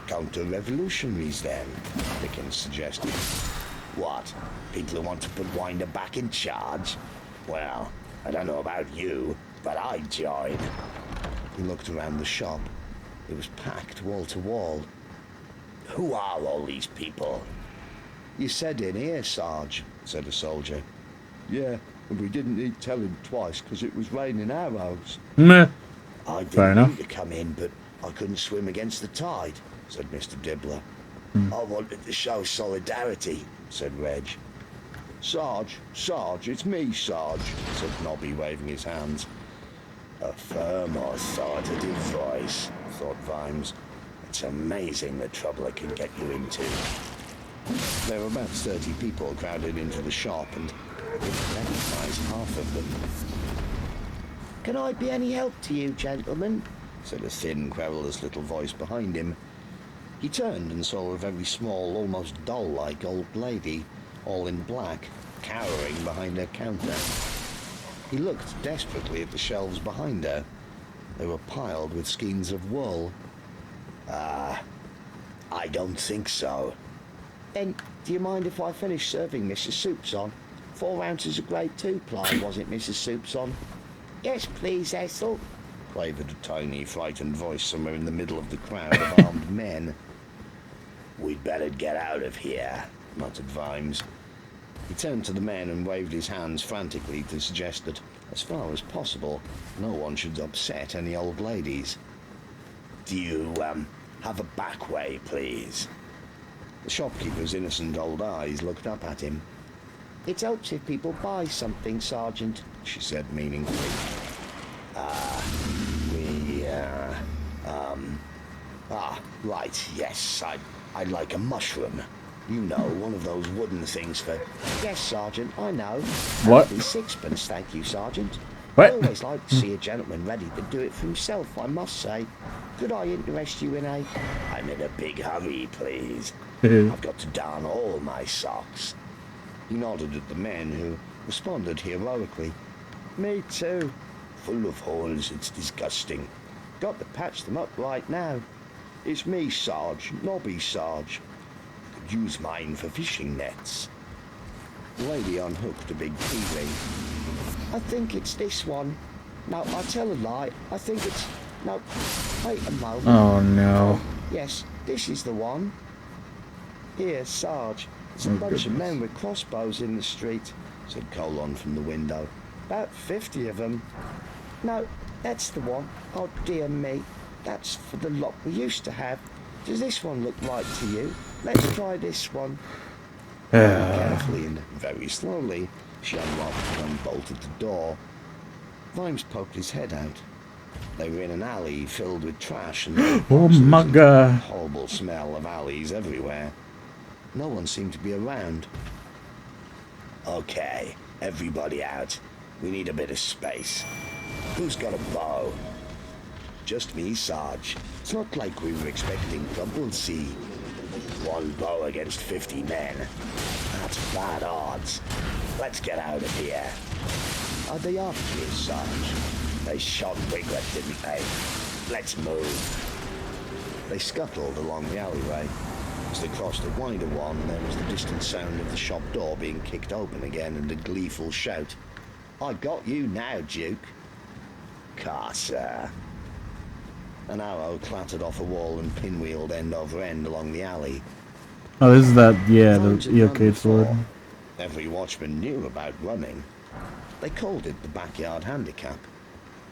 Counter-revolutionaries, then, Dickens suggested. What? People who want to put Winder back in charge? Well, I don't know about you, but I'd join. He looked around the shop. It was packed wall to wall. Who are all these people? You said in here, Sarge, said a soldier. Yeah, and we didn't need telling twice because it was raining arrows. Meh. I Fair didn't enough. mean to come in, but I couldn't swim against the tide, said Mr. Dibbler. I wanted to show solidarity, said Reg. Sarge, it's me, Sarge, said Nobby, waving his hands. A firm, authoritative voice, thought Vimes. It's amazing the trouble it can get you into. There were about 30 people crowded into the shop, and I didn't recognize half of them. Can I be any help to you, gentlemen? Said a thin, querulous little voice behind him. He turned and saw a very small, almost doll-like old lady, all in black, cowering behind her counter. He looked desperately at the shelves behind her. They were piled with skeins of wool. I don't think so. Then, do you mind if I finish serving Mrs. Soupson? 4 ounces of grade 2 ply, was it, Mrs. Soupson? Yes, please, Ethel, quavered a tiny, frightened voice somewhere in the middle of the crowd of armed men. We'd better get out of here, muttered Vimes. He turned to the men and waved his hands frantically to suggest that, as far as possible, no one should upset any old ladies. Do you, have a back way, please? The shopkeeper's innocent old eyes looked up at him. It helps if people buy something, Sergeant, she said meaningfully. Right, yes, I'd like a mushroom. You know, one of those wooden things for... Yes, Sergeant, I know. What? 6pence, thank you, Sergeant. What? I always like to see a gentleman ready to do it for himself, I must say. Could I interest you in a... I'm in a big hurry, please. I've got to darn all my socks. He nodded at the men, who responded heroically. Me too. Full of holes, it's disgusting. Got to patch them up right now. It's me, Sarge, Nobby Sarge. Could use mine for fishing nets. The lady unhooked a big tea ring. I think it's this one. No, I tell a lie. I think it's... No, wait a moment. Oh, no. Yes, this is the one. Here, Sarge. There's a bunch of men with crossbows in the street, said Colon from the window. About 50 of them. No, that's the one. Oh, dear me. That's for the lot we used to have. Does this one look right to you? Let's try this one. Very carefully and very slowly, she unlocked and unbolted the door. Vimes poked his head out. They were in an alley filled with trash and Oh my god. horrible smell of alleys everywhere. No one seemed to be around. Okay, everybody out. We need a bit of space. Who's got a bow? Just me, Sarge. It's not like we were expecting trouble, see? One bow against 50 men. That's bad odds. Let's get out of here. Are they after you, Sarge? They shot Wiglet, didn't they? Let's move. They scuttled along the alleyway. As they crossed a wider one, there was the distant sound of the shop door being kicked open again and a gleeful shout. I got you now, Duke. Car, sir. An arrow clattered off a wall and pinwheeled end over end along the alley. Oh, this is that, yeah, Vimes the had run arcade sword. before. Every watchman knew about running. They called it the backyard handicap.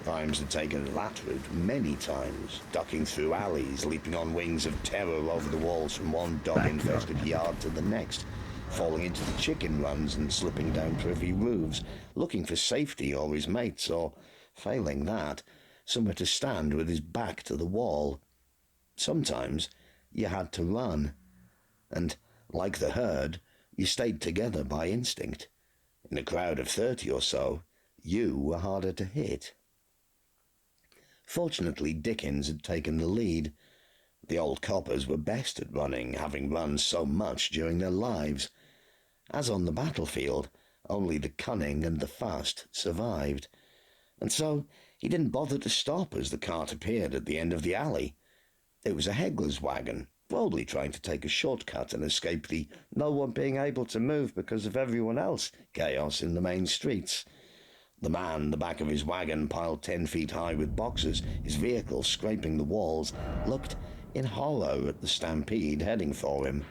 Vimes had taken that route many times, ducking through alleys, leaping on wings of terror over the walls from one dog-infested yard to the next, falling into the chicken runs and slipping down privy roofs, looking for safety or his mates, or, failing that, somewhere to stand with his back to the wall. Sometimes you had to run, and, like the herd, you stayed together by instinct. In a crowd of 30 or so, you were harder to hit. Fortunately, Dickens had taken the lead. The old coppers were best at running, having run so much during their lives. As on the battlefield, only the cunning and the fast survived. And so he didn't bother to stop as the cart appeared at the end of the alley. It was a haggler's wagon, boldly trying to take a shortcut and escape the no one being able to move because of everyone else chaos in the main streets. The man, the back of his wagon piled 10 feet high with boxes, his vehicle scraping the walls, looked in horror at the stampede heading for him.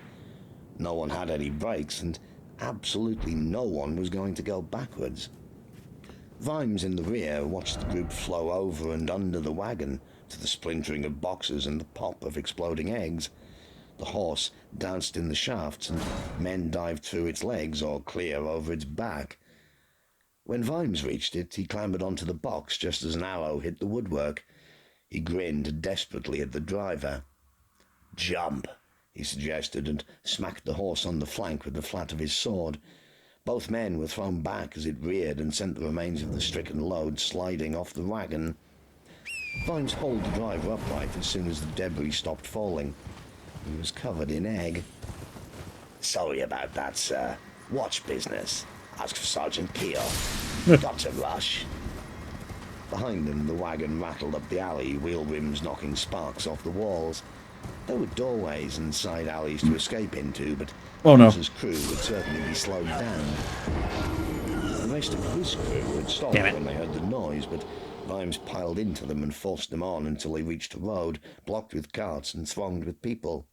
No one had any brakes, and absolutely no one was going to go backwards. Vimes in the rear watched the group flow over and under the wagon to the splintering of boxes and the pop of exploding eggs. The horse danced in the shafts, and men dived through its legs or clear over its back. When Vimes reached it, he clambered onto the box just as an arrow hit the woodwork. He grinned desperately at the driver. Jump, he suggested, and smacked the horse on the flank with the flat of his sword. Both men were thrown back as it reared and sent the remains of the stricken load sliding off the wagon. Vimes hauled the driver upright as soon as the debris stopped falling. He was covered in egg. Sorry about that, sir. Watch business. Ask for Sergeant Keel. Got to rush. Behind them, the wagon rattled up the alley, wheel rims knocking sparks off the walls. There were doorways and side alleys to escape into, but Vimes's crew would certainly be slowed down. The rest of his crew had stopped when they heard the noise, but Vimes piled into them and forced them on until they reached a road blocked with carts and thronged with people.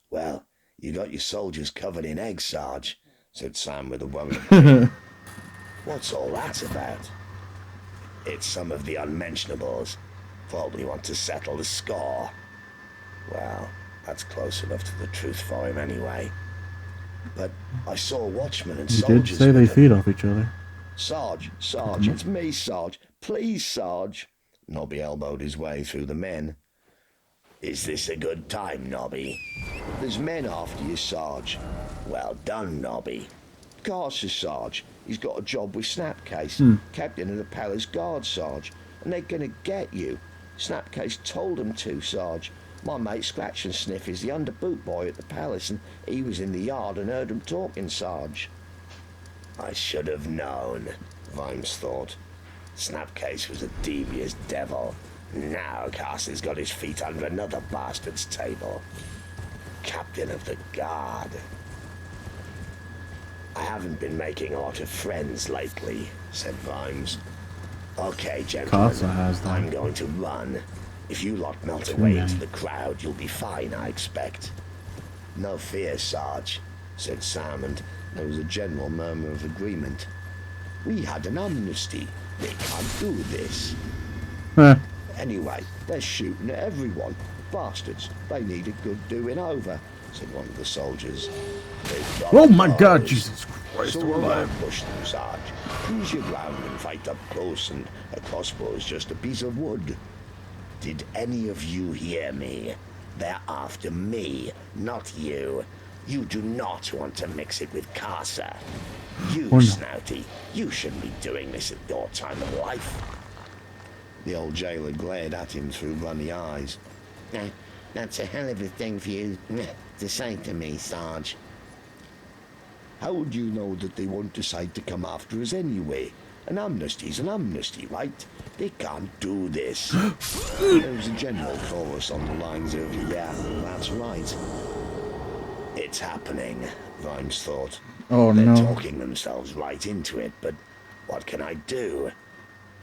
Well, you got your soldiers covered in eggs, Sarge, said Sam with a worried grin. What's all that about? It's some of the unmentionables. Probably want to settle the score. Well, that's close enough to the truth for him anyway. But I saw watchmen and soldiers. You did say they feed off each other. Sarge, it's me, Sarge. Please, Sarge. Nobby elbowed his way through the men. Is this a good time, Nobby? There's men after you, Sarge. Well done, Nobby. Carcer, Sarge. He's got a job with Snapcase, captain of the palace guard, Sarge, and they're gonna get you. Snapcase told them to, Sarge. My mate Scratch and Sniff is the underboot boy at the palace, and he was in the yard and heard them talking, Sarge. I should have known, Vimes thought. Snapcase was a devious devil. Now Carcer's got his feet under another bastard's table. Captain of the guard. I haven't been making a lot of friends lately, said Vimes. Okay, gentlemen, I'm going to run. If you lot melt away into the crowd, you'll be fine, I expect. No fear, Sarge, said Sam, and there was a general murmur of agreement. We had an amnesty. They can't do this. Anyway, they're shooting at everyone. Bastards, they need a good doing over. said one of the soldiers. "They've got Oh my God, clothes. Jesus Christ, So we're we alive. won't push them, Sarge. Choose your ground and fight up close, and a crossbow is just a piece of wood. Did any of you hear me? They're after me, not you. You do not want to mix it with Casa. You, Oh, no. Snouty, you shouldn't be doing this at your time of life." The old jailer glared at him through runny eyes. "That's a hell of a thing for you to say to me, Sarge." "How would you know that they won't decide to come after us anyway? An amnesty's an amnesty, right? They can't do this." There was a general chorus on the lines of, "Yeah, that's right." It's happening, Vimes thought. Oh They're no. talking themselves right into it, but what can I do?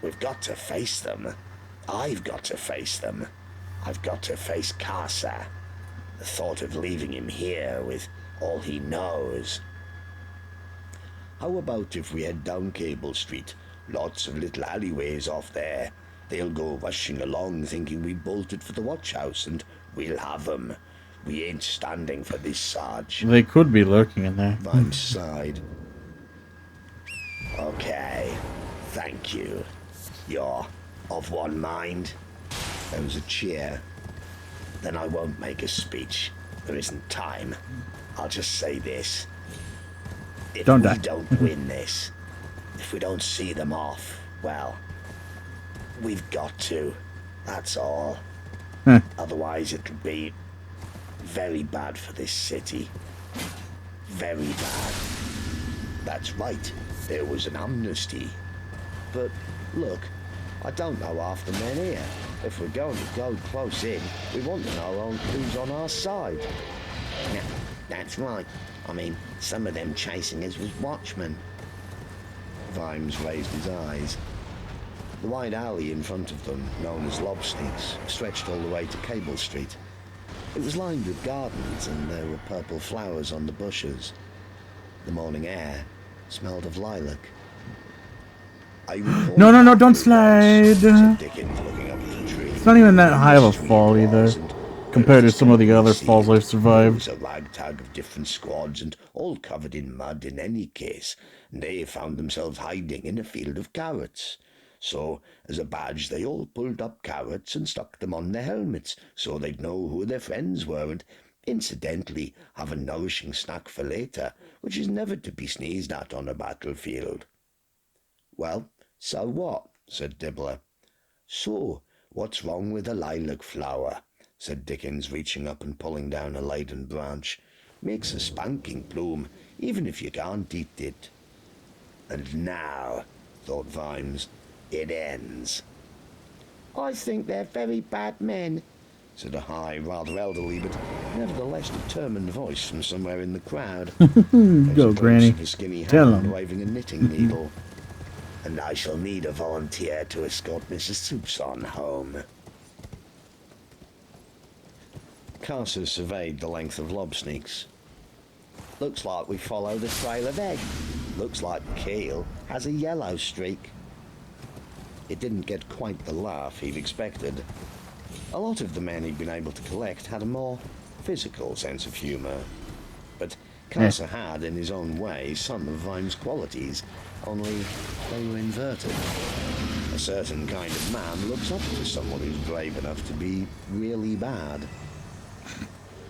We've got to face them. I've got to face them. I've got to face Casa. The thought of leaving him here with all he knows. How about if we head down Cable Street? Lots of little alleyways off there. They'll go rushing along thinking we bolted for the watch house, and we'll have them. We ain't standing for this, Sarge. They could be lurking in there. Vimes sighed. "Okay, thank you. You're of one mind?" There was a cheer. "Then I won't make a speech. There isn't time. I'll just say this. If Don't we die. don't win this, if we don't see them off, well, we've got to. That's all. Otherwise it'll be very bad for this city. Very bad." That's right. There was an amnesty. But look, I don't know half the men here. If we're going to go close in, we want to know who's on our side. That's right. I mean, some of them chasing us was watchmen. Vimes raised his eyes. The wide alley in front of them, known as Lobsticks, stretched all the way to Cable Street. It was lined with gardens, and there were purple flowers on the bushes. The morning air smelled of lilac. No, don't slide. Said Dickens, looking up at the tree. It's not even that high of a fall either, compared to some of the other falls I've survived. There was a ragtag of different squads, and all covered in mud in any case, and they found themselves hiding in a field of carrots. So, as a badge, they all pulled up carrots and stuck them on their helmets, so they'd know who their friends were, and incidentally have a nourishing snack for later, which is never to be sneezed at on a battlefield. "Well, so what?" said Dibbler. "So, what's wrong with a lilac flower?" said Dickens, reaching up and pulling down a laden branch. "Makes a spanking bloom, even if you can't eat it." And now, thought Vimes, it ends. "I think they're very bad men," said a high, rather elderly, but nevertheless determined voice from somewhere in the crowd. Go, Granny. A skinny Tell hand 'em. waving a knitting needle. "And I shall need a volunteer to escort Mrs. Soupson home." Carcer surveyed the length of Lobsneaks. "Looks like we followed a trail of egg. Looks like Keel has a yellow streak." It didn't get quite the laugh he'd expected. A lot of the men he'd been able to collect had a more physical sense of humour. But Carcer had, in his own way, some of Vimes' qualities, only they were inverted. A certain kind of man looks up to someone who's brave enough to be really bad.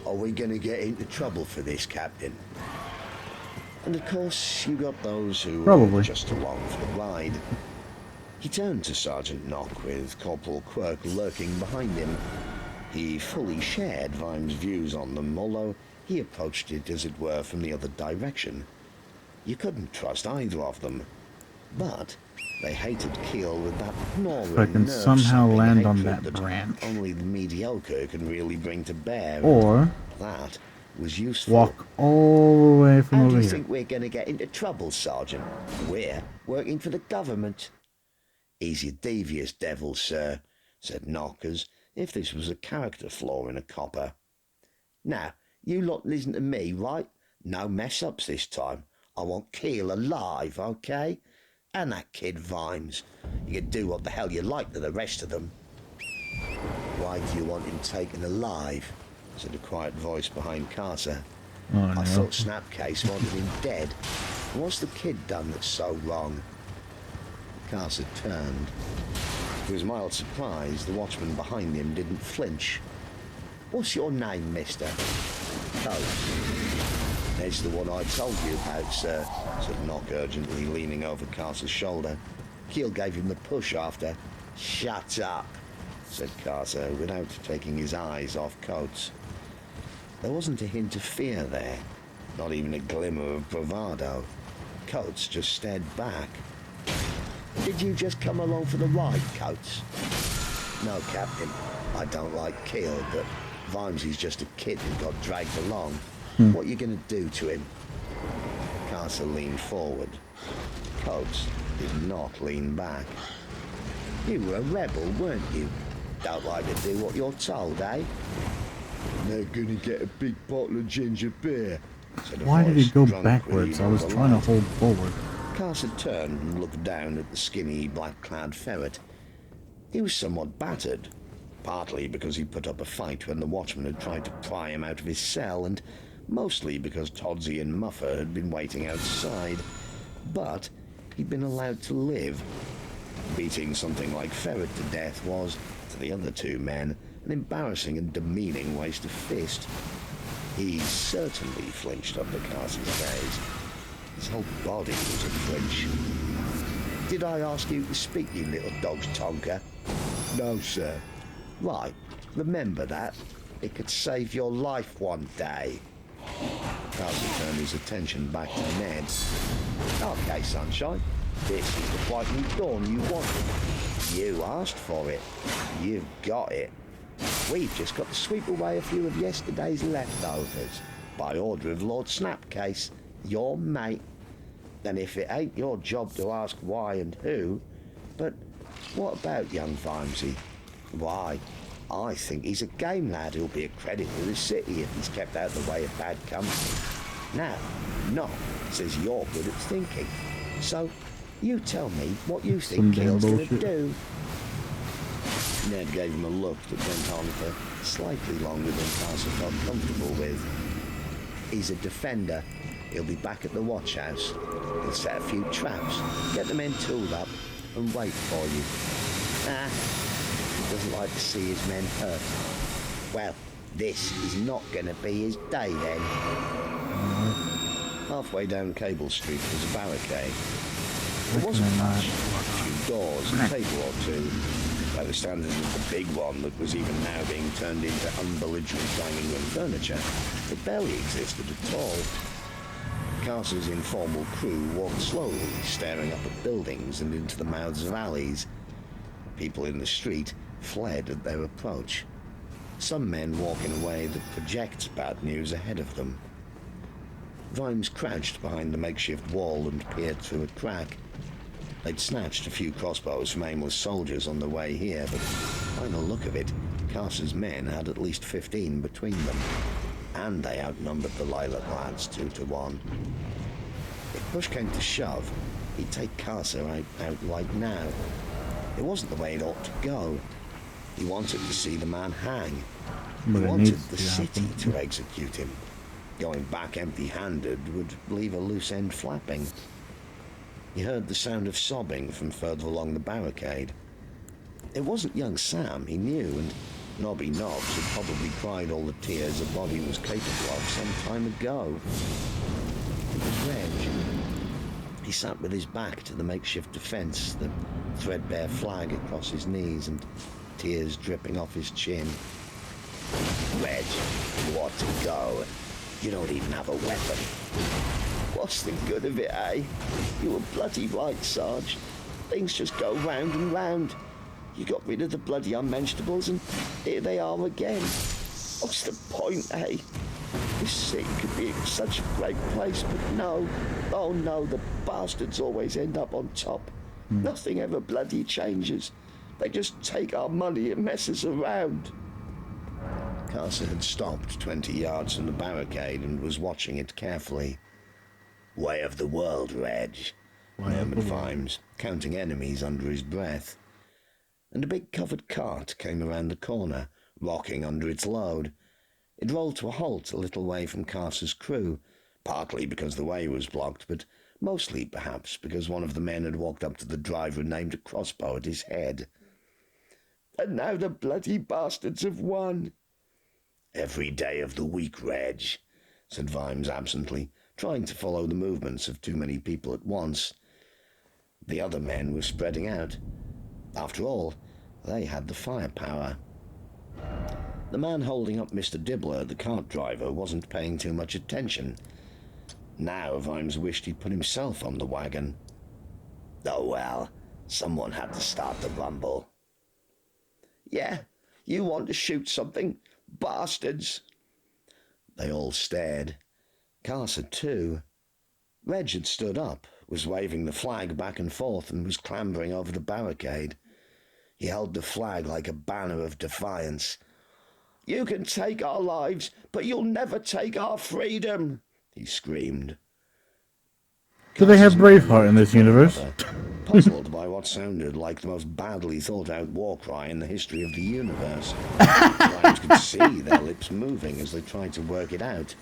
"Are we going to get into trouble for this, Captain?" And of course, you got those who were Probably. just along for the ride. He turned to Sergeant Knock, with Corporal Quirk lurking behind him. He fully shared Vimes' views on them, although he approached it, as it were, from the other direction. You couldn't trust either of them. But they hated Keel with that gnawing, If I can somehow nerve-sapping land on hatred that branch. only the mediocre can really bring to bear. Or That was useful. walk all the way from "How do over you here. think we're going to get into trouble, Sergeant? We're working for the government." "He's a devious devil, sir," said Knock, as if this was a character flaw in a copper. "Now, you lot listen to me, right? No mess-ups this time. I want Keel alive, okay? And that kid Vimes. You can do what the hell you like to the rest of them." "Why do you want him taken alive?" said a quiet voice behind Carter. Oh, I no. thought Snapcase wanted him dead. What's the kid done that's so wrong? Carter turned. To his mild surprise, the watchman behind him didn't flinch. What's your name, mister? Oh, there's the one I told you about, sir, said Knock urgently, leaning over Carter's shoulder. Keel gave him the push after. Shut up, said Carter, without taking his eyes off Coates. There wasn't a hint of fear there, not even a glimmer of bravado. Coates just stared back. Did you just come along for the ride, Coates? No, Captain. I don't like Keel, but Vimesy's just a kid who got dragged along. What are you going to do to him? Carter leaned forward. Coates did not lean back. You were a rebel, weren't you? Don't like to do what you're told, eh? They're gonna get a big bottle of ginger beer, said a Why did voice he go drunk with backwards? I evil was trying to delight. hold forward. Carter turned and looked down at the skinny, black-clad ferret. He was somewhat battered, partly because he put up a fight when the watchman had tried to pry him out of his cell, and mostly because Todsey and Muffer had been waiting outside. But he'd been allowed to live. Beating something like Ferret to death was, to the other two men, an embarrassing and demeaning waste of fist. He certainly flinched under Carter's gaze. His whole body was a flinch. Did I ask you to speak, you little dog's tonker? No, sir. Right, remember that. It could save your life one day. Carter turned his attention back to Ned. Okay, sunshine. This is the bright new dawn you wanted. You asked for it. You've got it. We've just got to sweep away a few of yesterday's leftovers. By order of Lord Snapcase, your mate. And if it ain't your job to ask why and who, but what about young Vimesy? Why, I think he's a game lad who'll be a credit to the city if he's kept out of the way of bad company. Now, Knock says you're good at thinking. So, you tell me what you think Keel's going to do. Ned gave him a look that went on for slightly longer than Carter felt comfortable with. He's a defender. He'll be back at the watch house. He'll set a few traps, get the men tooled up, and wait for you. He doesn't like to see his men hurt. Well, this is not going to be his day then. Halfway down Cable Street was a barricade. There wasn't much, a few doors, a table or two. By the standards of the big one that was even now being turned into unbelligerent dining room furniture, it barely existed at all. Carter's informal crew walked slowly, staring up at buildings and into the mouths of alleys. People in the street fled at their approach. Some men walk in a way that projects bad news ahead of them. Vimes crouched behind the makeshift wall and peered through a crack. They'd snatched a few crossbows from aimless soldiers on the way here, but by the look of it, Carter's men had at least 15 between them, and they outnumbered the Lilac lads 2 to 1. If push came to shove, he'd take Carter out right now. It wasn't the way it ought to go. He wanted to see the man hang. He wanted the city to execute him. Going back empty-handed would leave a loose end flapping. He heard the sound of sobbing from further along the barricade. It wasn't young Sam, he knew, and Nobby Nobbs had probably cried all the tears a body was capable of some time ago. It was Reg. He sat with his back to the makeshift defence, the threadbare flag across his knees and tears dripping off his chin. Reg, what to go? You don't even have a weapon. What's the good of it, eh? You were bloody right, Sarge. Things just go round and round. You got rid of the bloody unmentionables and here they are again. What's the point, eh? This city could be such a great place, but no. Oh no, the bastards always end up on top. Nothing ever bloody changes. They just take our money and mess us around. Carter had stopped 20 yards from the barricade and was watching it carefully. Way of the world, Reg, murmured Vimes, counting enemies under his breath. And a big covered cart came around the corner, rocking under its load. It rolled to a halt a little way from Carter's crew, partly because the way was blocked, but mostly, perhaps, because one of the men had walked up to the driver and aimed a crossbow at his head. "And now the bloody bastards have won." "Every day of the week, Reg," said Vimes absently, trying to follow the movements of too many people at once. The other men were spreading out. After all, they had the firepower. The man holding up Mr. Dibbler, the cart driver, wasn't paying too much attention. Now Vimes wished he'd put himself on the wagon. Oh well, someone had to start the rumble. "Yeah, you want to shoot something? Bastards!" They all stared. Carter, too. Reg had stood up, was waving the flag back and forth, and was clambering over the barricade. He held the flag like a banner of defiance. "You can take our lives, but you'll never take our freedom," he screamed. Do they have Braveheart in this universe? Puzzled by what sounded like the most badly thought-out war cry in the history of the universe. Vimes could see their lips moving as they tried to work it out.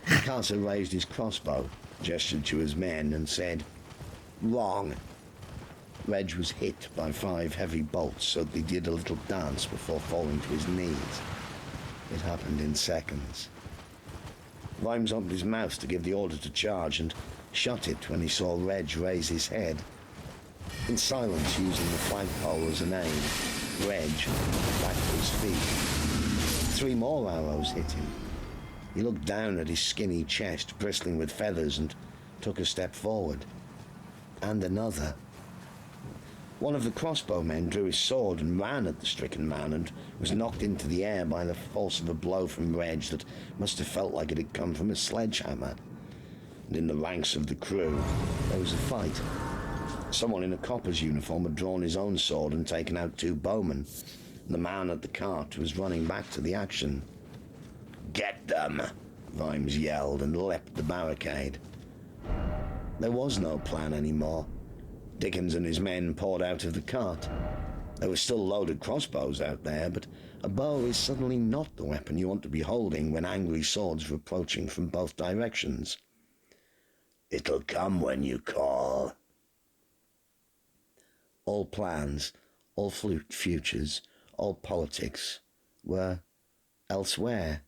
Carter raised his crossbow, gestured to his men, and said, "Wrong." Reg was hit by 5 heavy bolts, so they did a little dance before falling to his knees. It happened in seconds. Vimes opened his mouth to give the order to charge and shut it when he saw Reg raise his head. In silence, using the flagpole as an aid, Reg back to his feet. 3 more arrows hit him. He looked down at his skinny chest, bristling with feathers, and took a step forward. And another. One of the crossbowmen drew his sword and ran at the stricken man and was knocked into the air by the force of a blow from Reg that must have felt like it had come from a sledgehammer. And in the ranks of the crew, there was a fight. Someone in a copper's uniform had drawn his own sword and taken out 2 bowmen. And the man at the cart was running back to the action. "Get them!" Vimes yelled and leapt the barricade. There was no plan anymore. Dickens and his men poured out of the cart. There were still loaded crossbows out there, but a bow is suddenly not the weapon you want to be holding when angry swords are approaching from both directions. "It'll come when you call." All plans, all futures, all politics were elsewhere.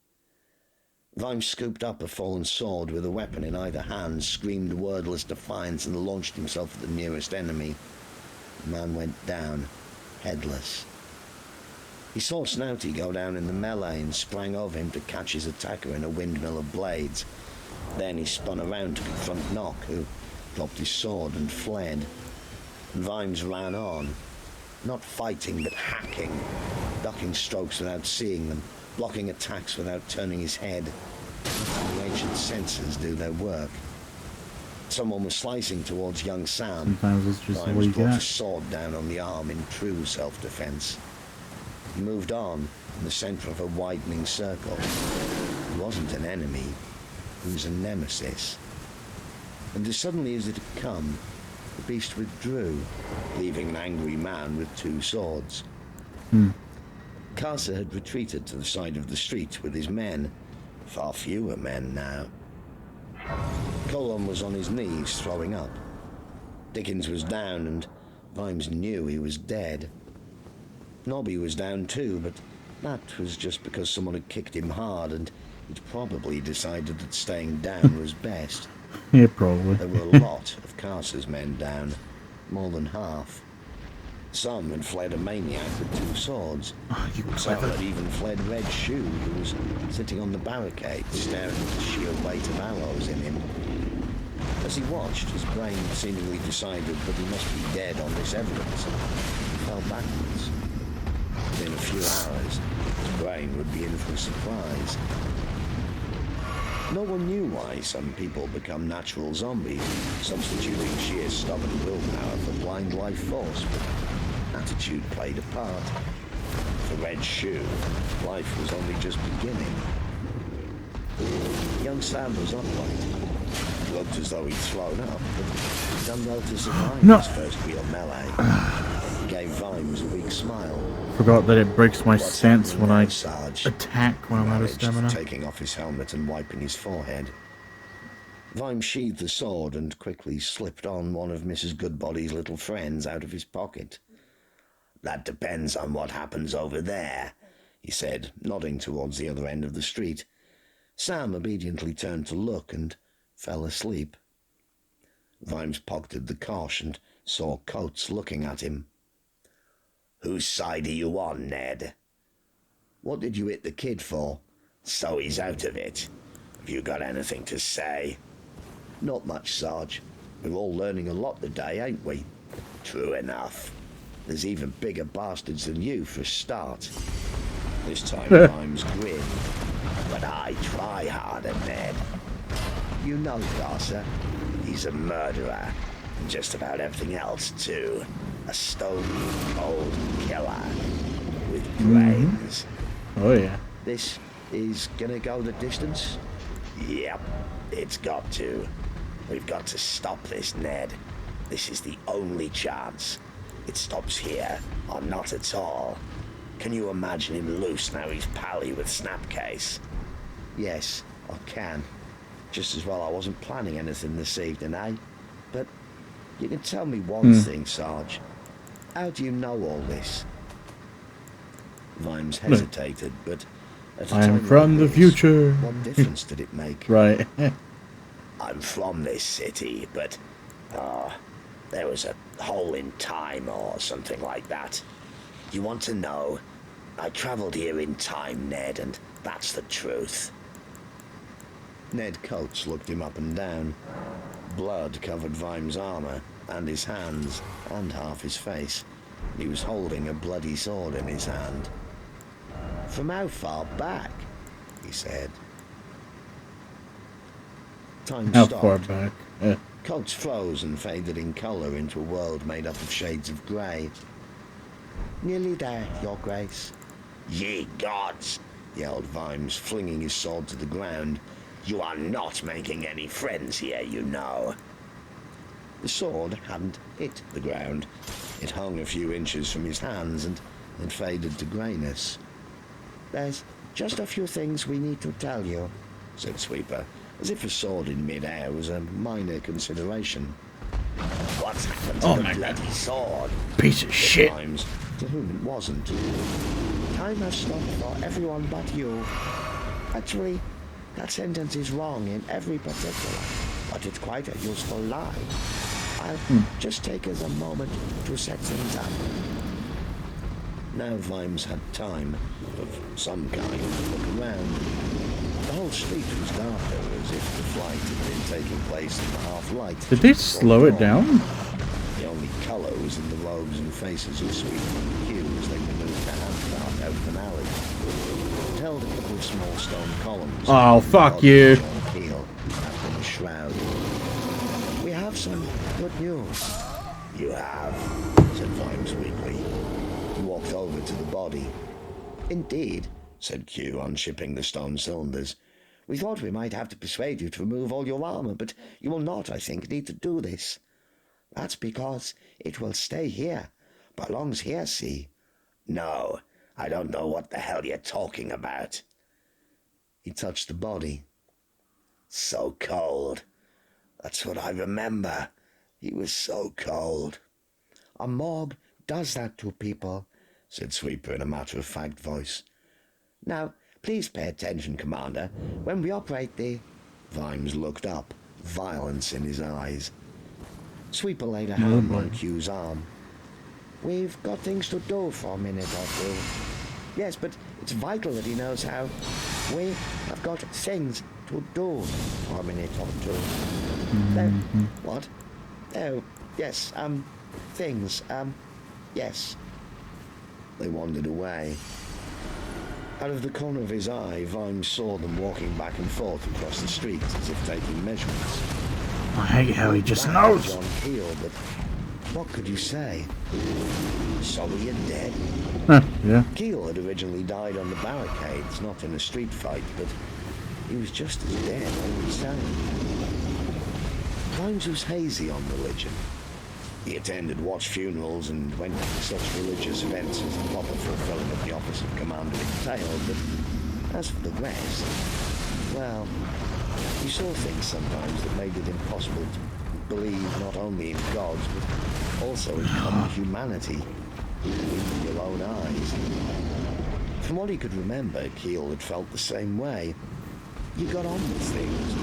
Vimes scooped up a fallen sword with a weapon in either hand, screamed wordless defiance, and launched himself at the nearest enemy. The man went down, headless. He saw Snouty go down in the melee and sprang over him to catch his attacker in a windmill of blades. Then he spun around to confront Nock, who dropped his sword and fled. And Vimes ran on, not fighting but hacking, ducking strokes without seeing them, blocking attacks without turning his head. The ancient senses do their work. Someone was slicing towards young Sam. Sometimes it's just the way Vimes you brought get. his sword down on the arm in true self-defense. He moved on in the center of a widening circle. He wasn't an enemy. He was a nemesis. And as suddenly as it had come, the beast withdrew, leaving an angry man with 2 swords. Carter had retreated to the side of the street with his men. Far fewer men now. Colon was on his knees, throwing up. Dickens was down, and Vimes knew he was dead. Nobby was down too, but that was just because someone had kicked him hard, and he'd probably decided that staying down was best. Yeah, probably. There were a lot of Carter's men down, more than half. Some had fled a maniac with 2 swords. Some had even fled Red Shoe, who was sitting on the barricade, staring at the sheer weight of arrows in him. As he watched, his brain seemingly decided that he must be dead on this evidence. He fell backwards. Within a few hours, his brain would be in for a surprise. No one knew why some people become natural zombies, substituting sheer stubborn willpower for blind life force, but attitude played a part. For Red Shoe, life was only just beginning. Young Sam was upright. He looked as though he'd thrown up, but he'd done well to survive his first real melee. He gave Vimes a weak smile. forgot that it breaks my What's stance happening when I now, Sarge? attack when He I'm out of managed, stamina. taking off his helmet and wiping his forehead. Vimes sheathed the sword and quickly slipped on one of Mrs. Goodbody's little friends out of his pocket. That depends on what happens over there, he said, nodding towards the other end of the street. Sam obediently turned to look and fell asleep. Vimes pocketed the cosh and saw Coates looking at him. Whose side are you on, Ned? What did you hit the kid for? So he's out of it. Have you got anything to say? Not much, Sarge. We're all learning a lot today, ain't we? True enough. There's even bigger bastards than you for a start. This time Vimes grinned. But I try harder, Ned. You know Garza. He's a murderer. And just about everything else, too. A stone-cold killer. With brains. Oh, yeah. This is gonna go the distance? Yep, it's got to. We've got to stop this, Ned. This is the only chance. It stops here, or not at all. Can you imagine him loose now he's pally with Snapcase? Yes, I can. Just as well I wasn't planning anything this evening, eh? But you can tell me one thing, Sarge. How do you know all this? Vimes hesitated, but at a I'm time from like the this, future. what difference did it make? Right. I'm from this city, but there was a hole in time or something like that. You want to know? I traveled here in time, Ned, and that's the truth. Ned Coates looked him up and down. Blood covered Vimes' armor, and his hands, and half his face. He was holding a bloody sword in his hand. From how far back? He said. Time How stopped. far back? Coates froze and faded in colour into a world made up of shades of grey. Nearly there, Your Grace. Ye gods! Yelled Vimes, flinging his sword to the ground. You are not making any friends here, you know. The sword hadn't hit the ground. It hung a few inches from his hands and had faded to greyness. There's just a few things we need to tell you, said Sweeper, as if a sword in mid-air was a minor consideration. What's happened to the bloody sword? Piece of shit. Vimes, to whom it wasn't. Time has stopped for everyone but you. Actually, that sentence is wrong in every particular, but it's quite a useful lie. I'll just take us a moment to set things up. Now Vimes had time, of some kind, to look around. The whole street was darker, as if the flight had been taking place in the half-light. Did they slow it down? The only colour was in the robes and faces of Sweeper and Q as they removed the handcart out of an alley. It held a couple of small stone columns. Oh, fuck you. John Keel, wrapped in a shroud. We have some good news. You have, Said Vimes weakly. He walked over to the body. Indeed, Said Q, unshipping the stone cylinders. we thought we might have to persuade you to remove all your armor, but you will not, I think, need to do this. That's because it will stay here. Belongs here, see? No, I don't know what the hell you're talking about. He touched the body. So cold. That's what I remember. He was so cold. A morgue does that to people. Said Sweeper in a matter-of-fact voice. Now, please pay attention, Commander. When we operate the... Vimes looked up, violence in his eyes. Sweeper laid a hand on Q's arm. We've got things to do for a minute or two. Yes, but it's vital that he knows how. We have got things to do for a minute or two. What? Oh, yes, things, yes. They wandered away. Out of the corner of his eye, Vimes saw them walking back and forth across the street as if taking measurements. I hate how he just Back knows. to John Keel, but what could you say? Sorry you're dead. Yeah. Keel had originally died on the barricades, not in a street fight, but he was just as dead all the same. Vimes was hazy on religion. He attended watch funerals and went to such religious events as the proper fulfilling of the office of commander entailed, but as for the rest, well, he saw things sometimes that made it impossible to believe not only in gods, but also in common humanity, with your own eyes. From what he could remember, Keel had felt the same way. You got on with things.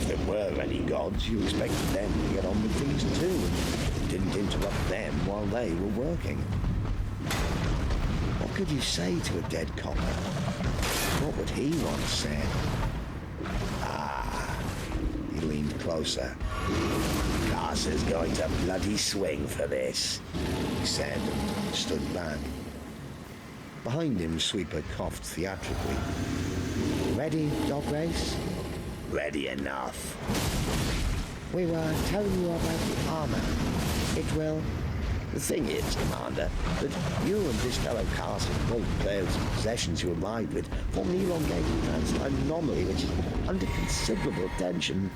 If there were any gods, you expected them to get on with things too, and didn't interrupt them while they were working. What could you say to a dead copper? What would he once said? Ah, he leaned closer. Carcer's going to bloody swing for this, he said, and stood back. Behind him, Sweeper coughed theatrically. Ready, Dog Race? Ready enough. We were telling you about the armor. It will... The thing is, Commander, that you and this fellow Carson, both players and possessions you arrived with, form an elongated translation anomaly which is under considerable tension.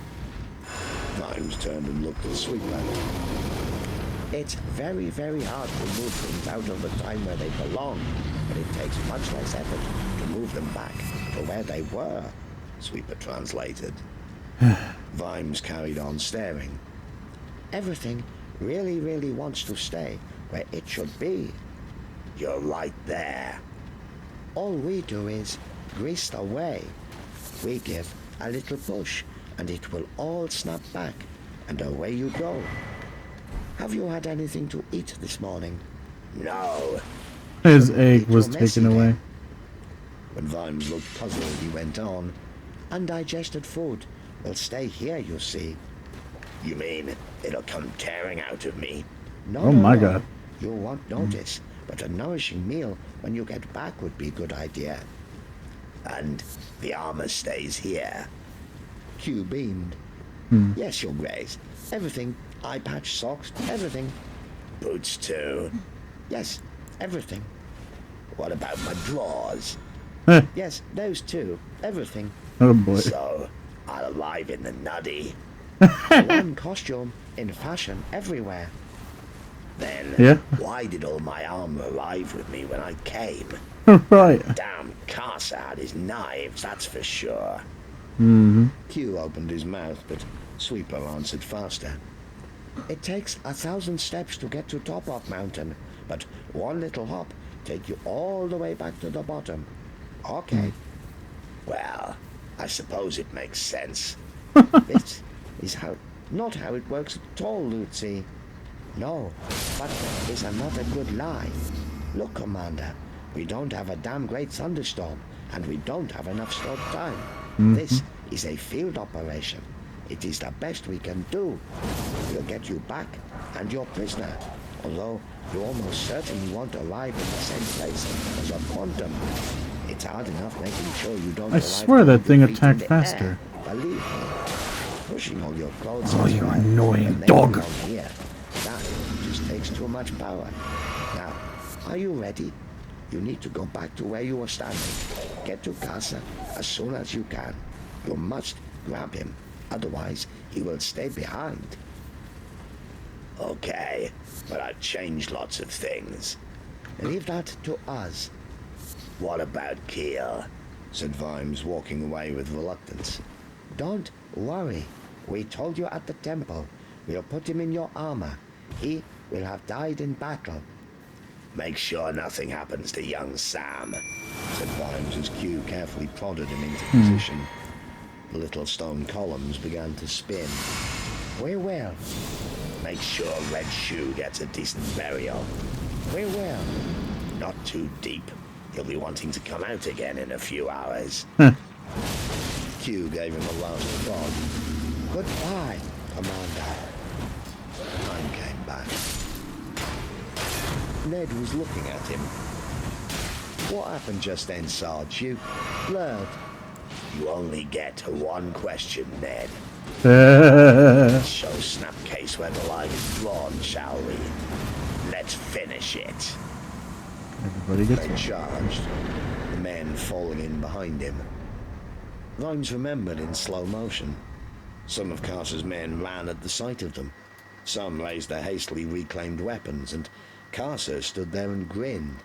Vimes turned and looked at Sweeper. It's very, very hard to move things out of the time where they belong, but it takes much less effort to move them back to where they were, Sweeper translated. Vimes carried on staring. Everything really, really wants to stay where it should be. You're right there. All we do is grease the way. We give a little push, and it will all snap back, and away you go. Have you had anything to eat this morning? No. His egg was taken away. When Vimes looked puzzled, he went on. Undigested food will stay here, you see. You mean it'll come tearing out of me? No, oh my God. You won't notice, but a nourishing meal when you get back would be a good idea. And the armor stays here. Q beamed. Yes, Your Grace. Everything. Eye patch, socks, everything. Boots too? Yes, everything. What about my drawers? Yes, those too. Everything. Oh boy. So, I'll arrive in the nutty. One costume, in fashion, everywhere. Then, yeah? Why did all my armor arrive with me when I came? Right. Damn Carcer had his knives, that's for sure. Mm-hmm. Q opened his mouth, but Sweeper answered faster. It takes 1,000 steps to get to top of mountain, but one little hop take you all the way back to the bottom. Okay. Well, I suppose it makes sense. This is not how it works at all, Lucy. No, but it's another good lie. Look, Commander, we don't have a damn great thunderstorm, and we don't have enough stored time. This is a field operation. It is the best we can do. We'll get you back and your prisoner, although you almost certainly won't arrive in the same place as a quantum. It's hard enough making sure you don't I swear that thing attacked faster. Believe me. Pushing all your clothes oh, you annoying dog. Here, that just takes too much power. Now, are you ready? You need to go back to where you were standing. Get to Casa as soon as you can. You must grab him. Otherwise, he will stay behind. Okay, but I've changed lots of things. Leave that to us. What about Keel? Said Vimes, walking away with reluctance. Don't worry. We told you at the temple. We'll put him in your armor. He will have died in battle. Make sure nothing happens to young Sam, said Vimes as Q carefully prodded him into position. The little stone columns began to spin. We will. Make sure Red Shoe gets a decent burial. We will. Not too deep. He'll be wanting to come out again in a few hours. Q gave him a last prod. Goodbye, Commander. Time came back. Ned was looking at him. What happened just then, Sarge? You blurred. You only get one question, Ned. Let's show Snapcase where the line is drawn, shall we? Let's finish it. Everybody gets They one. charged, the men falling in behind him. Vimes remembered in slow motion. Some of Carter's men ran at the sight of them. Some raised their hastily reclaimed weapons, and Carcer stood there and grinned.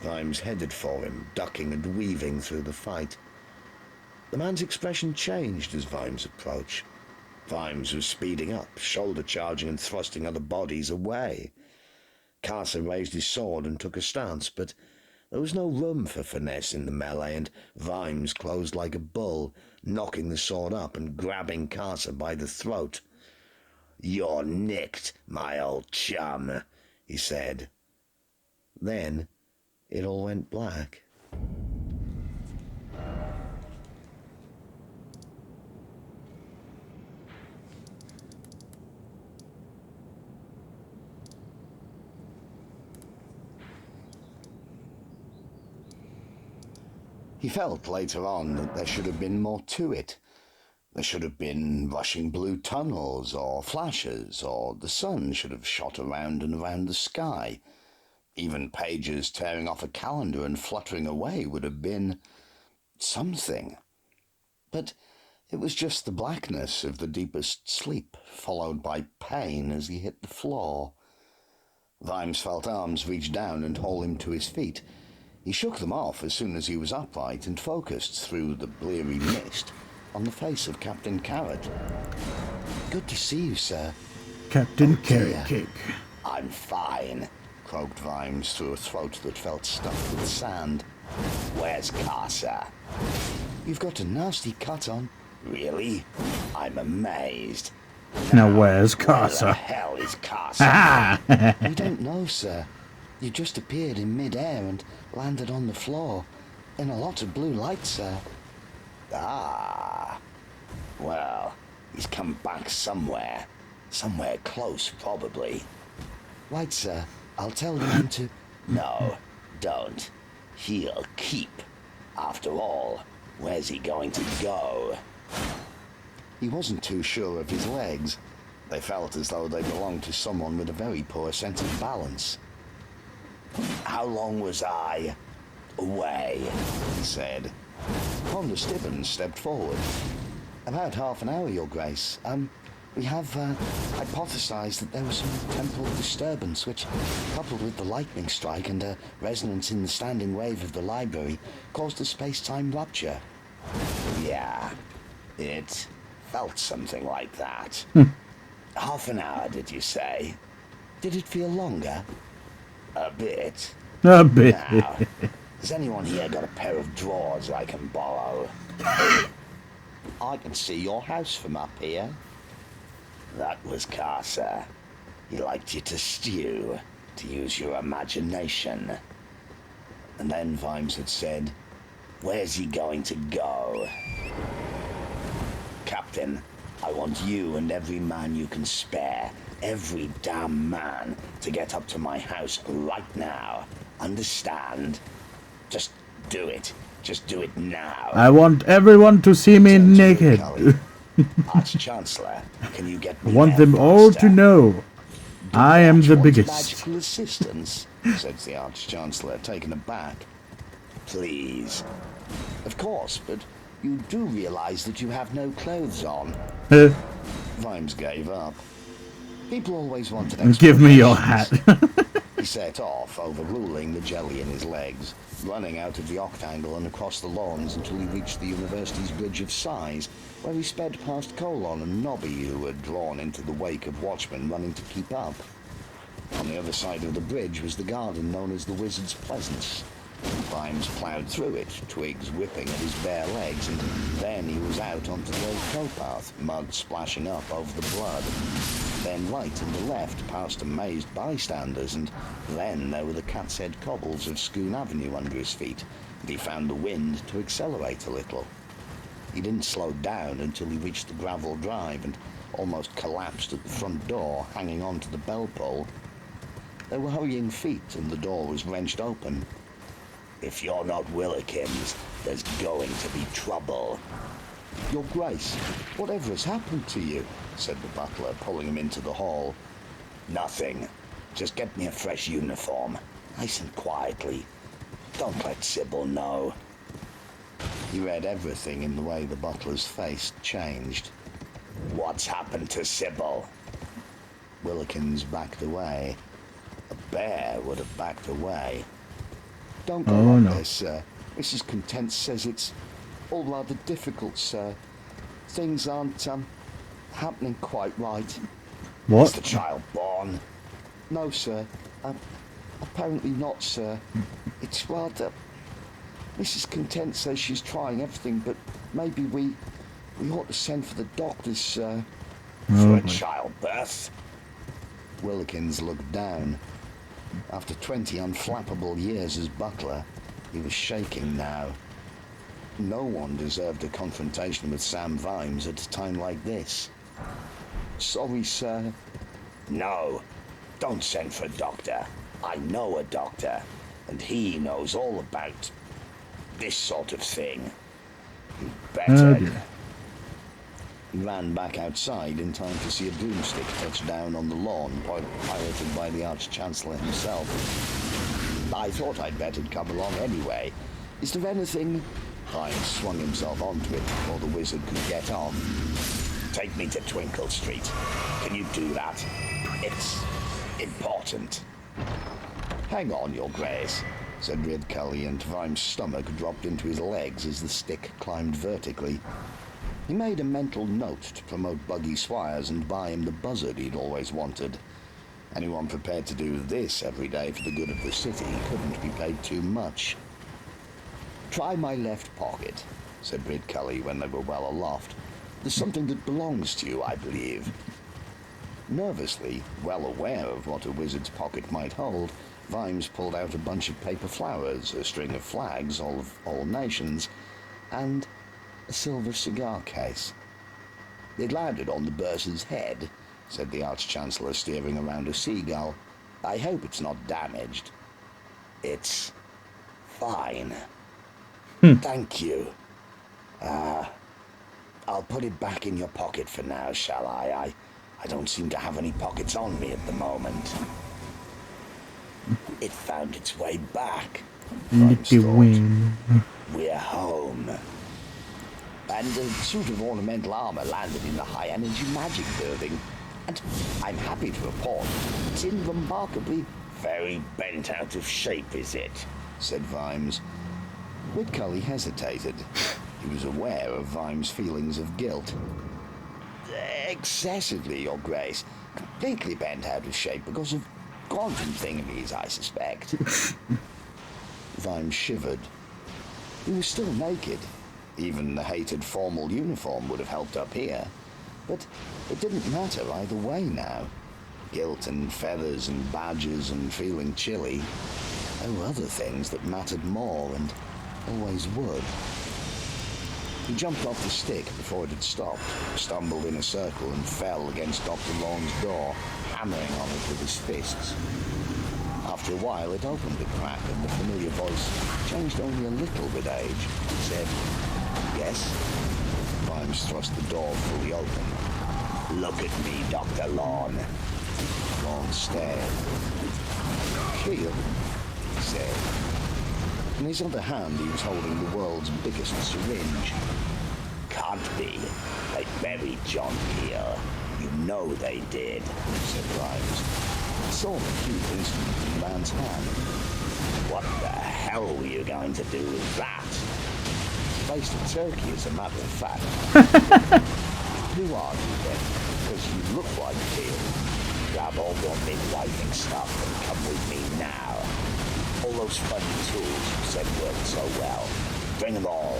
Vimes headed for him, ducking and weaving through the fight. The man's expression changed as Vimes approached. Vimes was speeding up, shoulder charging and thrusting other bodies away. Carcer raised his sword and took a stance, but there was no room for finesse in the melee, and Vimes closed like a bull, knocking the sword up and grabbing Carcer by the throat. "You're nicked, my old chum," he said. Then it all went black. He felt later on that there should have been more to it. There should have been rushing blue tunnels or flashes, or the sun should have shot around and around the sky. Even pages tearing off a calendar and fluttering away would have been something. But it was just the blackness of the deepest sleep, followed by pain as he hit the floor. Vimes felt arms reach down and haul him to his feet. He shook them off as soon as he was upright and focused through the bleary mist on the face of Captain Carrot. "Good to see you, sir." Captain Carrot Cake. "I'm fine," croaked Vimes through a throat that felt stuffed with sand. "Where's Carcer?" "You've got a nasty cut on." "Really? I'm amazed. Now where's Where the Carcer? hell is Carcer?" "We don't know, sir. You just appeared in mid-air and landed on the floor. In a lot of blue light, sir." "Ah. Well, he's come back somewhere. Somewhere close, probably." "Right, sir. I'll tell the man to..." "No, don't. He'll keep. After all, where's he going to go?" He wasn't too sure of his legs. They felt as though they belonged to someone with a very poor sense of balance. "How long was I away?" he said. Ponder Stibbons stepped forward. "About half an hour, Your Grace. We have hypothesized that there was some temporal disturbance which, coupled with the lightning strike and a resonance in the standing wave of the library, caused a space-time rupture." "Yeah, it felt something like that." "Half an hour, did you say?" "Did it feel longer?" "A bit." A bit. Now, has anyone here got a pair of drawers I can borrow?" "I can see your house from up here." That was Carcer. He liked you to stew, to use your imagination. And then Vimes had said, "Where's he going to go?" "Captain, I want you and every man you can spare, every damn man, to get up to my house right now. Understand? Just do it. Just do it now." I want everyone to see me Turn to naked. Cully. "Arch-Chancellor, can you get I me want there them all faster?" to know I am the "Want biggest. magical assistance?" said the Arch-Chancellor, taken aback. "Please." "Of course, but you do realize that you have no clothes on." Vimes gave up. People always wanted Give me your hat. explanations. He set off, overruling the jelly in his legs, running out of the octangle and across the lawns until he reached the university's Bridge of Sighs, where he sped past Colon and Nobby, who had drawn into the wake of watchmen running to keep up. On the other side of the bridge was the garden known as the Wizard's Pleasance. Vimes ploughed through it, twigs whipping at his bare legs, and then he was out onto the old towpath, mud splashing up over the blood. Then right and the left past amazed bystanders, and then there were the cat's head cobbles of Scoon Avenue under his feet, and he found the wind to accelerate a little. He didn't slow down until he reached the gravel drive and almost collapsed at the front door, hanging on to the bell pull. There were hurrying feet, and the door was wrenched open. "If you're not Willikins, there's going to be trouble." "Your Grace, whatever has happened to you?" said the butler, pulling him into the hall. "Nothing. Just get me a fresh uniform, nice and quietly. Don't let Sybil know." He read everything in the way the butler's face changed. "What's happened to Sybil?" Willikins backed away. A bear would have backed away. Don't go Oh, up no. there, sir. Mrs. Content says it's all rather difficult, sir. Things aren't, happening quite right. Is What? the child born? No, sir. Apparently not, sir. It's rather... Mrs. Content says she's trying everything, but maybe we ought to send for the doctors, sir. For a boy. childbirth? Willikins looked down. After 20 unflappable years as butler, he was shaking now. No one deserved a confrontation with Sam Vimes at a time like this. Sorry, sir. No, don't send for a doctor. I know a doctor, and he knows all about this sort of thing. You Oh, better. dear. He ran back outside in time to see a broomstick touch down on the lawn, piloted by the Arch-Chancellor himself. I thought I'd better come along anyway. Is there anything... Vimes swung himself onto it before the wizard could get on. Take me to Twinkle Street. Can you do that? It's important. Hang on, Your Grace, said Rid Cully, and Vimes' stomach dropped into his legs as the stick climbed vertically. He made a mental note to promote Buggy Swires and buy him the buzzard he'd always wanted. Anyone prepared to do this every day for the good of the city couldn't be paid too much. Try my left pocket, said Rid Cully when they were well aloft. There's something that belongs to you, I believe. Nervously, well aware of what a wizard's pocket might hold, Vimes pulled out a bunch of paper flowers, a string of flags, of all nations, and a silver cigar case. It landed on the bursar's head, said the Arch-Chancellor, steering around a seagull. I hope it's not damaged. It's fine. Thank you. I'll put it back in your pocket for now, shall I? I don't seem to have any pockets on me at the moment. It found its way back. Vimes Little thought. wing. We're home. And a suit of ornamental armor landed in the high-energy magic building. And I'm happy to report it's in remarkably... Very bent out of shape, is it? said Vimes. Whitcully hesitated. He was aware of Vimes' feelings of guilt. Excessively, Your Grace. Completely bent out of shape because of quantum thingamies, I suspect. Vimes shivered. He was still naked. Even the hated formal uniform would have helped up here. But it didn't matter either way now. Guilt and feathers and badges and feeling chilly. There were other things that mattered more and always would. He jumped off the stick before it had stopped, stumbled in a circle and fell against Dr. Long's door, hammering on it with his fists. After a while it opened a crack and the familiar voice changed only a little with age. It said, "Yes?" Vimes thrust the door fully open. Look at me, Dr. Lawn. Long stared. "Feel," he said. In his other hand he was holding the world's biggest syringe. Can't be. They buried John Peel. You know they did, said Vimes. He saw the huge instrument in the man's hand. What the hell were you going to do with that? Faced a turkey, as a matter of fact. Who are you then? Because you look like Peel. Grab all your midwifing stuff and come with me now. All those funny tools you said worked so well. Bring them all,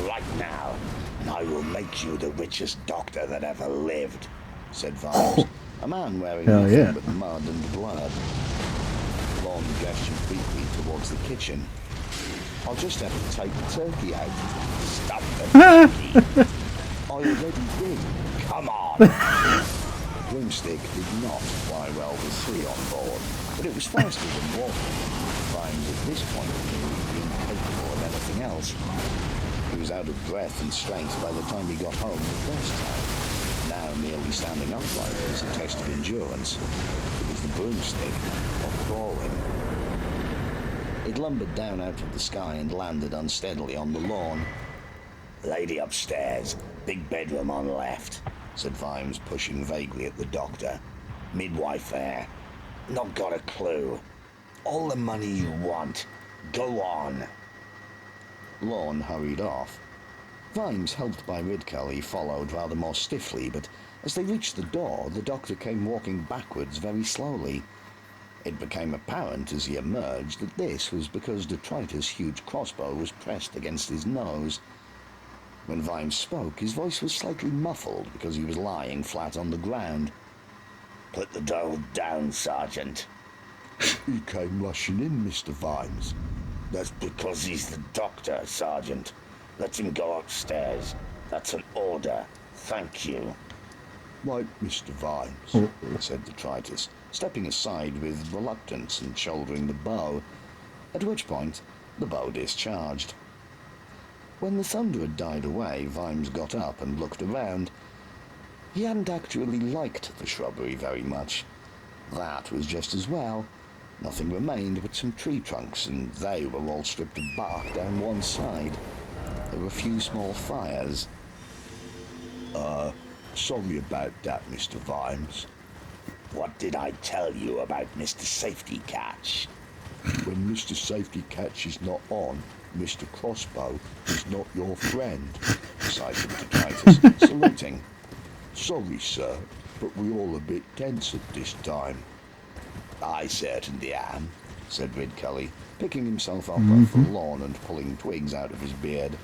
right now, and I will make you the richest doctor that ever lived, said Vimes, a man wearing Hell nothing yeah. but mud and blood. Long gestured briefly towards the kitchen. I'll just have to take the turkey out. Stop the turkey. I already did. Come on. The broomstick did not fly well with three on board, but it was faster than walking. Vimes at this point knew being capable of anything else. He was out of breath and strength by the time he got home the first time. Now merely standing upright was a test of endurance. It was the broomstick, or crawling. It lumbered down out of the sky and landed unsteadily on the lawn. Lady upstairs, big bedroom on left, said Vimes, pushing vaguely at the doctor. Midwife there. Not got a clue. All the money you want. Go on. Lorne hurried off. Vimes, helped by Ridcully, followed rather more stiffly, but as they reached the door, the doctor came walking backwards very slowly. It became apparent as he emerged that this was because Detritus' huge crossbow was pressed against his nose. When Vimes spoke, his voice was slightly muffled because he was lying flat on the ground. Put the dog down, Sergeant. He came rushing in, Mr. Vimes. That's because he's the doctor, Sergeant. Let him go upstairs. That's an order. Thank you. Right, Mr. Vimes, said Detritus, stepping aside with reluctance and shouldering the bow, at which point the bow discharged. When the thunder had died away, Vimes got up and looked around. He hadn't actually liked the shrubbery very much. That was just as well. Nothing remained but some tree trunks, and they were all stripped of bark down one side. There were a few small fires. Sorry about that, Mr. Vimes. What did I tell you about Mr. Safety Catch? When Mr. Safety Catch is not on, Mr. Crossbow is not your friend, decided Detritus, saluting. Sorry, sir, but we're all a bit tense at this time. I certainly am, said Ridcully, picking himself up off the lawn and pulling twigs out of his beard.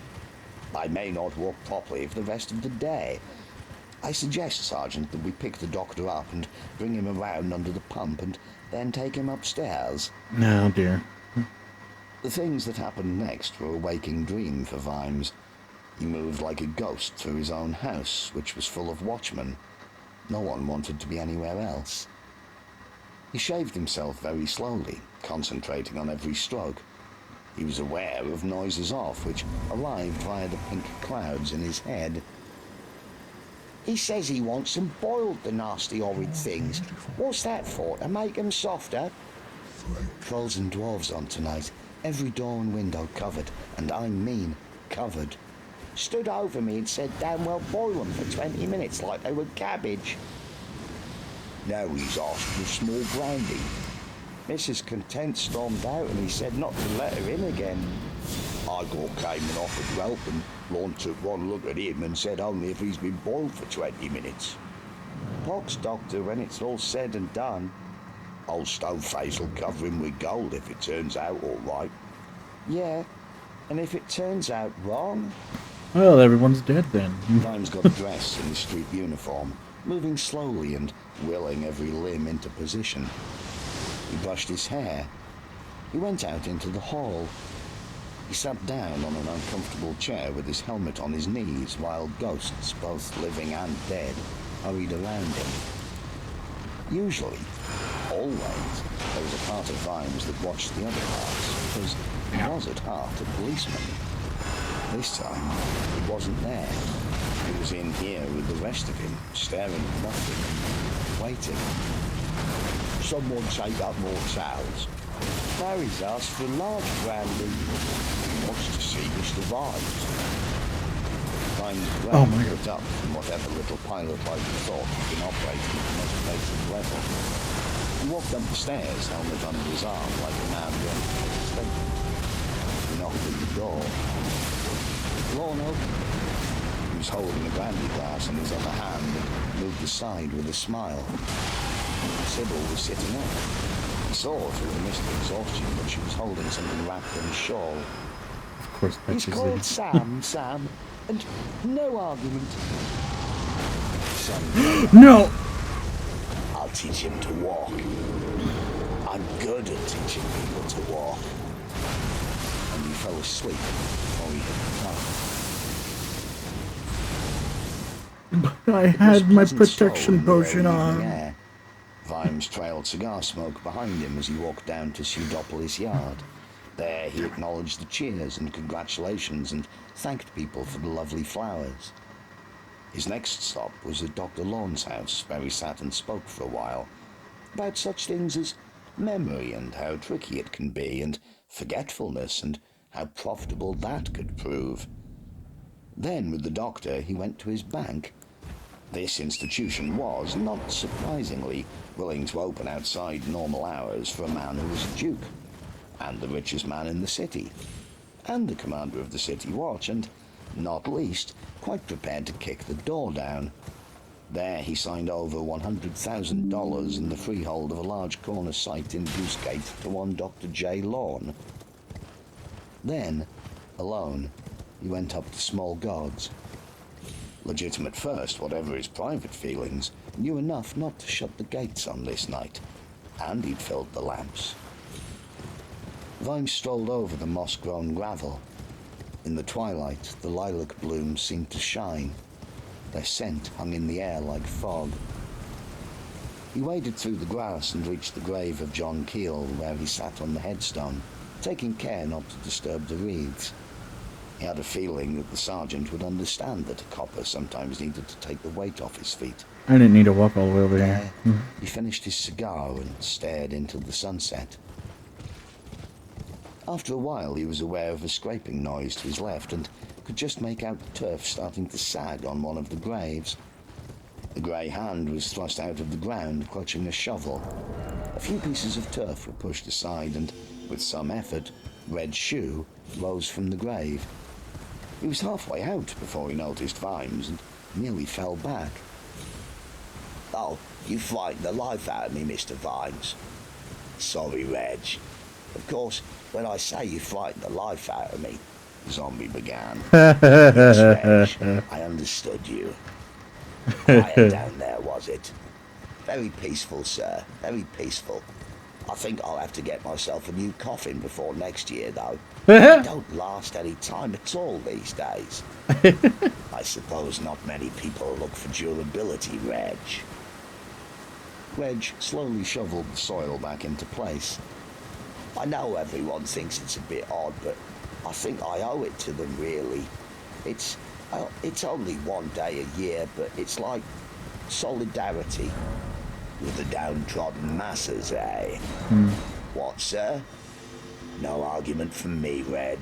I may not walk properly for the rest of the day. I suggest, Sergeant, that we pick the doctor up and bring him around under the pump and then take him upstairs. Oh, dear. The things that happened next were a waking dream for Vimes. He moved like a ghost through his own house, which was full of watchmen. No one wanted to be anywhere else. He shaved himself very slowly, concentrating on every stroke. He was aware of noises off, which arrived via the pink clouds in his head. He says he wants them boiled, the nasty horrid things. What's that for, to make them softer? Trolls and dwarves on tonight. Every door and window covered, and I mean covered. Stood over me and said damn well boil them for 20 minutes like they were cabbage. Now he's asked for small brandy. Mrs. Content stormed out and he said not to let her in again. I got came and offered help, and Lorne took one look at him and said only if he's been boiled for 20 minutes. Pox, Doctor, when it's all said and done. Old Stoneface will cover him with gold if it turns out all right. Yeah, and if it turns out wrong? Well, everyone's dead then. Vimes got dressed in his street uniform, moving slowly and willing every limb into position. He brushed his hair. He went out into the hall. He sat down on an uncomfortable chair with his helmet on his knees while ghosts, both living and dead, hurried around him. Usually, always, there was a part of Vimes that watched the other parts, because he was at heart a policeman. This time, he wasn't there. He was in here with the rest of him, staring at nothing, waiting. Someone take up more towels. Barry's asked for large brandy. He wants to see Mr. Vimes. Vimes Oh my looked up from whatever little pilot light he thought had been operating at the most basic level. He walked up the stairs, helmet under his arm, like a man ready for a statement. He knocked at the door. Lorne opened. He was holding a brandy glass in his other hand and moved aside with a smile. Sybil was sitting up. He saw through the mist of exhaustion that she was holding something wrapped in a shawl. Of course, He's called Sam, and no argument. No! I'll teach him to walk. I'm good at teaching people to walk. And he fell asleep before he hit the top. I had my protection potion on. Air. Vimes trailed cigar smoke behind him as he walked down to Pseudopolis Yard. There he acknowledged the cheers and congratulations and thanked people for the lovely flowers. His next stop was at Dr. Lorne's house, where he sat and spoke for a while, about such things as memory and how tricky it can be, and forgetfulness and how profitable that could prove. Then, with the doctor, he went to his bank. This institution was, not surprisingly, willing to open outside normal hours for a man who was a duke, and the richest man in the city, and the commander of the city watch, and, not least, quite prepared to kick the door down. There he signed over $100,000 in the freehold of a large corner site in Goosegate to one Dr. J. Lorne. Then, alone, he went up to Small Gods. Legitimate first, whatever his private feelings, knew enough not to shut the gates on this night, and he'd filled the lamps. Vimes strolled over the moss-grown gravel. In the twilight, the lilac blooms seemed to shine. Their scent hung in the air like fog. He waded through the grass and reached the grave of John Keel, where he sat on the headstone, taking care not to disturb the wreaths. He had a feeling that the sergeant would understand that a copper sometimes needed to take the weight off his feet. I didn't need to walk all the way over There, here. he finished his cigar and stared into the sunset. After a while, he was aware of a scraping noise to his left and could just make out the turf starting to sag on one of the graves. A grey hand was thrust out of the ground, clutching a shovel. A few pieces of turf were pushed aside and, with some effort, Red's shoe rose from the grave. He was halfway out before he noticed Vimes and nearly fell back. Oh, you frightened the life out of me, Mr. Vimes. Sorry, Reg. Of course, when I say you frightened the life out of me, the zombie began. Yes, Reg, I understood you. Quiet down there, was it? Very peaceful, sir. Very peaceful. I think I'll have to get myself a new coffin before next year, though. They don't last any time at all these days. I suppose not many people look for durability, Reg. Reg slowly shoveled the soil back into place. I know everyone thinks it's a bit odd, but I think I owe it to them, really. It's only one day a year, but it's like solidarity with the downtrodden masses, eh? What, sir? No argument from me, Reg.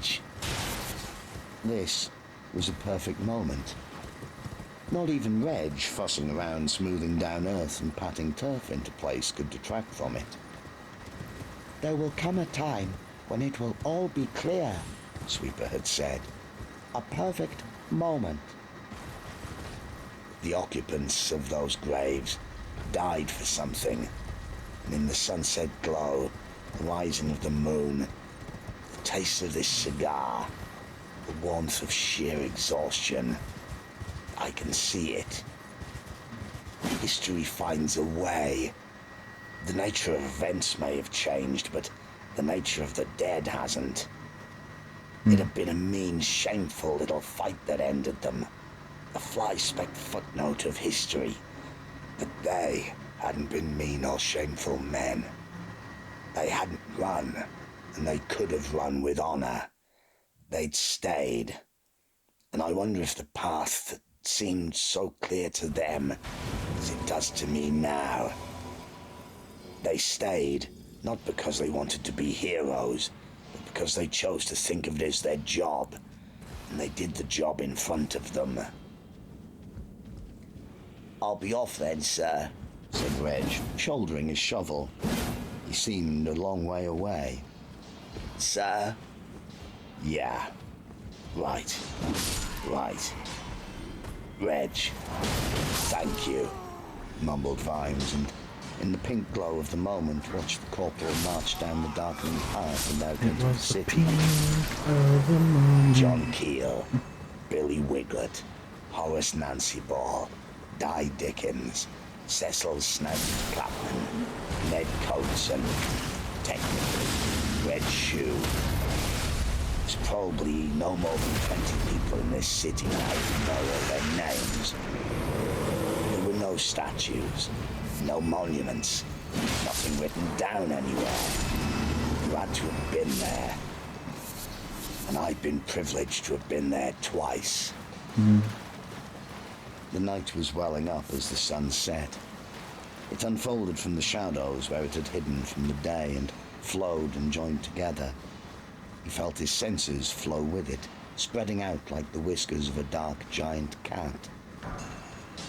This was a perfect moment. Not even Reg, fussing around smoothing down earth and patting turf into place, could detract from it. There will come a time when it will all be clear, Sweeper had said. a perfect moment. The occupants of those graves died for something, and in the sunset glow, the rising of the moon, the taste of this cigar, the warmth of sheer exhaustion, I can see it. History finds a way. The nature of events may have changed, but the nature of the dead hasn't. It had been a mean, shameful little fight that ended them. A fly-specked footnote of history. But they hadn't been mean or shameful men. They hadn't run, and they could have run with honor. They'd stayed. And I wonder if the path that seemed so clear to them as it does to me now. They stayed, not because they wanted to be heroes, but because they chose to think of it as their job, and they did the job in front of them. I'll be off then, sir, said Reg, shouldering his shovel. He seemed a long way away. Sir? Yeah. Right. Reg, thank you, mumbled Vimes, and in the pink glow of the moment watched the corporal march down the darkening path and out into the city. John Keel, Billy Wiglet, Horace Nancy Ball, Di Dickens, Cecil Snag Clapman, Ned Coates, and technically Red Shoe. There's probably no more than 20 people in this city now who know all their names. There were no statues, no monuments, nothing written down anywhere. You had to have been there. And I've been privileged to have been there twice. The night was welling up as the sun set. It unfolded from the shadows where it had hidden from the day and flowed and joined together. He felt his senses flow with it, spreading out like the whiskers of a dark giant cat.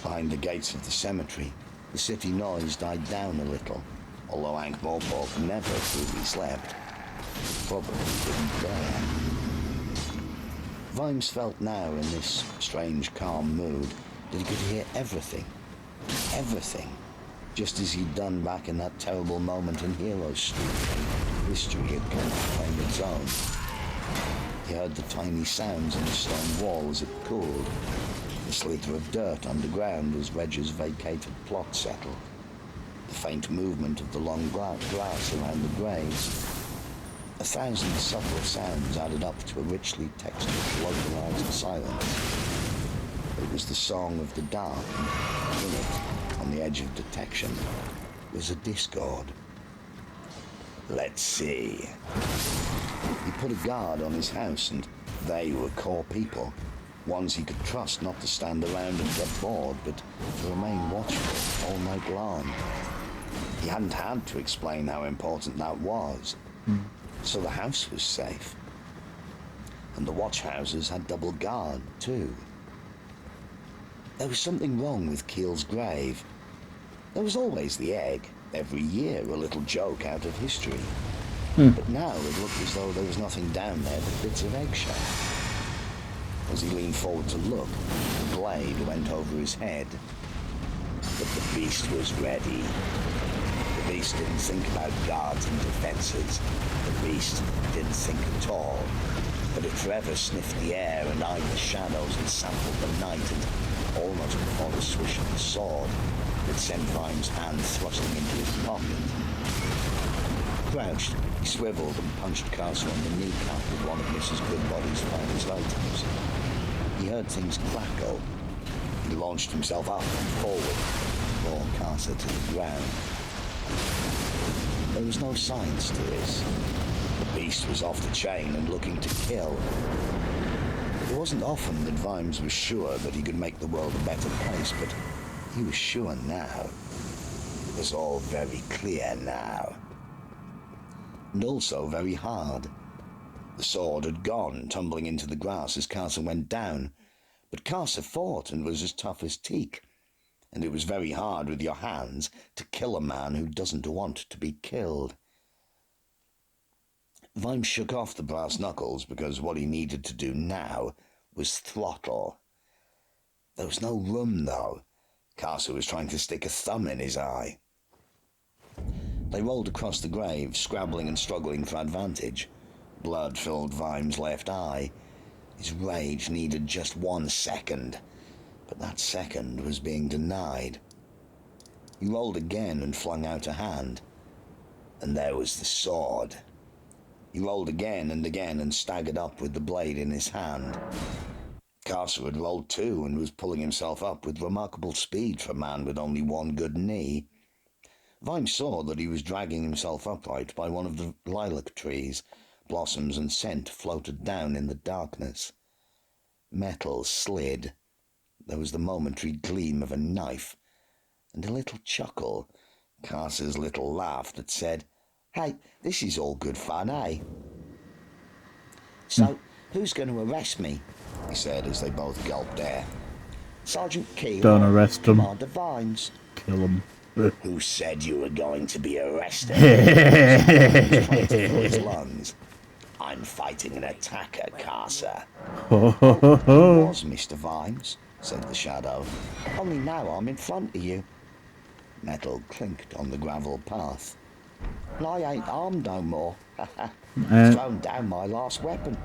Behind the gates of the cemetery, the city noise died down a little, although Ankh-Morpork never truly slept. Probably didn't dare. Vimes felt now in this strange, calm mood that he could hear everything. Everything. Just as he'd done back in that terrible moment in Hero Street when history had come to claim its own. He heard the tiny sounds in the stone wall as it cooled, the slither of dirt underground as Reg's vacated plot settled, the faint movement of the long grass around the graves. 1,000 subtle sounds added up to a richly textured, localized silence. It was the song of the dark, and in it, on the edge of detection, was a discord. Let's see. He put a guard on his house, and they were core people. Ones he could trust not to stand around and get bored, but to remain watchful all night long. He hadn't had to explain how important that was. So the house was safe. And the watch houses had double guard, too. There was something wrong with Keel's grave. There was always the egg, every year a little joke out of history. But now it looked as though there was nothing down there but bits of eggshell. As he leaned forward to look, the blade went over his head. But the beast was ready. The beast didn't think about guards and defenses. The beast didn't think at all. But it forever sniffed the air and eyed the shadows and sampled the night, and almost before the swish of the sword, it sent Vimes' hand thrusting into his pocket. Crouched, he swiveled and punched Castle on the kneecap with one of Mrs. Goodbody's finest items. He heard things crackle. He launched himself up and forward, bore Casa to the ground. There was no science to this. The beast was off the chain and looking to kill. It wasn't often that Vimes was sure that he could make the world a better place, but he was sure now. It was all very clear now. And also very hard. The sword had gone, tumbling into the grass as Casa went down, but Casa fought and was as tough as teak, and it was very hard with your hands to kill a man who doesn't want to be killed. Vimes shook off the brass knuckles because what he needed to do now was throttle. There was no room, though. Casa was trying to stick a thumb in his eye. They rolled across the grave, scrabbling and struggling for advantage. Blood filled Vimes' left eye. His rage needed just 1 second, but that second was being denied. He rolled again and flung out a hand, and there was the sword. He rolled again and staggered up with the blade in his hand. Casa had rolled too and was pulling himself up with remarkable speed for a man with only one good knee. Vimes saw that he was dragging himself upright by one of the lilac trees. Blossoms and scent floated down in the darkness. Metal slid. There was the momentary gleam of a knife, and a little chuckle, Casa's little laugh that said, "Hey, this is all good fun, eh?" "So, who's going to arrest me?" he said as they both gulped air. "Sergeant Keel Don't arrest him. Commander Vimes?" Kill him. Who said you were going to be arrested? Trying to fill his lungs. I'm fighting an attacker, Casa. Ho ho ho ho. "Was, Mr. Vimes," said the shadow. "Only now I'm in front of you." Metal clinked on the gravel path. "And I ain't armed no more. Thrown down my last weapon.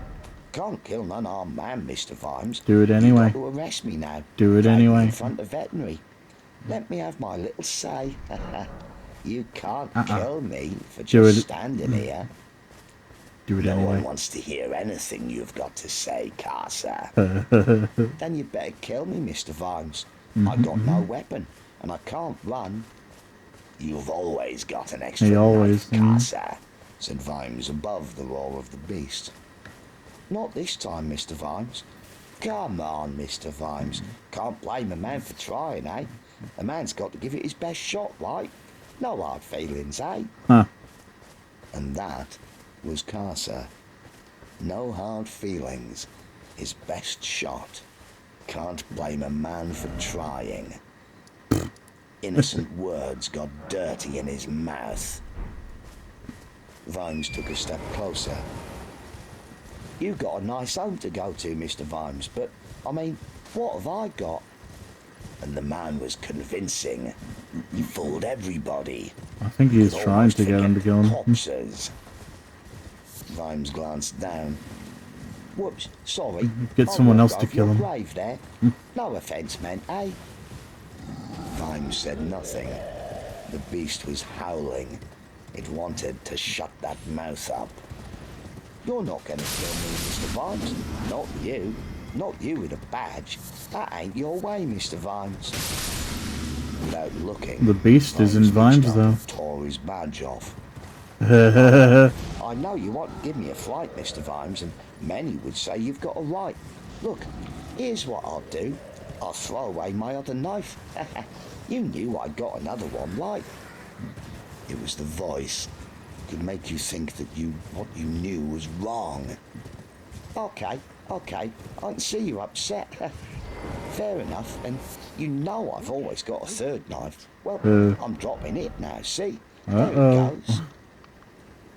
Can't kill an unarmed man, Mr. Vimes. Do it anyway. You've got to arrest me now. Do it Drag me anyway. in front of veterinary. Let me have my little say. You can't kill me for Do just it. standing here." Do it No one anyway. wants to hear anything you've got to say, Casa. "Then you better kill me, Mr. Vimes. I got no weapon, and I can't run." You've always got an extra He always, knife, Casa. said Vimes above the roar of the beast. "Not this time, Mr. Vimes. Come on, Mr. Vimes. Can't blame a man for trying, eh? A man's got to give it his best shot, right? No hard feelings, eh?" Huh. And that was Casa. No hard feelings. His best shot. Can't blame a man for trying. Innocent words got dirty in his mouth. Vimes took a step closer. "You've got a nice home to go to, Mr. Vimes, but, I mean, what have I got?" And the man was convincing. He fooled everybody. I think he is trying to get him to kill him. Corpses. Vimes glanced down. "Whoops, sorry. Get someone else to kill him. Grave there. No offence meant, eh?" Vimes said nothing. The beast was howling. It wanted to shut that mouth up. "You're not going to kill me, Mr. Vimes. Not you. Not you with a badge. That ain't your way, Mr. Vimes." Without looking, The beast is in Vimes, though. Tore his badge off. "I know you won't give me a fright, Mr. Vimes, and many would say you've got a right. Look, here's what I'll do. I'll throw away my other knife. You knew I'd got another one, right?" It was the voice. Could make you think that what you knew was wrong. Okay, I can see you're upset. Fair enough, and you know I've always got a third knife. Well, I'm dropping it now, see? There it goes.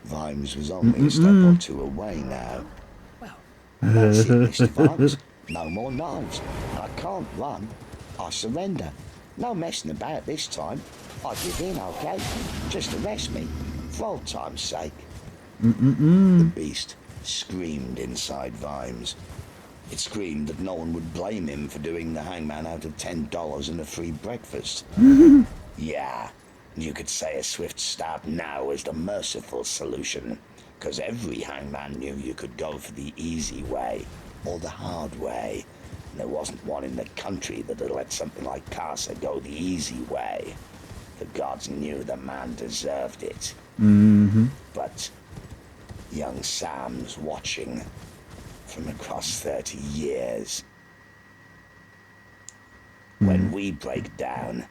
Vimes was only a step or two away now. "That's it, Mr. Vimes. No more knives. And I can't run. I surrender. No messing about this time. I give in, okay? Just arrest me, for old time's sake." The beast screamed inside Vimes. It screamed that no one would blame him for doing the hangman out of $10 and a free breakfast. Yeah, you could say a swift stab now is the merciful solution, because every hangman knew you could go for the easy way or the hard way. And there wasn't one in the country that had let something like Casa go the easy way. The gods knew the man deserved it. But young Sam's watching from across 30 years. When we break down,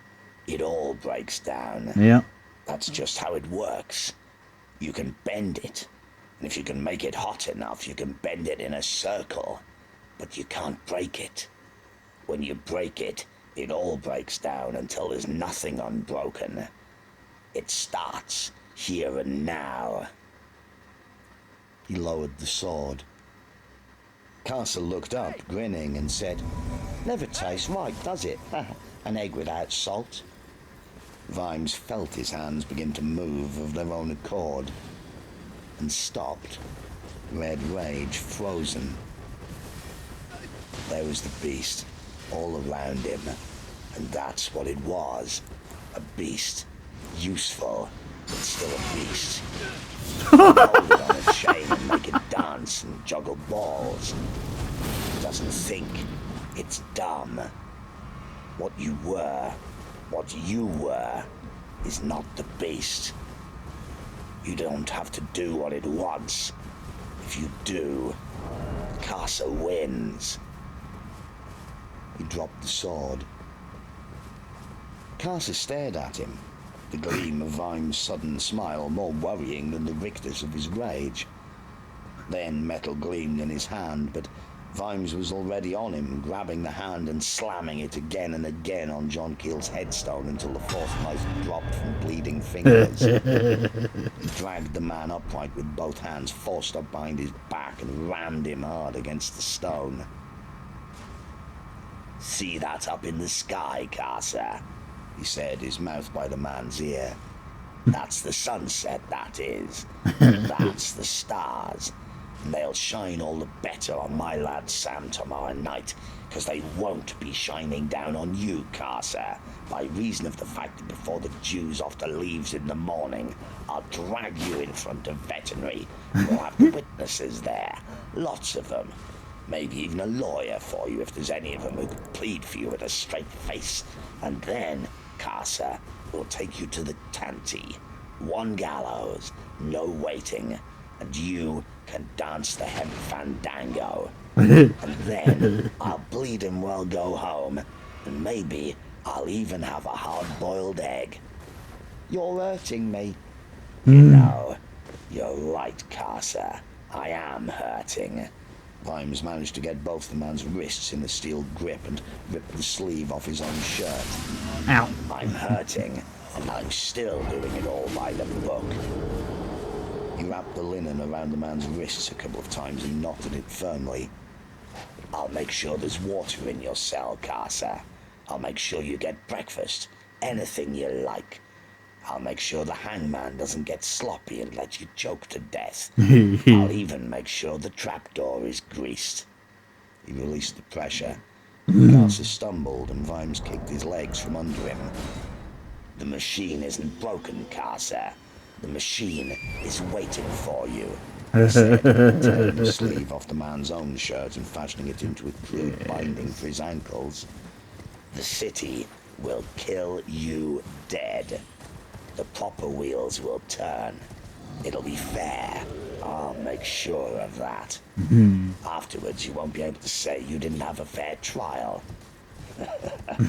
it all breaks down. Yeah. That's just how it works. You can bend it. And if you can make it hot enough, you can bend it in a circle. But you can't break it. When you break it, it all breaks down until there's nothing unbroken. It starts here and now. He lowered the sword. Casa looked up, grinning, and said, "Never tastes right, does it? An egg without salt." Vimes felt his hands begin to move of their own accord, and stopped, red rage frozen. There was the beast, all around him, and that's what it was. A beast. Useful, but still a beast. Hold it on a chain and make it dance and juggle balls. It doesn't think. It's dumb. What you were, is not the beast. You don't have to do what it wants. If you do, Casa wins. He dropped the sword. Casa stared at him, the gleam of Vimes' sudden smile more worrying than the rictus of his rage. Then metal gleamed in his hand, but Vimes was already on him, grabbing the hand and slamming it again and again on John Keel's headstone until the fourth knife dropped from bleeding fingers. He dragged the man upright with both hands forced up behind his back and rammed him hard against the stone. "See that up in the sky, Casa?" he said, his mouth by the man's ear. "That's the sunset, that is. That's the stars. And they'll shine all the better on my lad Sam tomorrow night, because they won't be shining down on you, Casa, by reason of the fact that before the dew's off the leaves in the morning, I'll drag you in front of veterinary. We'll have witnesses there, lots of them. Maybe even a lawyer for you if there's any of them who could plead for you with a straight face. And then, Casa, we'll take you to the Tanti. One gallows, no waiting, and you can dance the hemp fandango. And then I'll bleed and well go home, and maybe I'll even have a hard-boiled egg. You're hurting me. You know, you're right, Casa. I am hurting. Vimes managed to get both the man's wrists in a steel grip and ripped the sleeve off his own shirt. Ow. I'm hurting, and I'm still doing it all by the book. He wrapped the linen around the man's wrists a couple of times and knotted it firmly. I'll make sure there's water in your cell, Casa. I'll make sure you get breakfast, anything you like. I'll make sure the hangman doesn't get sloppy and let you choke to death. I'll even make sure the trapdoor is greased. He released the pressure. Casa stumbled and Vimes kicked his legs from under him. The machine isn't broken, Casa. The machine is waiting for you, he said, tearing the sleeve off the man's own shirt and fashioning it into a crude binding for his ankles. The city will kill you dead. The proper wheels will turn. It'll be fair. I'll make sure of that. Afterwards, you won't be able to say you didn't have a fair trial.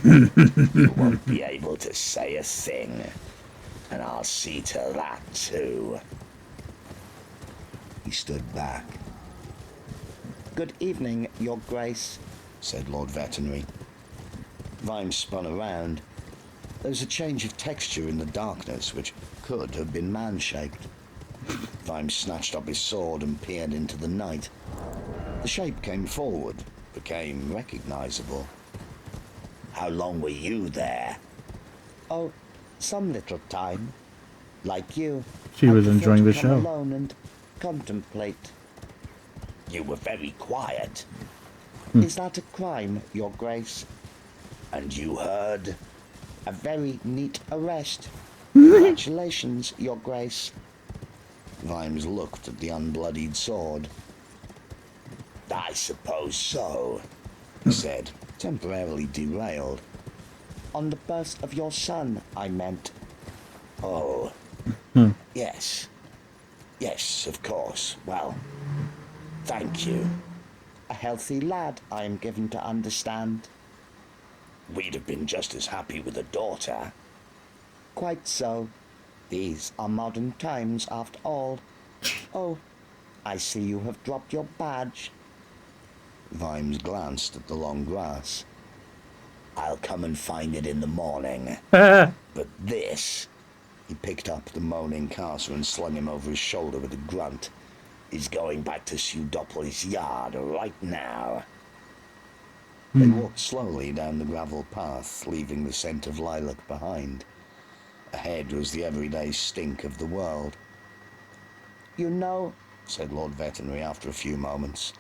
You won't be able to say a thing. And I'll see to that, too. He stood back. Good evening, Your Grace, said Lord Veterinary. Vimes spun around. There was a change of texture in the darkness, which could have been man-shaped. Vimes snatched up his sword and peered into the night. The shape came forward, became recognizable. How long were you there? Oh, some little time. Like you. She was I prefer enjoying to the come show. alone and contemplate. You were very quiet. Is that a crime, Your Grace? And you heard? A very neat arrest. Congratulations, Your Grace. Vimes looked at the unbloodied sword. I suppose so, he said, temporarily derailed. On the birth of your son, I meant. Oh, yes. Yes, of course. Well, thank you. A healthy lad, I am given to understand. We'd have been just as happy with a daughter. Quite so. These are modern times, after all. Oh, I see you have dropped your badge. Vimes glanced at the long grass. I'll come and find it in the morning. Ah. But this... He picked up the moaning Casa and slung him over his shoulder with a grunt. He's going back to Pseudopolis Yard right now. They walked slowly down the gravel path, leaving the scent of lilac behind. Ahead was the everyday stink of the world. You know, said Lord Veterinary after a few moments,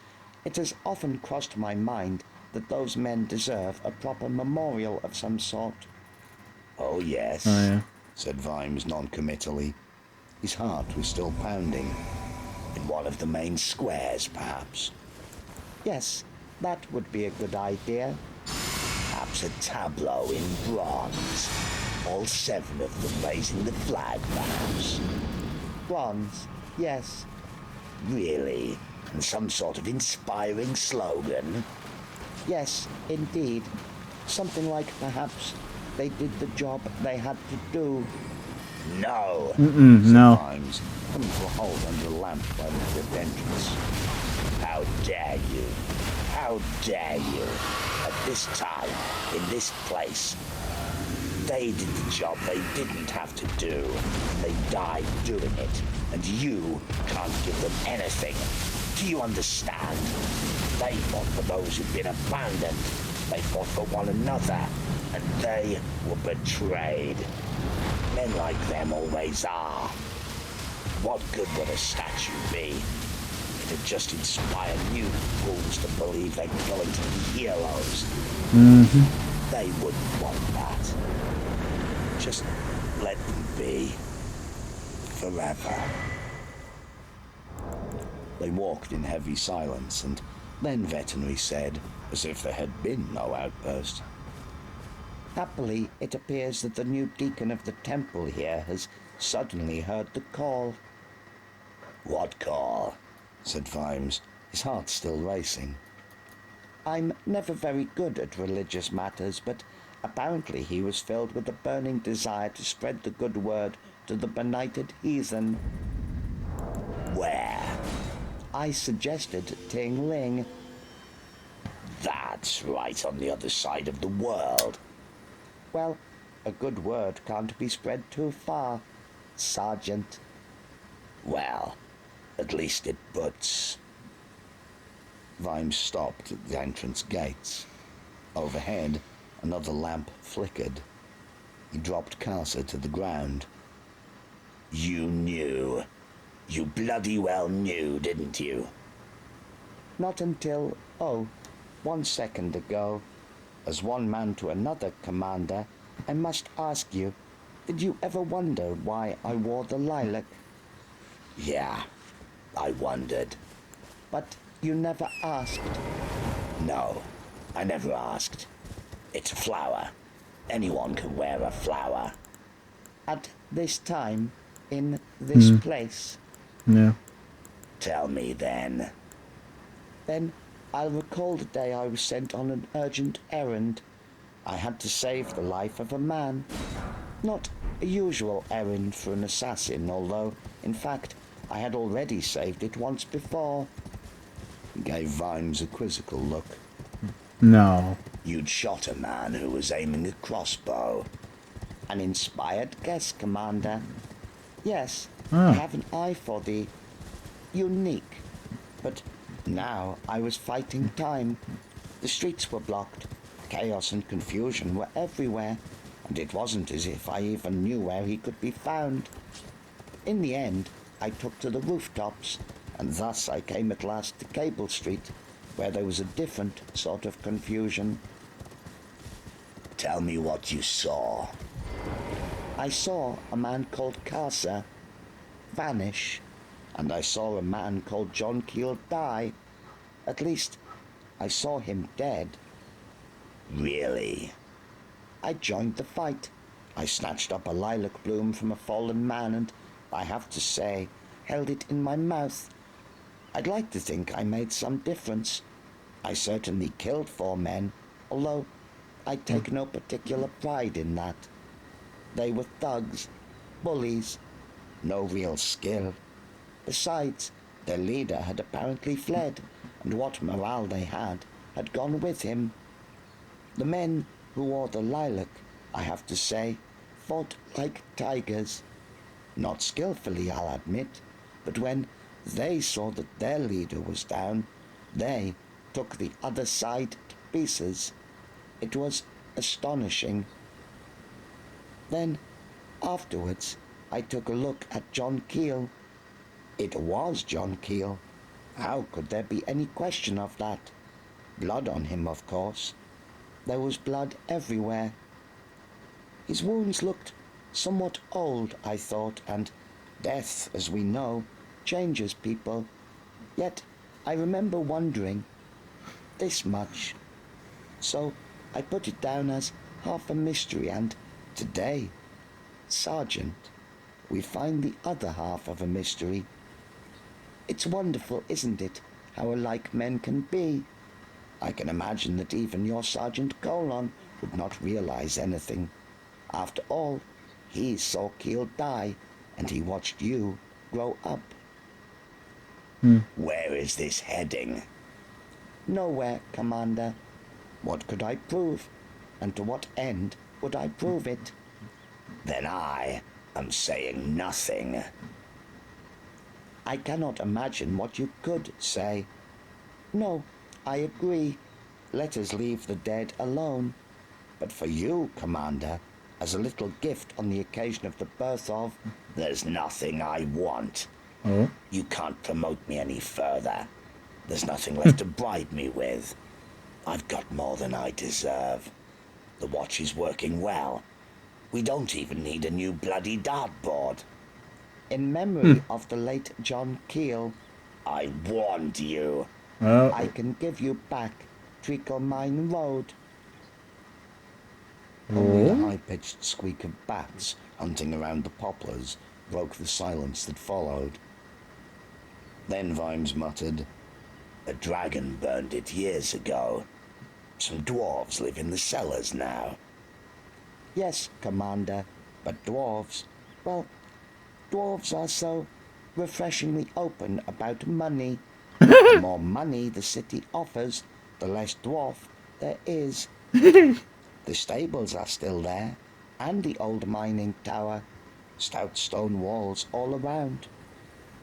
it has often crossed my mind that those men deserve a proper memorial of some sort. Oh, yes, Oh, yeah. said Vimes non-committally. His heart was still pounding. In one of the main squares, perhaps. Yes, that would be a good idea. Perhaps a tableau in bronze. All 7 of them raising the flag, perhaps. Bronze, yes. Really? And some sort of inspiring slogan? Yes, indeed. Something like perhaps they did the job they had to do. No, no. Vimes, coming to a halt under a lamp by the fifth entrance. How dare you? How dare you? At this time, in this place. They did the job they didn't have to do. They died doing it, and you can't give them anything. Do you understand? They fought for those who'd been abandoned. They fought for one another, and they were betrayed. Men like them always are. What good would a statue be? It'd just inspire new fools to believe they're going to be heroes. They wouldn't want that. Just let them be. Forever. They walked in heavy silence, and then Veterinary said, as if there had been no outburst. Happily, it appears that the new deacon of the temple here has suddenly heard the call. What call? Said Vimes, his heart still racing. I'm never very good at religious matters, but apparently he was filled with a burning desire to spread the good word to the benighted heathen. Where? I suggested Ting Ling. That's right on the other side of the world. Well, a good word can't be spread too far, Sergeant. Well, at least it puts... Vimes stopped at the entrance gates. Overhead, another lamp flickered. He dropped Casa to the ground. You knew. You bloody well knew, didn't you? Not until, 1 second ago. As one man to another, Commander, I must ask you, did you ever wonder why I wore the lilac? Yeah, I wondered. But you never asked. No, I never asked. It's a flower. Anyone can wear a flower. At this time, in this place. Yeah. Tell me then. Then I'll recall the day I was sent on an urgent errand. I had to save the life of a man. Not a usual errand for an assassin, although, in fact, I had already saved it once before. He gave Vimes a quizzical look. No. You'd shot a man who was aiming a crossbow. An inspired guess, Commander. Yes, Ah. I have an eye for the unique. But now I was fighting time. The streets were blocked. Chaos and confusion were everywhere, and it wasn't as if I even knew where he could be found. In the end, I took to the rooftops, and thus I came at last to Cable Street, where there was a different sort of confusion. Tell me what you saw. I saw a man called Casa vanish, and I saw a man called John Keel die. At least, I saw him dead. Really? I joined the fight. I snatched up a lilac bloom from a fallen man and, I have to say, held it in my mouth. I'd like to think I made some difference. I certainly killed 4 men, although I take no particular pride in that. They were thugs, bullies, no real skill. Besides, their leader had apparently fled, and what morale they had gone with him. The men who wore the lilac, I have to say, fought like tigers. Not skillfully, I'll admit, but when they saw that their leader was down, they took the other side to pieces. It was astonishing. Then, afterwards, I took a look at John Keel. It was John Keel. How could there be any question of that? Blood on him, of course. There was blood everywhere. His wounds looked somewhat old, I thought, and death, as we know, changes people. Yet I remember wondering this much. So I put it down as half a mystery, and today, Sergeant, we find the other half of a mystery. It's wonderful, isn't it, how alike men can be? I can imagine that even your Sergeant Colon would not realize anything. After all, he saw Keel die, and he watched you grow up. Where is this heading? Nowhere, Commander. What could I prove? And to what end would I prove it? Then I am saying nothing. I cannot imagine what you could say. No, I agree. Let us leave the dead alone. But for you, Commander, as a little gift on the occasion of the birth of... There's nothing I want. Oh? You can't promote me any further. There's nothing left to bribe me with. I've got more than I deserve. The watch is working well. We don't even need a new bloody dartboard. In memory of the late John Keel, I warned you. I can give you back Treacle Mine Road. Only a high-pitched squeak of bats hunting around the poplars broke the silence that followed. Then Vimes muttered, A dragon burned it years ago. Some dwarves live in the cellars now. Yes, Commander, but dwarves, well, dwarves are so refreshingly open about money. The more money the city offers, the less dwarf there is. The stables are still there, and the old mining tower. Stout stone walls all around.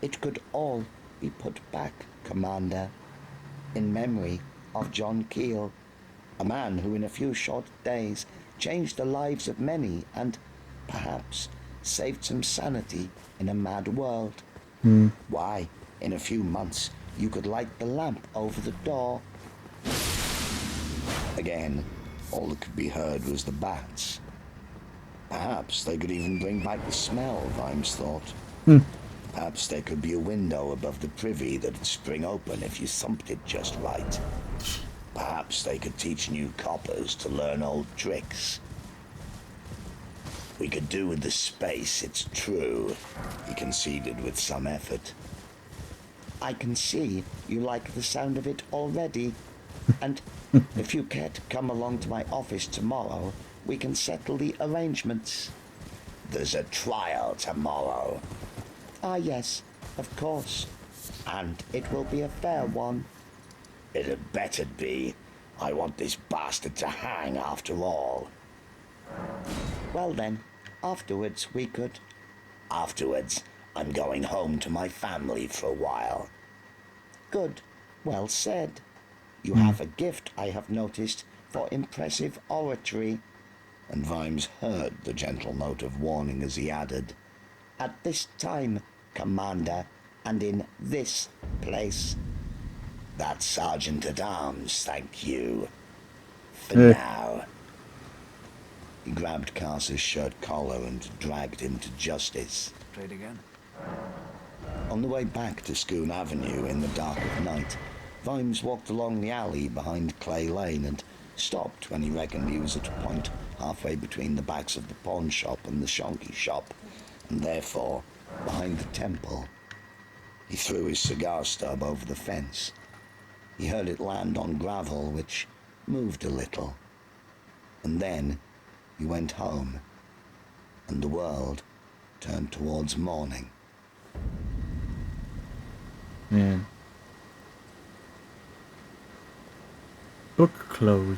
It could all be put back, Commander, in memory of John Keel, a man who in a few short days changed the lives of many and, perhaps, saved some sanity in a mad world. Why, in a few months, you could light the lamp over the door. Again, all that could be heard was the bats. Perhaps they could even bring back the smell, Vimes thought. Perhaps there could be a window above the privy that'd spring open if you thumped it just right. Perhaps they could teach new coppers to learn old tricks. We could do with the space, it's true, he conceded with some effort. I can see you like the sound of it already, and if you care to come along to my office tomorrow, we can settle the arrangements. There's a trial tomorrow. Ah, yes, of course. And it will be a fair one. It had better be. I want this bastard to hang after all. Well then, afterwards we could... Afterwards, I'm going home to my family for a while. Good. Well said. You have a gift, I have noticed, for impressive oratory. And Vimes heard the gentle note of warning as he added, At this time, Commander, and in this place. That's Sergeant-at-Arms, thank you. For now. He grabbed Cars's shirt collar and dragged him to justice. Trade again. On the way back to Scoon Avenue in the dark of night, Vimes walked along the alley behind Clay Lane and stopped when he reckoned he was at a point halfway between the backs of the pawn shop and the shonky shop, and therefore behind the temple. He threw his cigar stub over the fence. He heard it land on gravel, which moved a little. And then he went home, and the world turned towards morning. Man. Book close.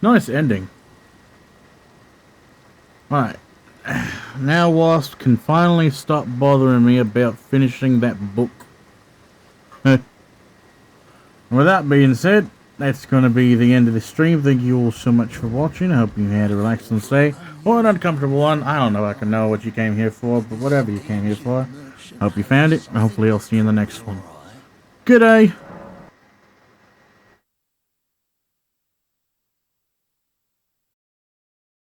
Nice ending. Alright. Now Wasp can finally stop bothering me about finishing that book. With that being said, that's going to be the end of the stream. Thank you all so much for watching. I hope you had a relaxing stay or an uncomfortable one. I don't know if I can know what you came here for, but whatever you came here for, hope you found it. Hopefully I'll see you in the next one. Good day.